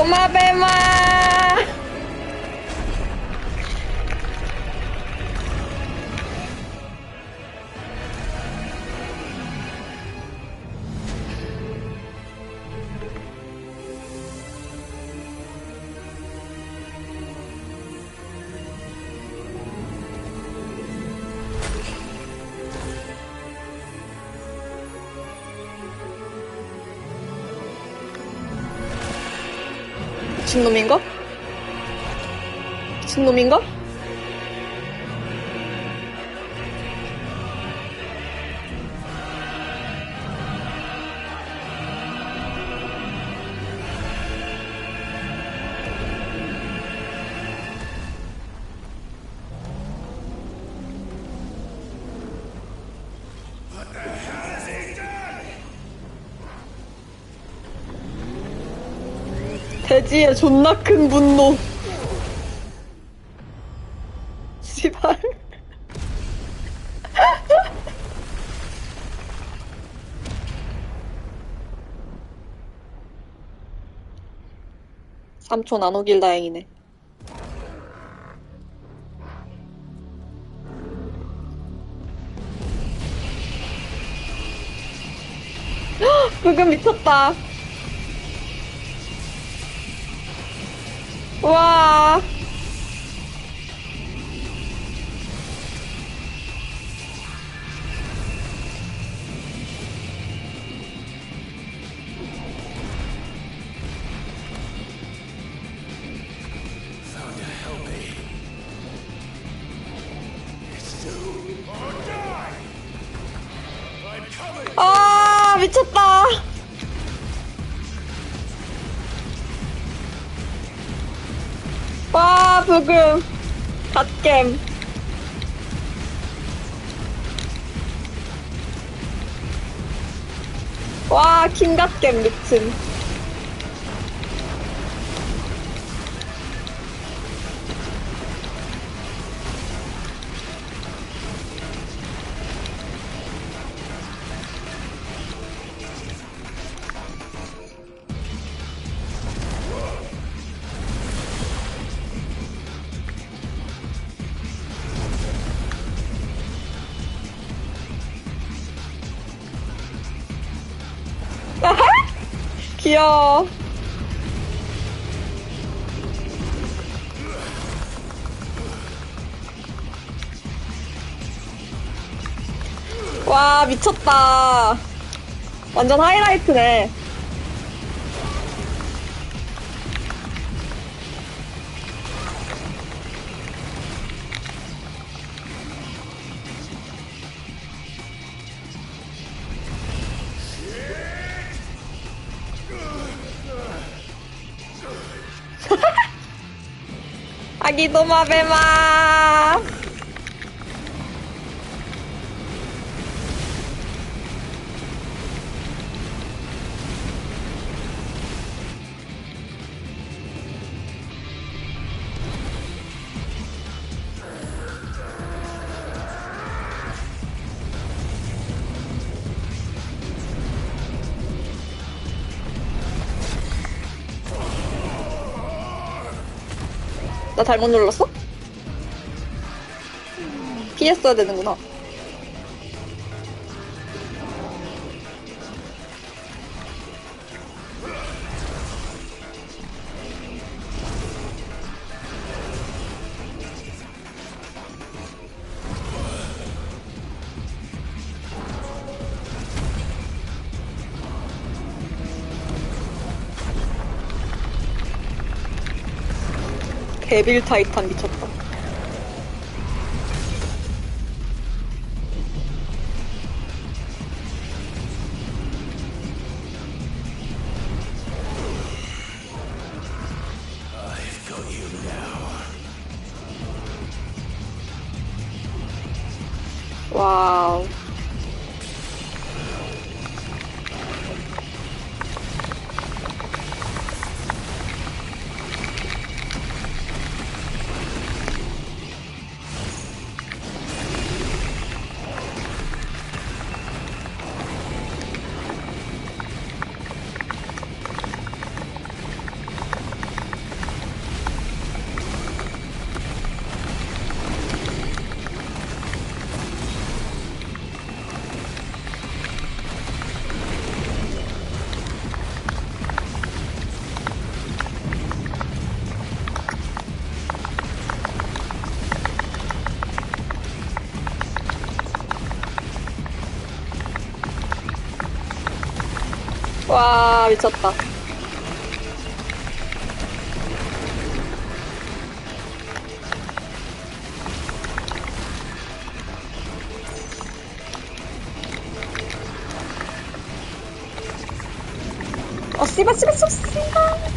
도마뱀아. 미친놈인가? 미친놈인가? 돼지의 존나 큰 분노. 씨발. 삼촌 안 오길 다행이네. 부금 미쳤다. 와. 아, 미쳤다. 와, 부금. 갓겜. 와, 킹갓겜 미친. 귀여워. 와, 미쳤다. 완전 하이라이트네. 아기 도마뱀아. 나 잘못 눌렀어? 피했어야 되는구나. 데빌 타이탄 미쳤다. I've got you now. 와우. 와, 미쳤다. 씨발.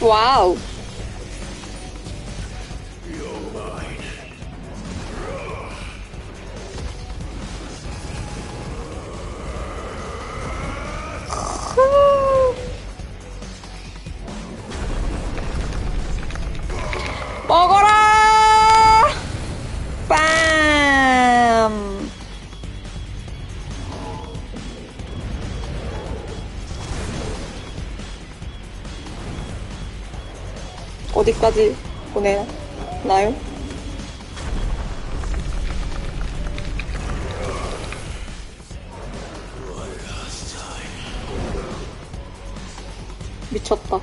와우. 먹어라! 빰! 어디까지 보내나요? 미쳤다.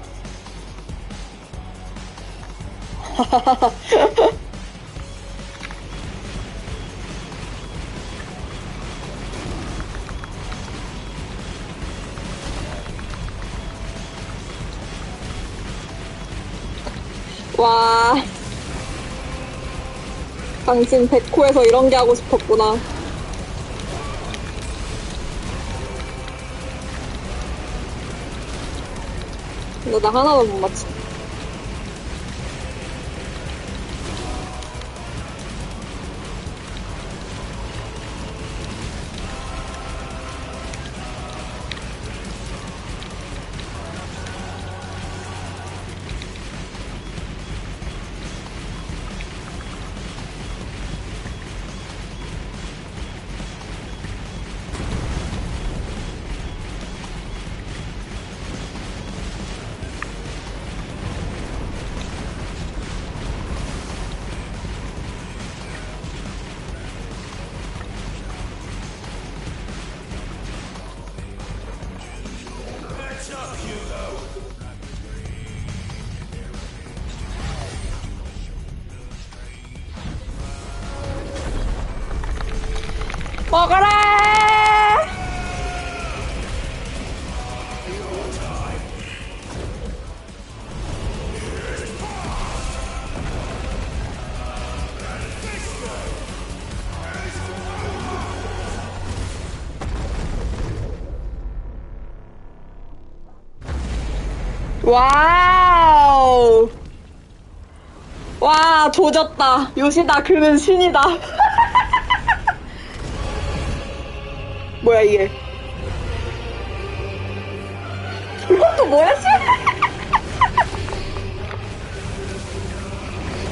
와, 당신 백호에서 이런 게 하고 싶었구나. 근데 나 하나도 못 맞춰. 먹어라! 와우! 와, 조졌다. 요시다, 그는 신이다. 뭐야 이게? 이것도 뭐야 씨?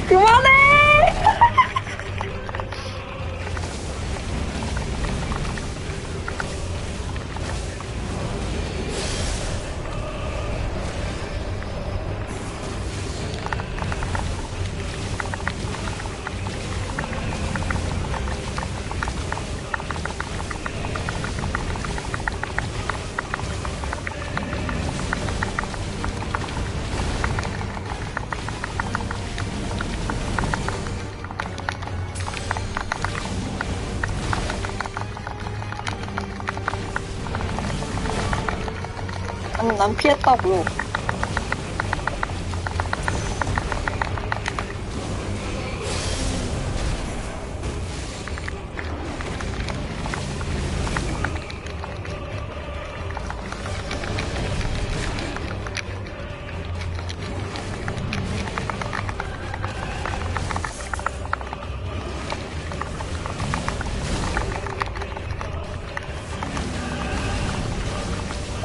그만해! 아니 난 피했다고요.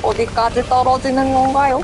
어디까지 떨어지는 건가요?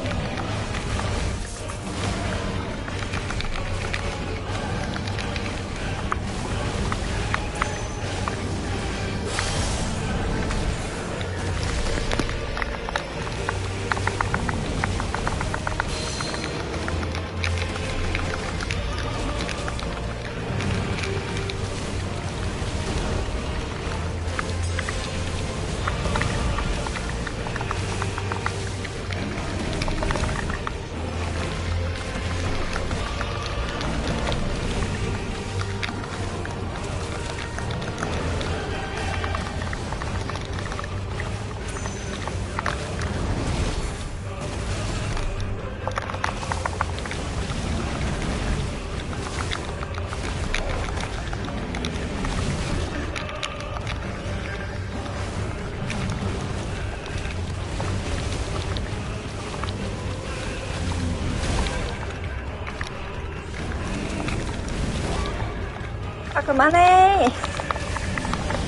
그만해.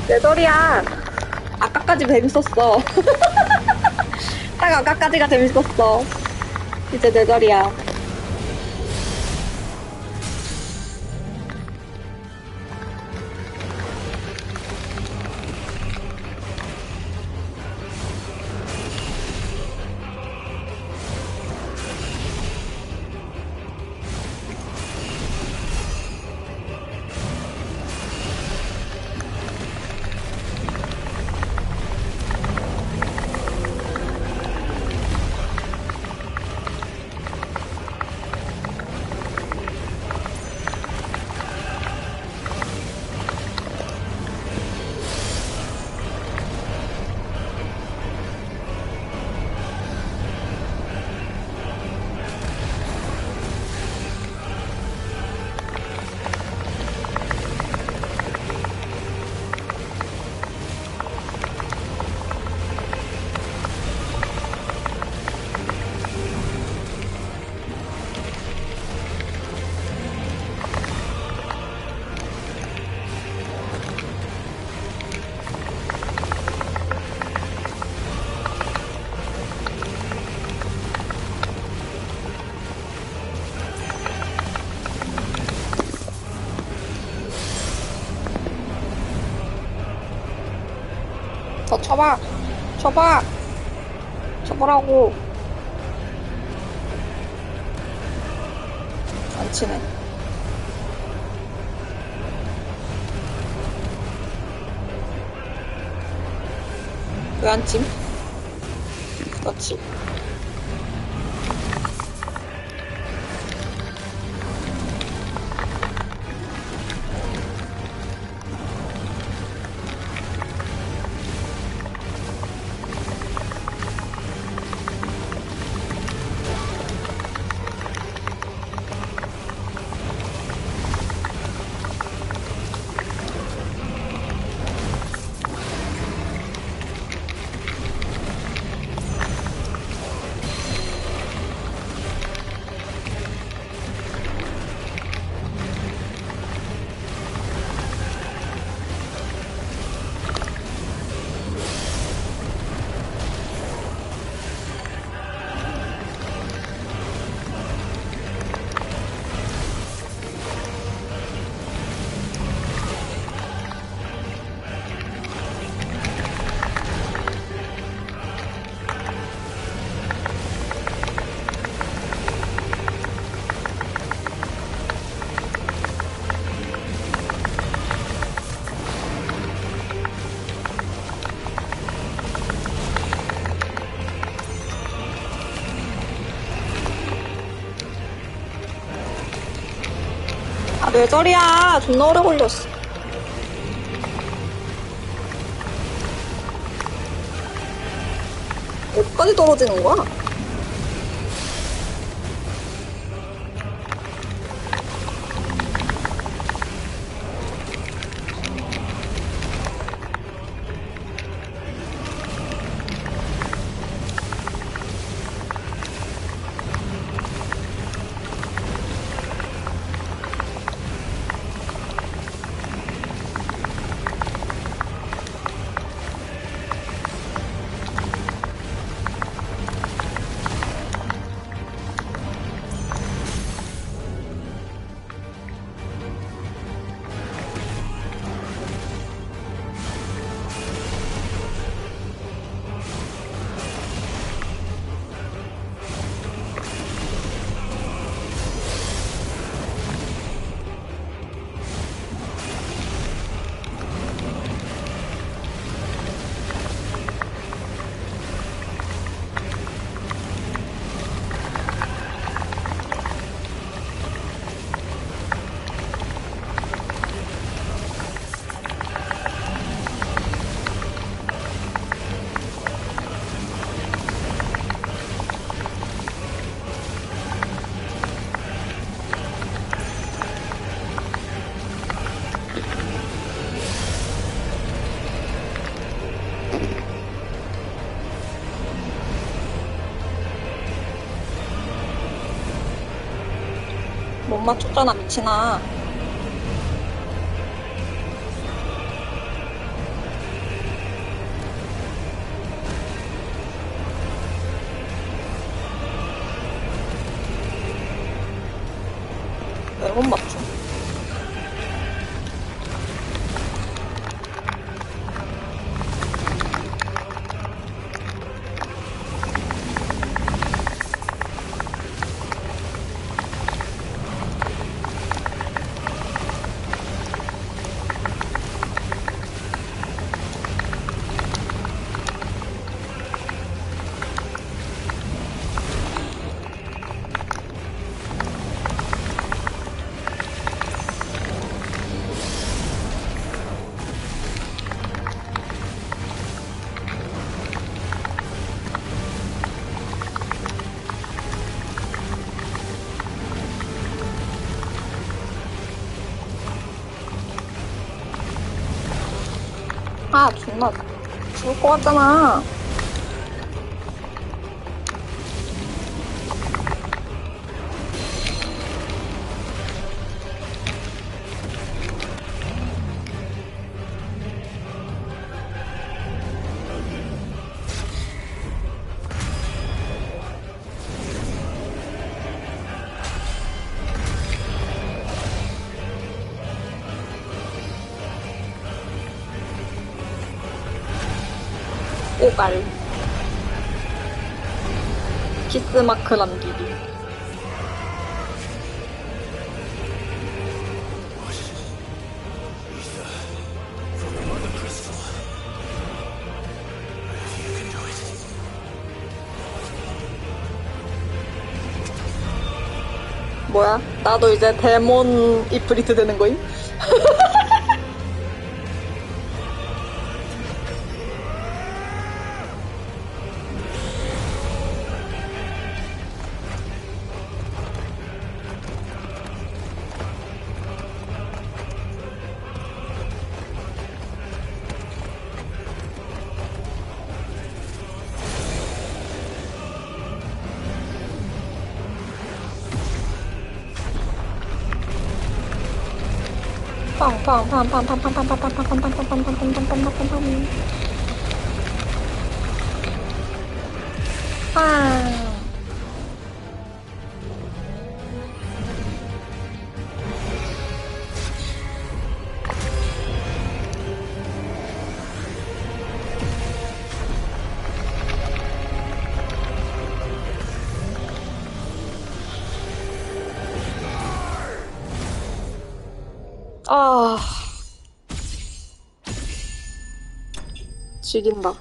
내 소리야. 아까까지 재밌었어. 딱 아까까지가 재밌었어. 이제 내 자리야. 더 쳐봐. 쳐봐. 쳐보라고. 안 치네. 왜 안 침? 그렇지. 아, 뇌절이야. 존나 오래 걸렸어. 어디까지 떨어지는 거야? 못 맞췄잖아, 미친아. 잘못 맞춤. 아, 존나 죽을 것 같잖아. 오갈 키스마크 남기기. 뭐야? 나도 이제 데몬 이프리트 되는 거임? 아, 죽인다.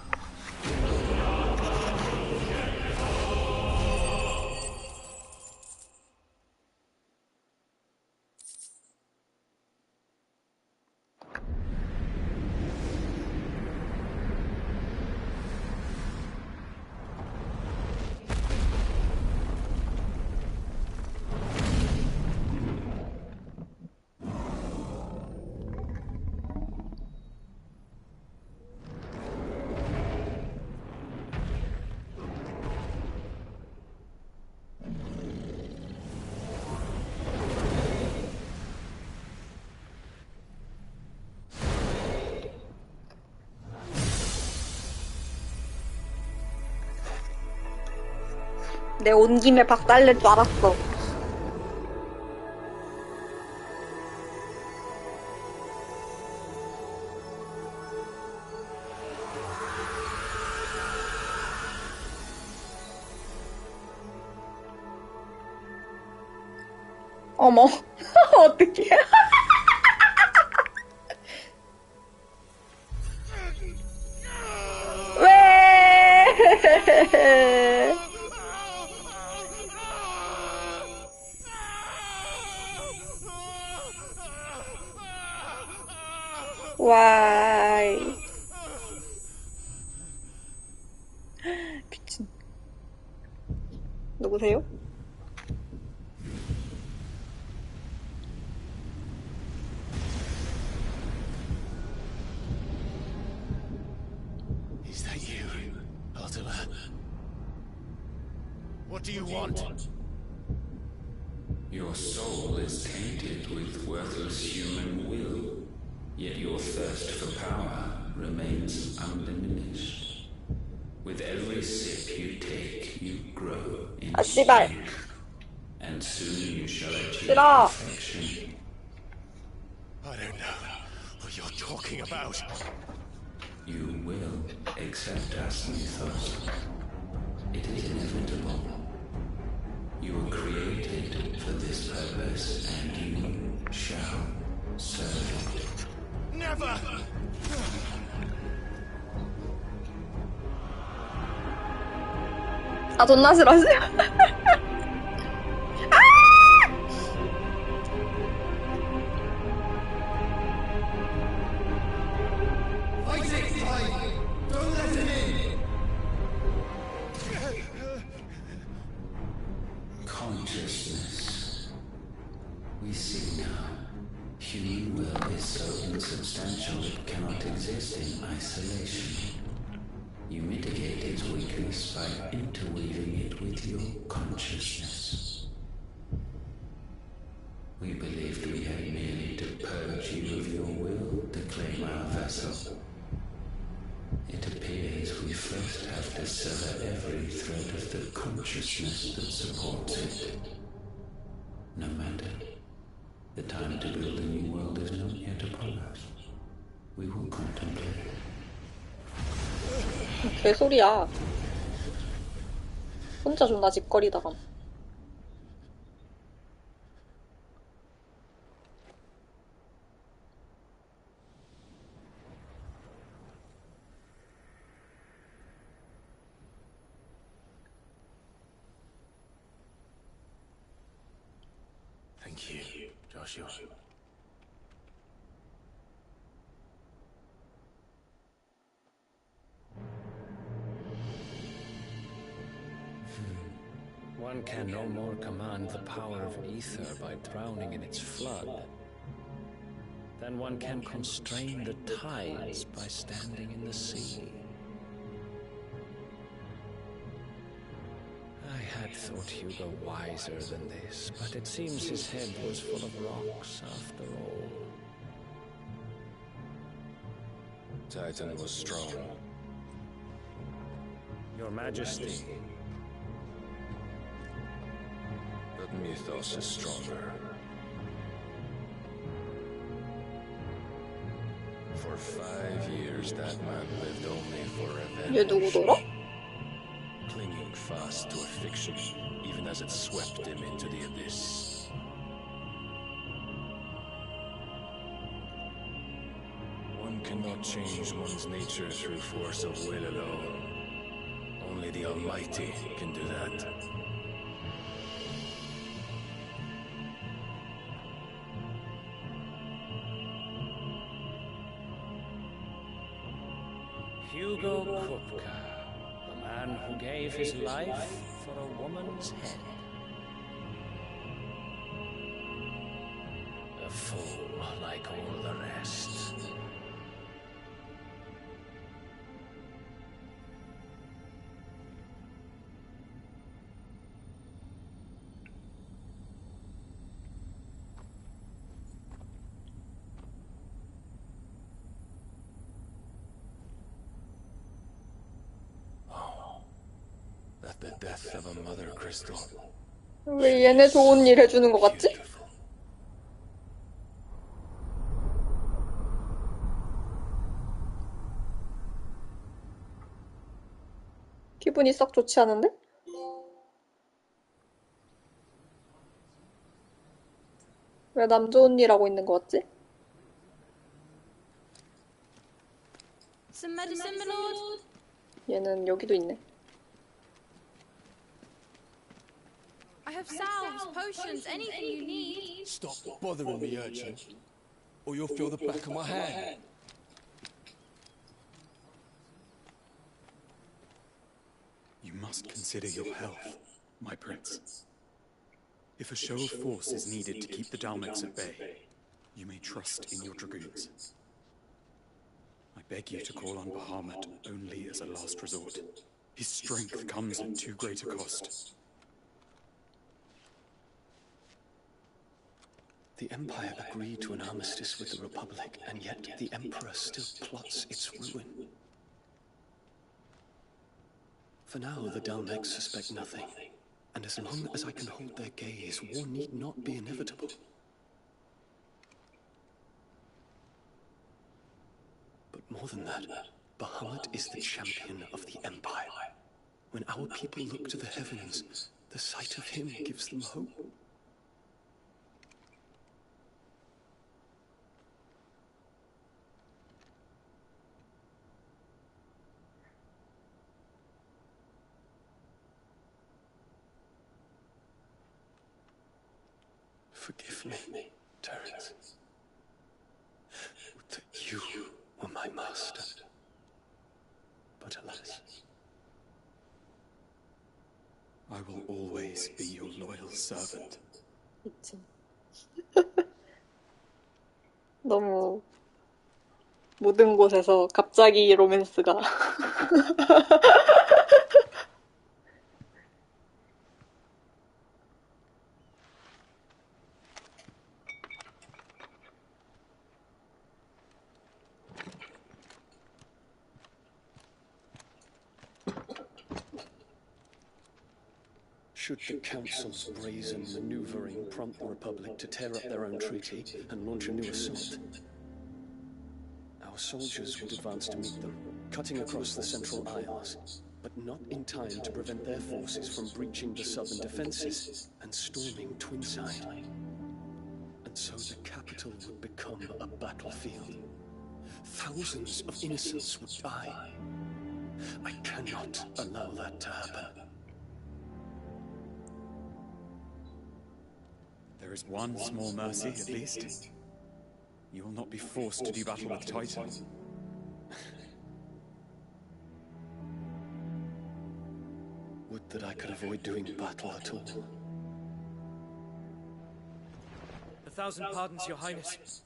내 온 김에 박살낼 줄 알았어. 어머, 어떡해. 왜? 와이. 미친. 누구세요? Is that you, Ultima? What do you want? Your soul is tainted with worthless human will, yet your thirst for power remains undiminished. With every sip you take, you grow in strength and soon you shall achieve 싫어. perfection. I don't know what you're talking about. You will accept us, Mythos. It is inevitable. You were created for this purpose, and you shall serve it. Never! 아, 존나 싫어하세요? Consciousness. We see now. Human will is so insubstantial it cannot exist in isolation. You mitigate its weakness by interweaving it with your consciousness. We believed we had merely to purge you of your will to claim our vessel. It appears we first have to sever every thread of the consciousness that supports it. No matter. The time to build a new world is not yet upon us. We will contemplate. 개소리야. 혼자 존나 짓거리다가. Thank you, Joshua. One can no more command the power of ether by drowning in its flood than one can constrain the tides by standing in the sea. I had thought Hugo wiser than this, but it seems his head was full of rocks after all. Titan was strong. Your Majesty. But Mythos is stronger. For 5 years, that man lived only for revenge. 얘 누구더라? Clinging fast to a fiction, even as it swept him into the abyss. One cannot change one's nature through force of will alone. Only the Almighty can do that. Hugo Kupka, the man who gave his life for a woman's head. A fool like all the rest. The death of a mother crystal. 왜 얘네 좋은 일 해주는 것 같지? 기분이 썩 좋지 않은데? 왜 남 좋은 일 하고 있는 것 같지? Some medicine, my lord. 얘는 여기도 있네. I have salves, potions, anything you need. Stop bothering me, urchin, or you'll feel the back of my hand. You must consider your health, my prince. If a show of force is needed to keep the Dalmex at bay, you may trust in your dragoons. I beg you to call on Bahamut only as a last resort. His strength comes at too great a cost. The Empire agreed to an armistice with the Republic, and yet the Emperor still plots its ruin. For now, the Dalmex suspect nothing, And as long as I can hold their gaze, war need not be inevitable. But more than that, Bahamut is the champion of the Empire. When our people look to the heavens, the sight of him gives them hope. Forgive me, Terence. Would that you were my master. But alas, I will always be your loyal servant. 너무 모든 곳에서 갑자기 로맨스가 Should the Council's brazen maneuvering prompt the Republic to tear up their own treaty and launch a new assault, our soldiers would advance to meet them, cutting across the Central Isles, but not in time to prevent their forces from breaching the southern defenses and storming Twinside. And so the capital would become a battlefield. Thousands of innocents would die. I cannot allow that to happen. There is one small mercy, at least. You will not be forced to do battle with Titan. Would that I could avoid doing battle at all. 1,000 pardons, Your Highness.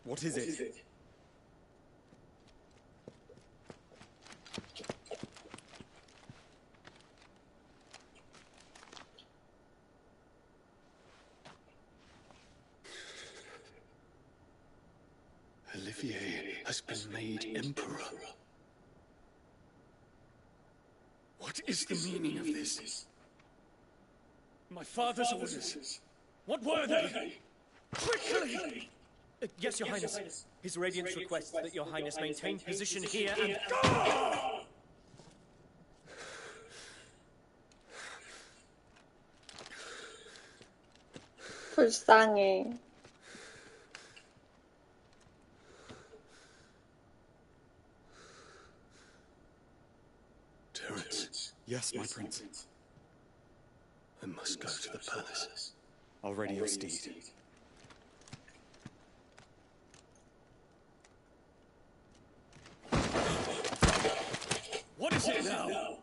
What is it? Olivier has been made Emperor. What is the meaning of this? My father's orders. What were they? Quickly! Yes, Your Highness. His Radiance requests that Your Highness maintain position here and... 불쌍해. Terence. Yes, my prince. I must go to the palace. I'll ready your steed. What is it now?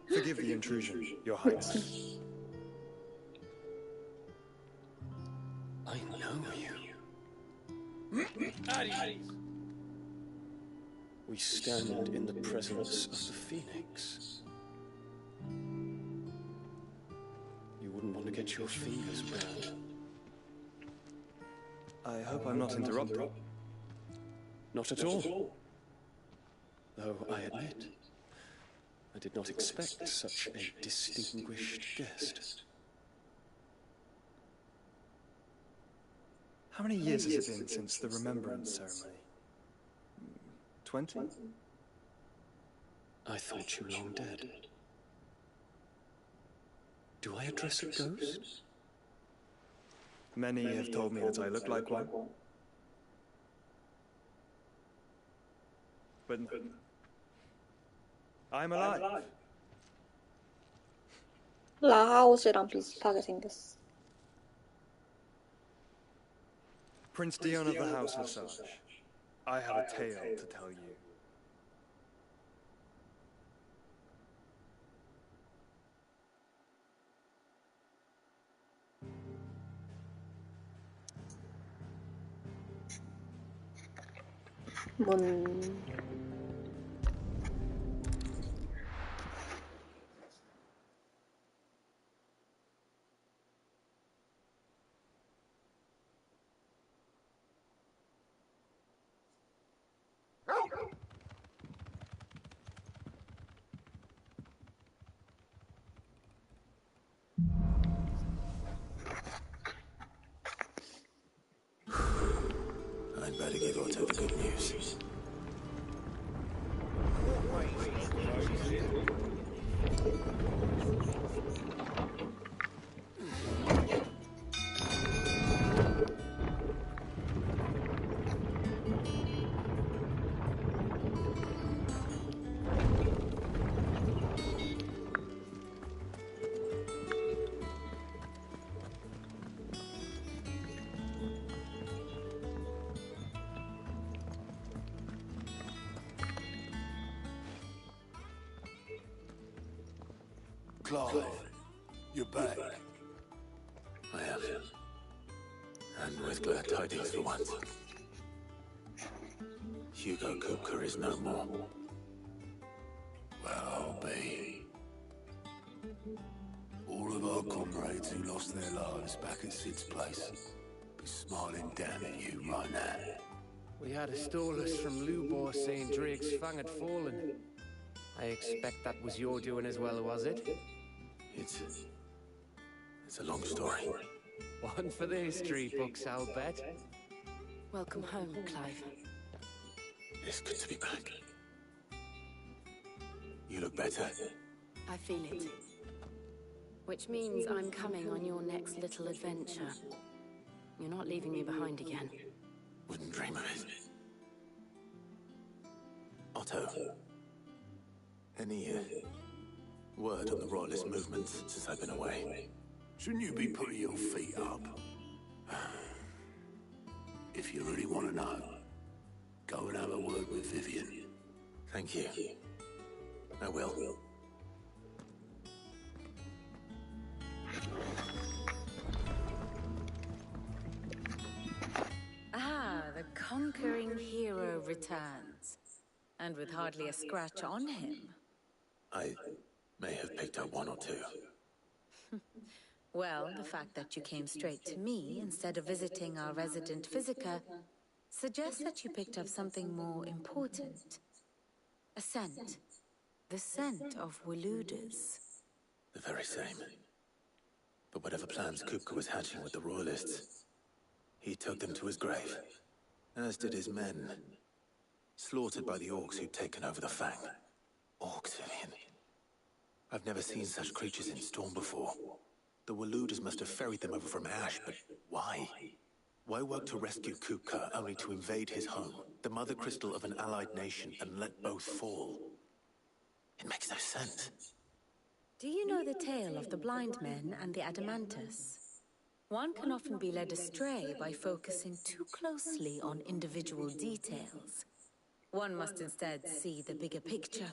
Forgive the intrusion, Your Highness. I know you. We stand in the presence of the Phoenix. You wouldn't want to get your fingers burned. I hope I'm not interrupting. Not at all. Though I admit, I did not expect such a distinguished guest. How many years has it been since the Remembrance ceremony? 20? I thought you long dead. Do I address a ghost? Many have told me that I look like one. But no. I'm alive. 라하우스랑 비슷하게 생겼어. Prince Dion of the House Lesage, I have a tale to tell you. 뭔... better give Otto the good news. Clive, you're back. I am. And with glad tidings for once. Hugo Kupka is no more. Well, be. All of our comrades who lost their lives back at Sid's place be smiling down at you right now. We had a stolus from Lubor saying Drake's fang had fallen. I expect that was your doing as well, was it? It's a long story. One for the history books, I'll bet. Welcome home, Clive. It's good to be back. You look better. I feel it. Which means I'm coming on your next little adventure. You're not leaving me behind again. Wouldn't dream of it. Otto. Any word on the Royalist movement since I've been away? Shouldn't you be putting your feet up? If you really want to know, go and have a word with Vivian. Thank you. I will. Ah, the conquering hero returns. And with hardly a scratch on him. I may have picked up one or two. Well, the fact that you came straight to me instead of visiting our resident Physica suggests that you picked up something more important. A scent. The scent of Waludas. The very same. But whatever plans Kupka was hatching with the Royalists, he took them to his grave, as did his men. Slaughtered by the orcs who'd taken over the Fang. Orcs, Vivian. I've never seen such creatures in Storm before. The Waludas must have ferried them over from Ash, but why? Why work to rescue Kupka only to invade his home, the mother crystal of an allied nation, and let both fall? It makes no sense. Do you know the tale of the blind men and the Adamantus? One can often be led astray by focusing too closely on individual details. One must instead see the bigger picture.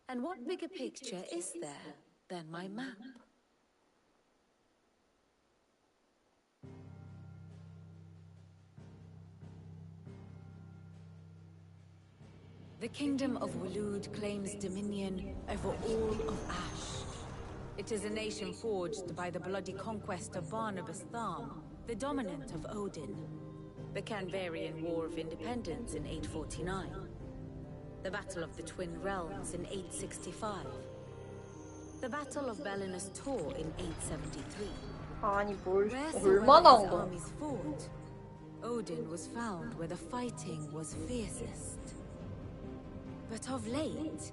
And what bigger picture is there than my map? The Kingdom of Waloed claims dominion over all of Ash. It is a nation forged by the bloody conquest of Barnabas Tharm, the dominant of Odin. The Canvarian War of Independence in 849. The Battle of the Twin Realms in 865. The Battle of Belinus Tor in 873. 아니 Where 얼마나 한 Sawari's 거야? armies fought, Odin was found where the fighting was fiercest. But of late,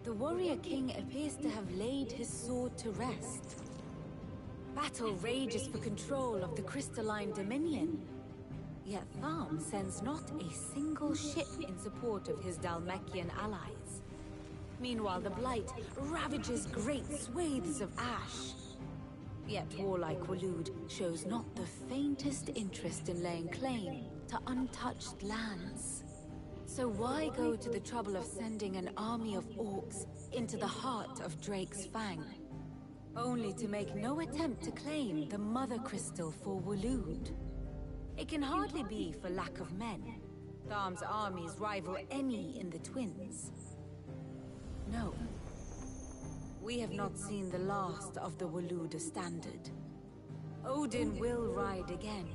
the warrior king appears to have laid his sword to rest. Battle rages for control of the crystalline dominion. Yet Tharm sends not a single ship in support of his Dhalmekian allies. Meanwhile, the Blight ravages great swathes of Ash. Yet warlike Waloed shows not the faintest interest in laying claim to untouched lands. So why go to the trouble of sending an army of orcs into the heart of Drake's Fang? Only to make no attempt to claim the Mother Crystal for Waloed. It can hardly be for lack of men. Tharm's armies rival any in the Twins. No. We have not seen the last of the Waluda standard. Odin will ride again.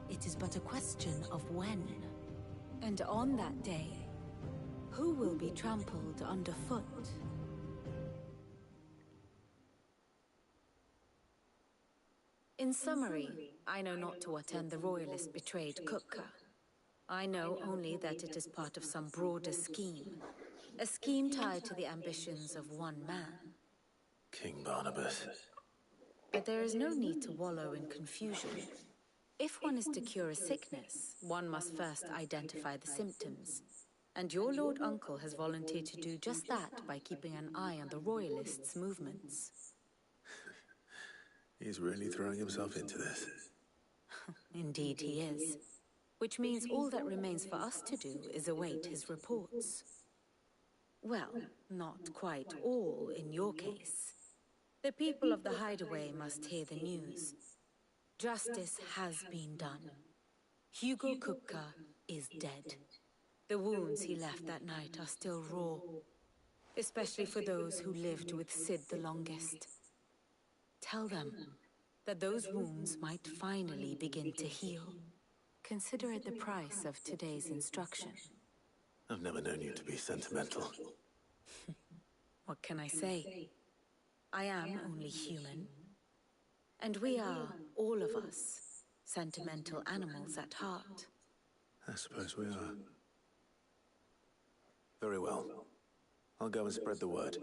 It is but a question of when. And on that day, who will be trampled underfoot? In summary, I know not to what end the Royalists betrayed Kupka. I know only that it is part of some broader scheme. A scheme tied to the ambitions of one man. King Barnabas. But there is no need to wallow in confusion. If one is to cure a sickness, one must first identify the symptoms. And your Lord Uncle has volunteered to do just that by keeping an eye on the Royalists' movements. He's really throwing himself into this. Indeed he is. Which means all that remains for us to do is await his reports. Well, not quite all in your case. The people of the Hideaway must hear the news. Justice has been done. Hugo Kupka is dead. The wounds he left that night are still raw, especially for those who lived with Sid the longest. Tell them that those wounds might finally begin to heal. Consider it the price of today's instruction. I've never known you to be sentimental. What can I say? I am only human. And we are, all of us, sentimental animals at heart. I suppose we are. Very well. I'll go and spread the word.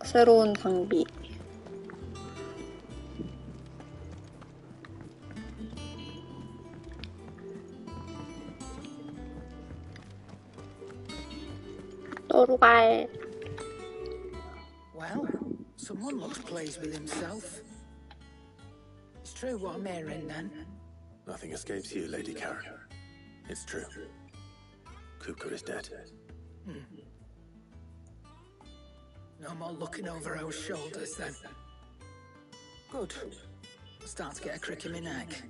새로운 장비. 또루갈. Well, someone looks pleased with himself. It's true what I'm hearing, then. Nothing escapes you, Lady Karen. It's true. Kupka is dead. No more looking over our shoulders, then. Good. Start to get a crick in my neck.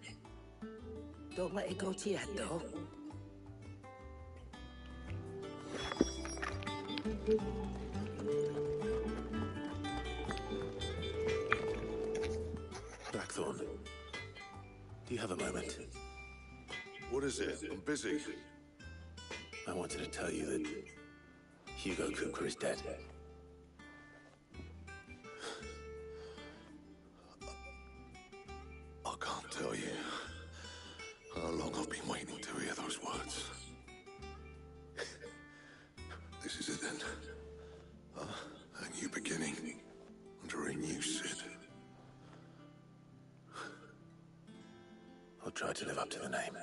Don't let it go to your head, though. Blackthorn, do you have a moment? What is it? I'm busy. I wanted to tell you that Hugo Kupka is dead. I can't tell you how long I've been waiting to hear those words. This is it then. A new beginning under a new Sid. I'll try to live up to the name.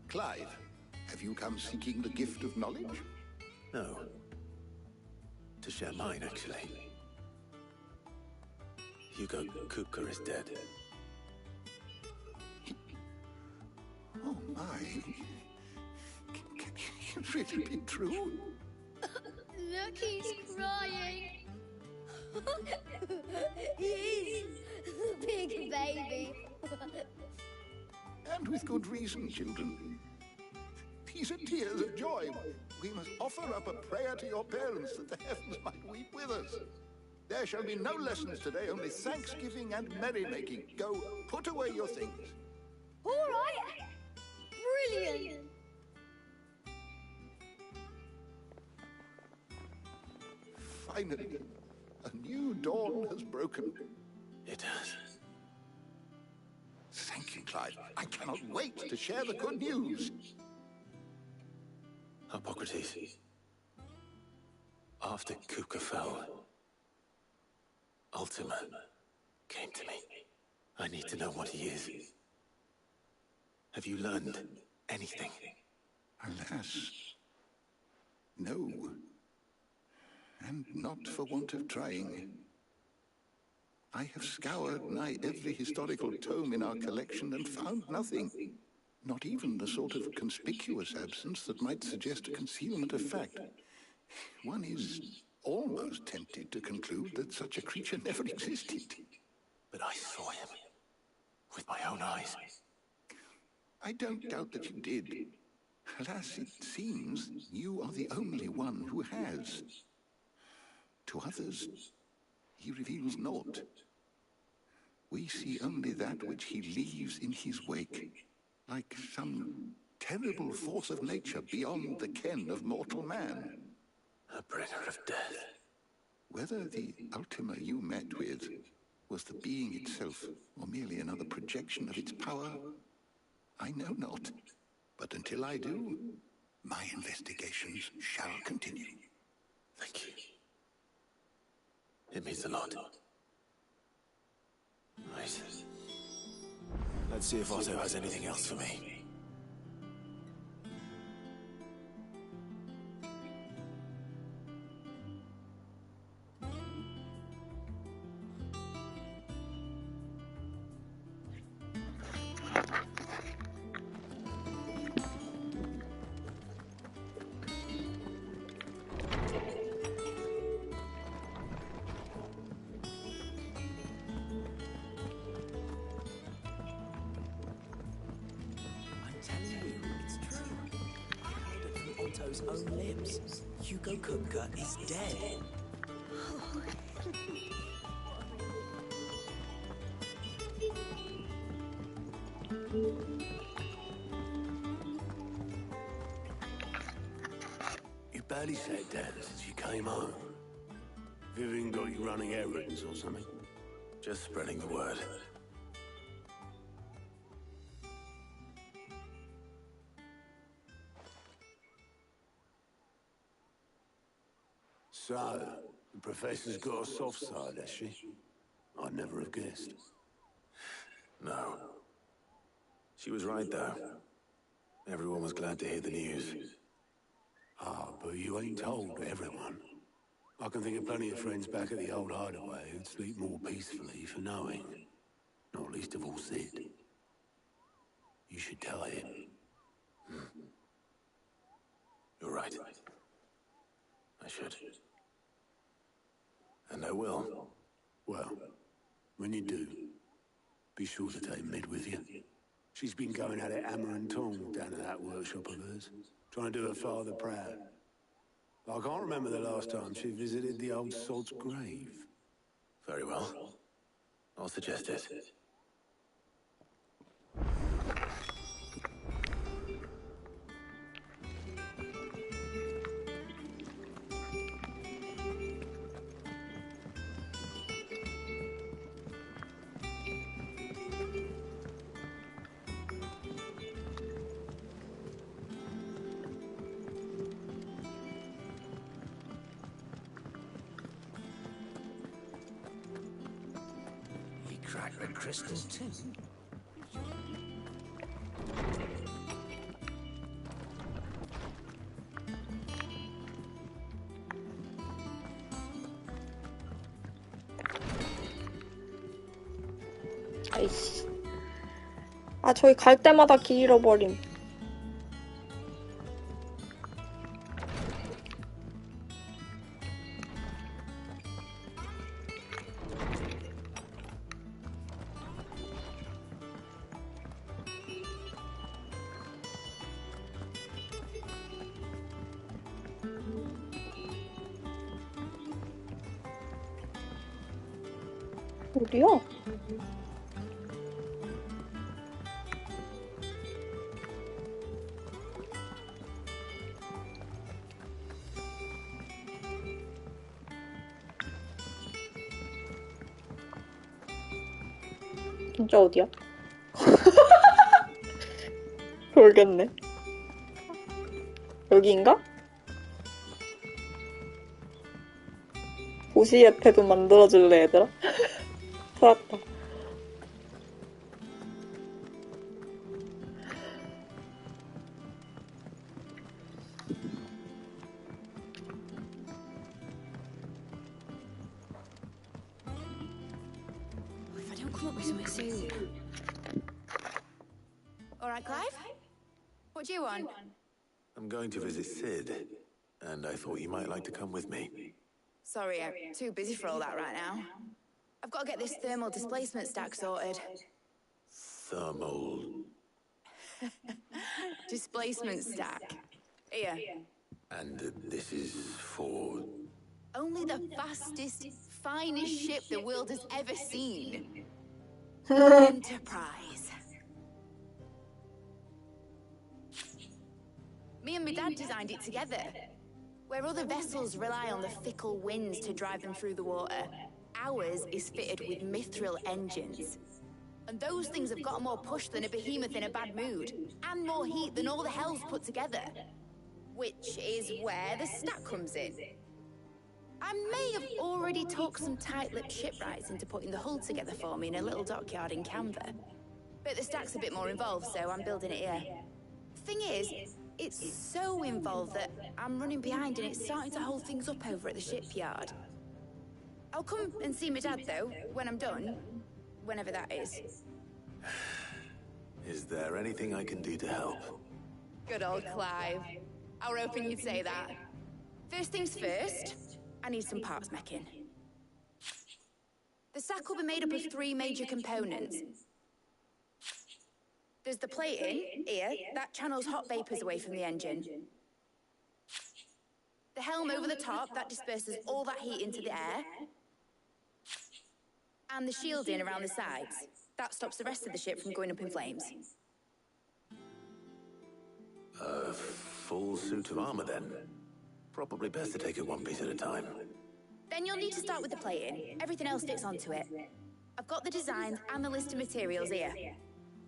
Clive, have you come seeking the gift of knowledge? No. To share mine, actually. Hugo Kupka is dead. Oh my. Can it really be true? Look, he's crying. He is. Big baby. And with good reason, children. These are tears of joy. We must offer up a prayer to your parents that the heavens might weep with us. There shall be no lessons today, only thanksgiving and merrymaking. Go, put away your things. All right. Brilliant. Finally, a new dawn has broken. It has. Thank you, Clive. I cannot wait to share the good news. Hippocrates. After Kupka fell, Ultima came to me. I need to know what he is. Have you learned anything? Alas, no. And not for want of trying. I have scoured nigh every historical tome in our collection and found nothing. Not even the sort of conspicuous absence that might suggest a concealment of fact. One is almost tempted to conclude that such a creature never existed. But I saw him. With my own eyes. I don't doubt that you did. Alas, it seems you are the only one who has. To others, he reveals naught. We see only that which he leaves in his wake, like some terrible force of nature beyond the ken of mortal man. A bringer of death. Whether the Ultima you met with was the being itself, or merely another projection of its power, I know not. But until I do, my investigations shall continue. Thank you. It means a lot. Right. Let's see if Otto has anything else for me. Own lips. Hugo Kupka is dead. You barely sat down since you came home. Vivian got you running errands or something? Just spreading the word. So, the Professor's got a soft side, has she? I'd never have guessed. No. She was right, though. Everyone was glad to hear the news. Ah, but you ain't told everyone. I can think of plenty of friends back at the old hideaway who'd sleep more peacefully for knowing. Not least of all Sid. You should tell him. You're right. I should. And I will. Well, when you do, be sure to take Mid with you. She's been going at it hammer and tong down at that workshop of hers, trying to do her father proud. I can't remember the last time she visited the old sod's grave. Very well. I'll suggest it. Crack the crystal too. 아이씨. 아, 저기 갈 때마다 길 잃어버림. 어디야? 진짜 어디야? 모르겠네. 여기인가? 도시의 패도 만들어줄래, 얘들아? 살았다. If I don't come up with something soon. All right, Clive? What do you want? I'm going to visit Sid, and I thought you might like to come with me. Sorry, I'm too busy for all that right now. I've got to get this thermal displacement stack sorted. Thermal... Displacement stack. Here. And this is for... Only the fastest, finest ship the world has ever seen. Enterprise. Me and my dad designed it together. Where other vessels rely on the fickle winds to drive them through the water, ours is fitted with mithril engines. And those things have got more push than a behemoth in a bad mood, and more heat than all the hells put together. Which is where the stack comes in. I may have already talked some tight-lipped shipwrights into putting the hull together for me in a little dockyard in Canva. But the stack's a bit more involved, so I'm building it here. Thing is, it's so involved that I'm running behind and it's starting to hold things up over at the shipyard. I'll come and see my dad, though, when I'm done. Whenever that is. Is there anything I can do to help? Good old Clive. I were hoping you'd say that. First things first, I need some parts meching. The stack will be made up of 3 major components. There's the plating, here, that channels hot vapors away from the engine. The helm over the top, that disperses all that heat into the air. And the shielding around the sides. That stops the rest of the ship from going up in flames. A full suit of armor, then? Probably best to take it one piece at a time. Then you'll need to start with the plating. Everything else fits onto it. I've got the designs and the list of materials here.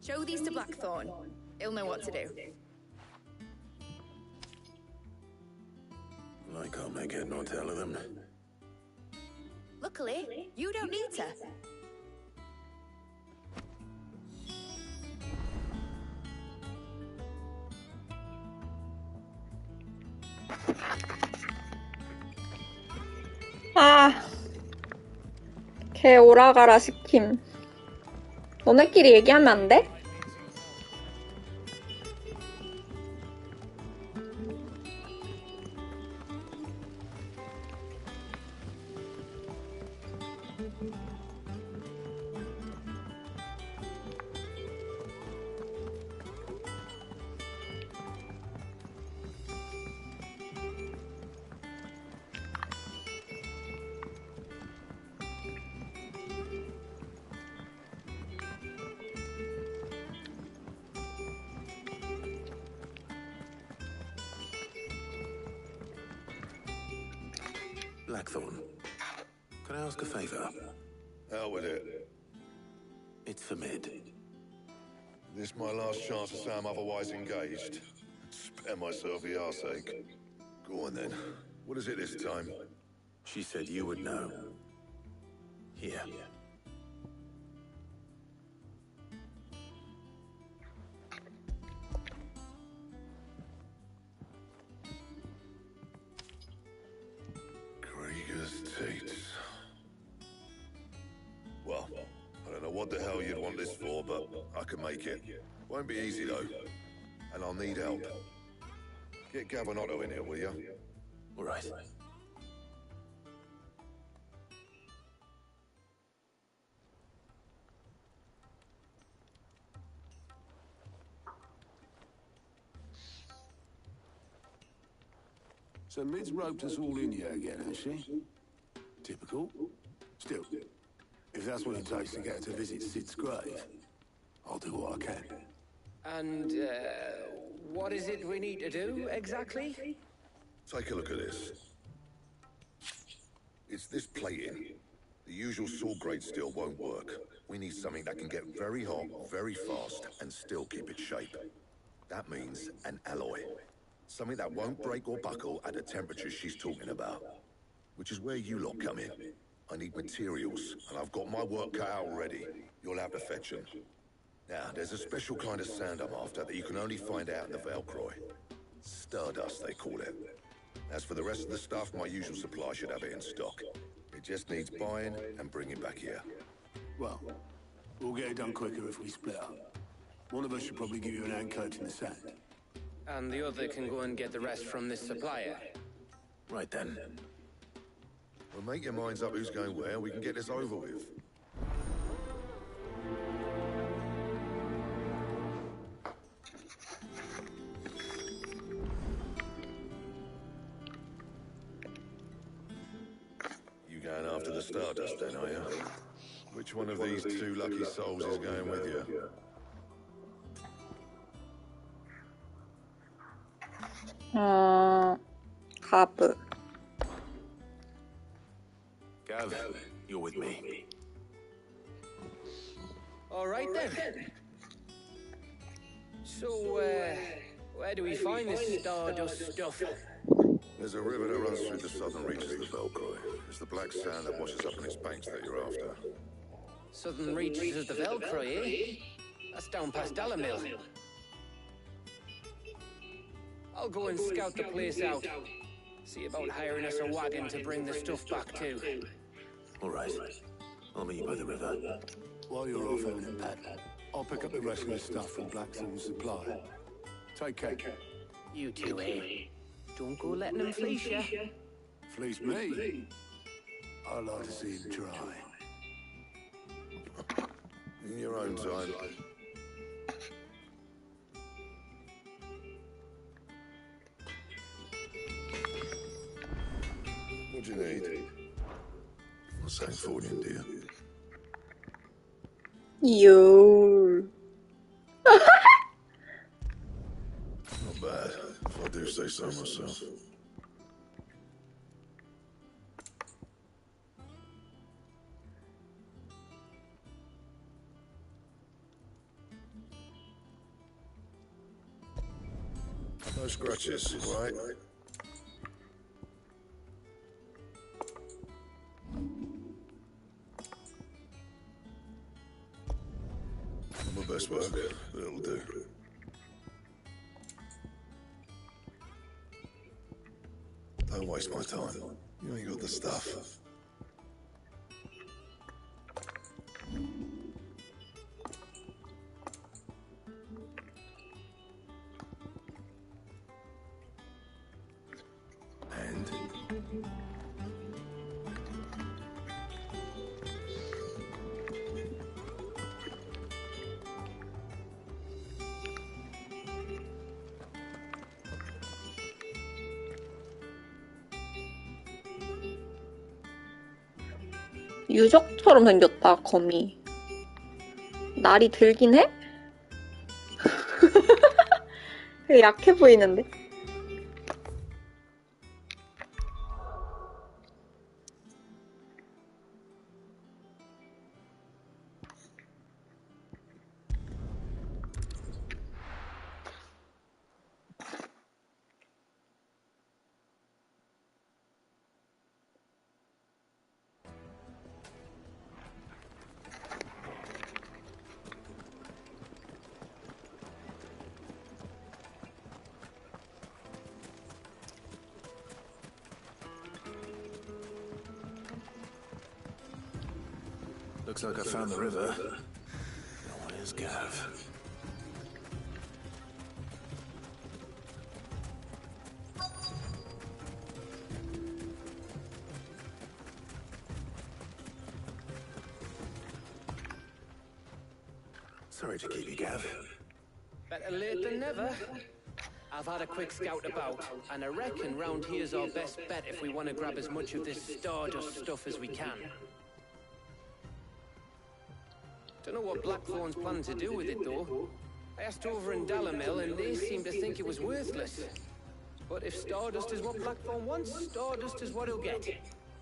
Show these to Blackthorn. He'll know what to do. I can't make head nor tail of them. Luckily, you don't need to. 아, 걔 오라가라 시킴. 너네끼리 얘기하면 안 돼? Blackthorn, can I ask a favor? Out with it. It's for Mid. This my last chance to say I'm otherwise engaged. Spare myself the arseache. Go on then. What is it this time? She said you would know. Here. Well, I don't know what the hell you'd want this for, but I can make it. Won't be easy though, and I'll need help. Get Gabinotto in here, will you? All right. So Mid's roped us all in here again, has she? Typical. Still, if that's what it takes to get her to visit Sid's grave, I'll do what I can. And, what is it we need to do, exactly? Take a look at this. It's this plating. The usual saw grade steel won't work. We need something that can get very hot, very fast, and still keep its shape. That means an alloy. Something that won't break or buckle at the temperatures she's talking about. Which is where you lot come in. I need materials, and I've got my work cut out already. You'll have to fetch them. Now, there's a special kind of sand I'm after that you can only find out in the Velcroy. Stardust, they call it. As for the rest of the stuff, my usual supply should have it in stock. It just needs buying and bringing back here. Well, we'll get it done quicker if we split up. One of us should probably give you an hand coat in the sand. And the other can go and get the rest from this supplier. Right then. Well, make your minds up who's going where, and we can get this over with. You going after the Stardust then, are you? Which one of these two lucky souls is going with you? 가브. Gav, you're with me. All right then. So, where do we find this Stardust stuff? There's a river that runs through the southern reaches of the Velcroy. It's the black sand that washes up on its banks that you're after. Southern reaches of the Velcroy, eh? That's down past Dalamil. I'll go and scout the place out. See about hiring us a wagon to bring the stuff back to. All right. I'll meet you by the river. While you're off on it, Pat, I'll pick up the rest of the stuff from Blackthorn Supply. Take care. You two, eh? Don't go letting them fleece ya. Fleece me? I like to see him try. In your own time. What do you need? Not saying for you, dear. Yo. Not bad, if I do say so myself. No scratches, right? My best work, but it'll do. Don't waste my time. You ain't got the stuff. And? 유적처럼 생겼다, 거미. 날이 들긴 해? 약해 보이는데? Looks like I found the river. Now where's Gav? Sorry to keep you, Gav. Better late than never. I've had a quick scout about, and I reckon round here's our best bet if we want to grab as much of this Stardust stuff as we can. Don't know what Blackthorn's planning to do with it, though. I asked over in Dalamil, and they seem to think it was worthless. But if Stardust is what Blackthorn wants, Stardust is what he'll get.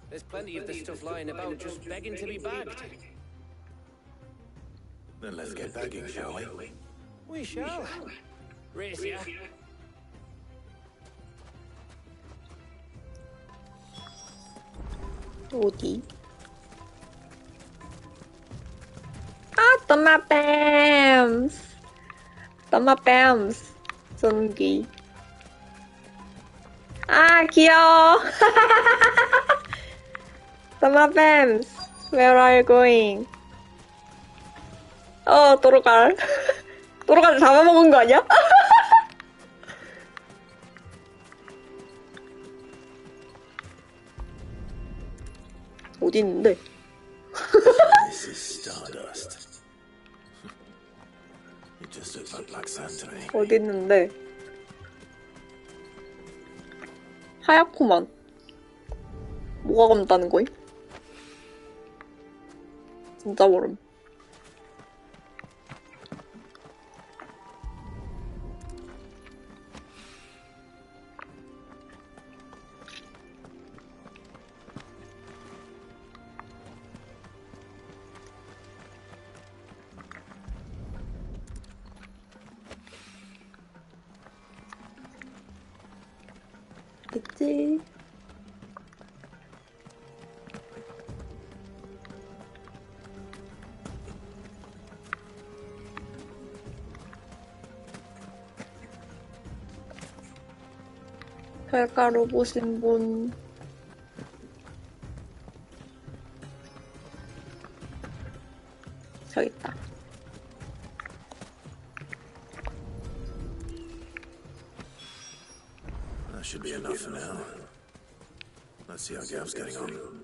There's plenty of this stuff lying about, just begging to be bagged. Then let's get bagging, shall we? We shall. Race ya. 어디? Toma Bams! Toma Bams! 전기. 귀여워! Toma Bams! Where are you going? 도로갈. 도로갈 잡아먹은 거 아니야? 어디 있는데? This is stardust. It just looks like black sand to me. 어디 있는데? 하얗구만. 뭐가 검다는 거임? 진짜 모름. 있지. 별가루 보신 분. 저기 있다. That should be enough for now. Let's see how Gav's getting on.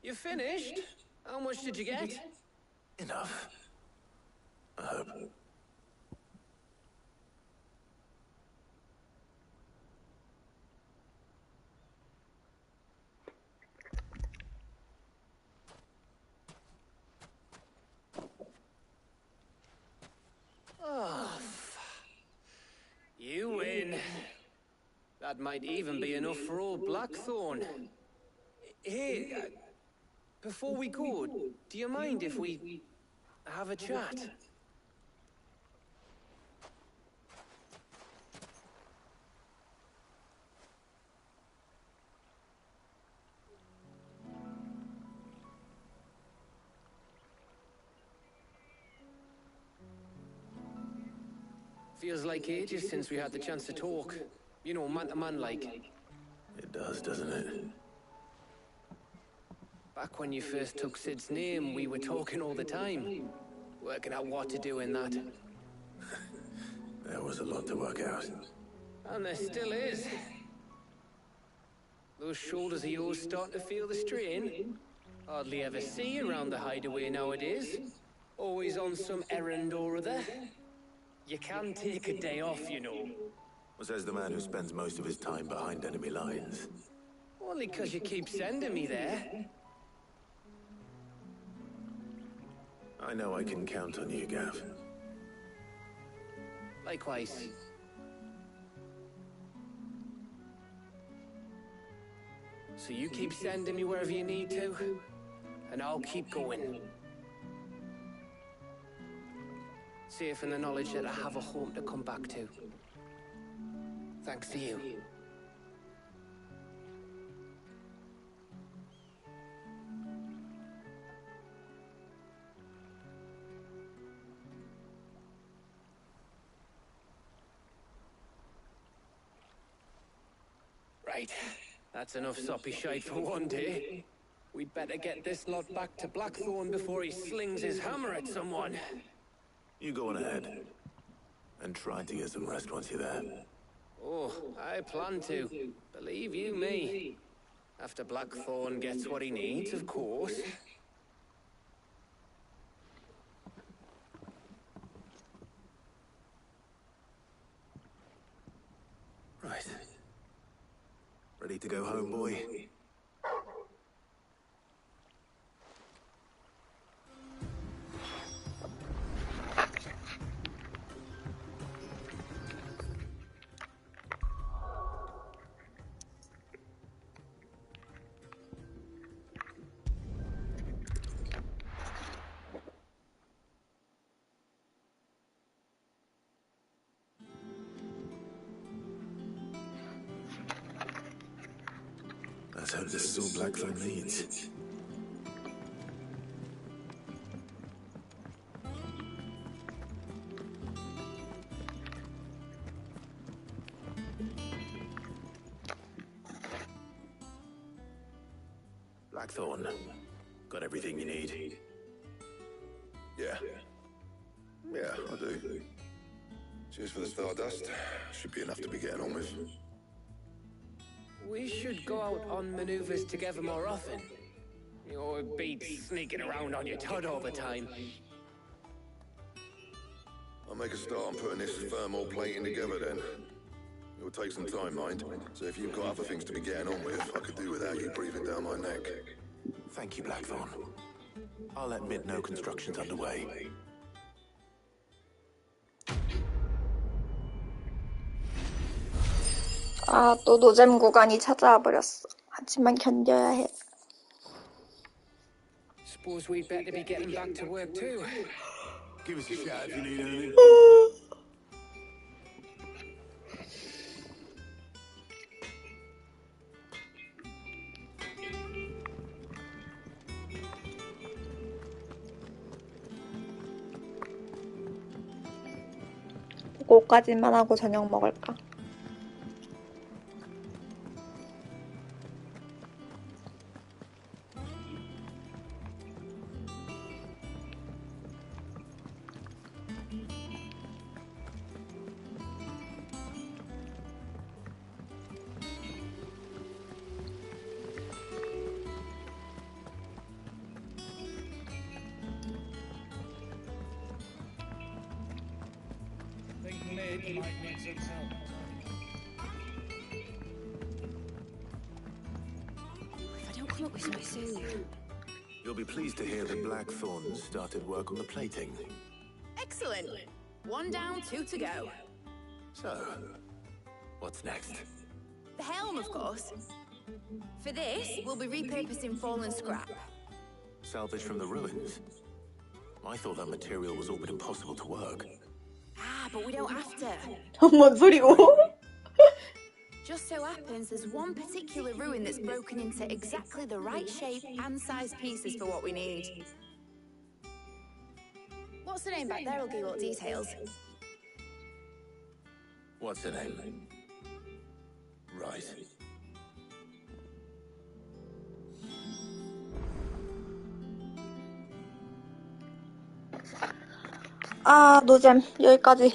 You finished? How much did you get? Enough. I hope. Oh, you win. That might even be enough for old Blackthorn. Hey, before we go, do you mind if we have a chat? Feels like ages since we had the chance to talk. You know, man to man like. It does, doesn't it? Back when you first took Sid's name, we were talking all the time. Working out what to do in that. There was a lot to work out. And there still is. Those shoulders of yours starting to feel the strain. Hardly ever see you around the hideaway nowadays. Always on some errand or other. You can take a day off, you know. Says the man who spends most of his time behind enemy lines. Only 'cause you keep sending me there. I know I can count on you, Gav. Likewise. So you keep sending me wherever you need to, and I'll keep going. Safe in the knowledge that I have a home to come back to. Thanks to you. Right. That's enough soppy shite for one day. We'd better get this lot back to Blackthorn before he slings his hammer at someone. You go on ahead. And try to get some rest once you're there. Oh, I plan to. Believe you me. After Blackthorn gets what he needs, of course. Right. Ready to go home, boy? Let's hope this is all Blackthorn needs. Blackthorn, Got everything you need? Yeah. Yeah, I do. Cheers for the stardust. Should be enough to be getting on with. We should go out on maneuvers together more often. You'll be sneaking around on your Todd all the time. I'll make a start on putting this thermal plating together then. It will take some time, mind. So if you've got other things to be getting on with, I could do without you breathing down my neck. Thank you, Blackthorn. I'll let Mid know construction's underway. 아, 또 노잼 구간이 찾아와 버렸어. 하지만 견뎌야 해. Suppose we'd better be getting back to work too. Give us a shout if you need anything. 그거까지만 하고 저녁 먹을까? If I don't come up with something soon. You'll be pleased to hear that Blackthorn started work on the plating. Excellent. 1 down, 2 to go. So, what's next? The helm, of course. For this, we'll be repurposing fallen scrap. Salvage from the ruins? I thought that material was all but impossible to work. Ah, but we don't have to. 뭔 소리고? Just so happens there's one particular ruin that's broken into exactly the right shape and size pieces for what we need. What's the name back there? I'll give you all details. What's her name? Right. 아, 노잼 여기까지.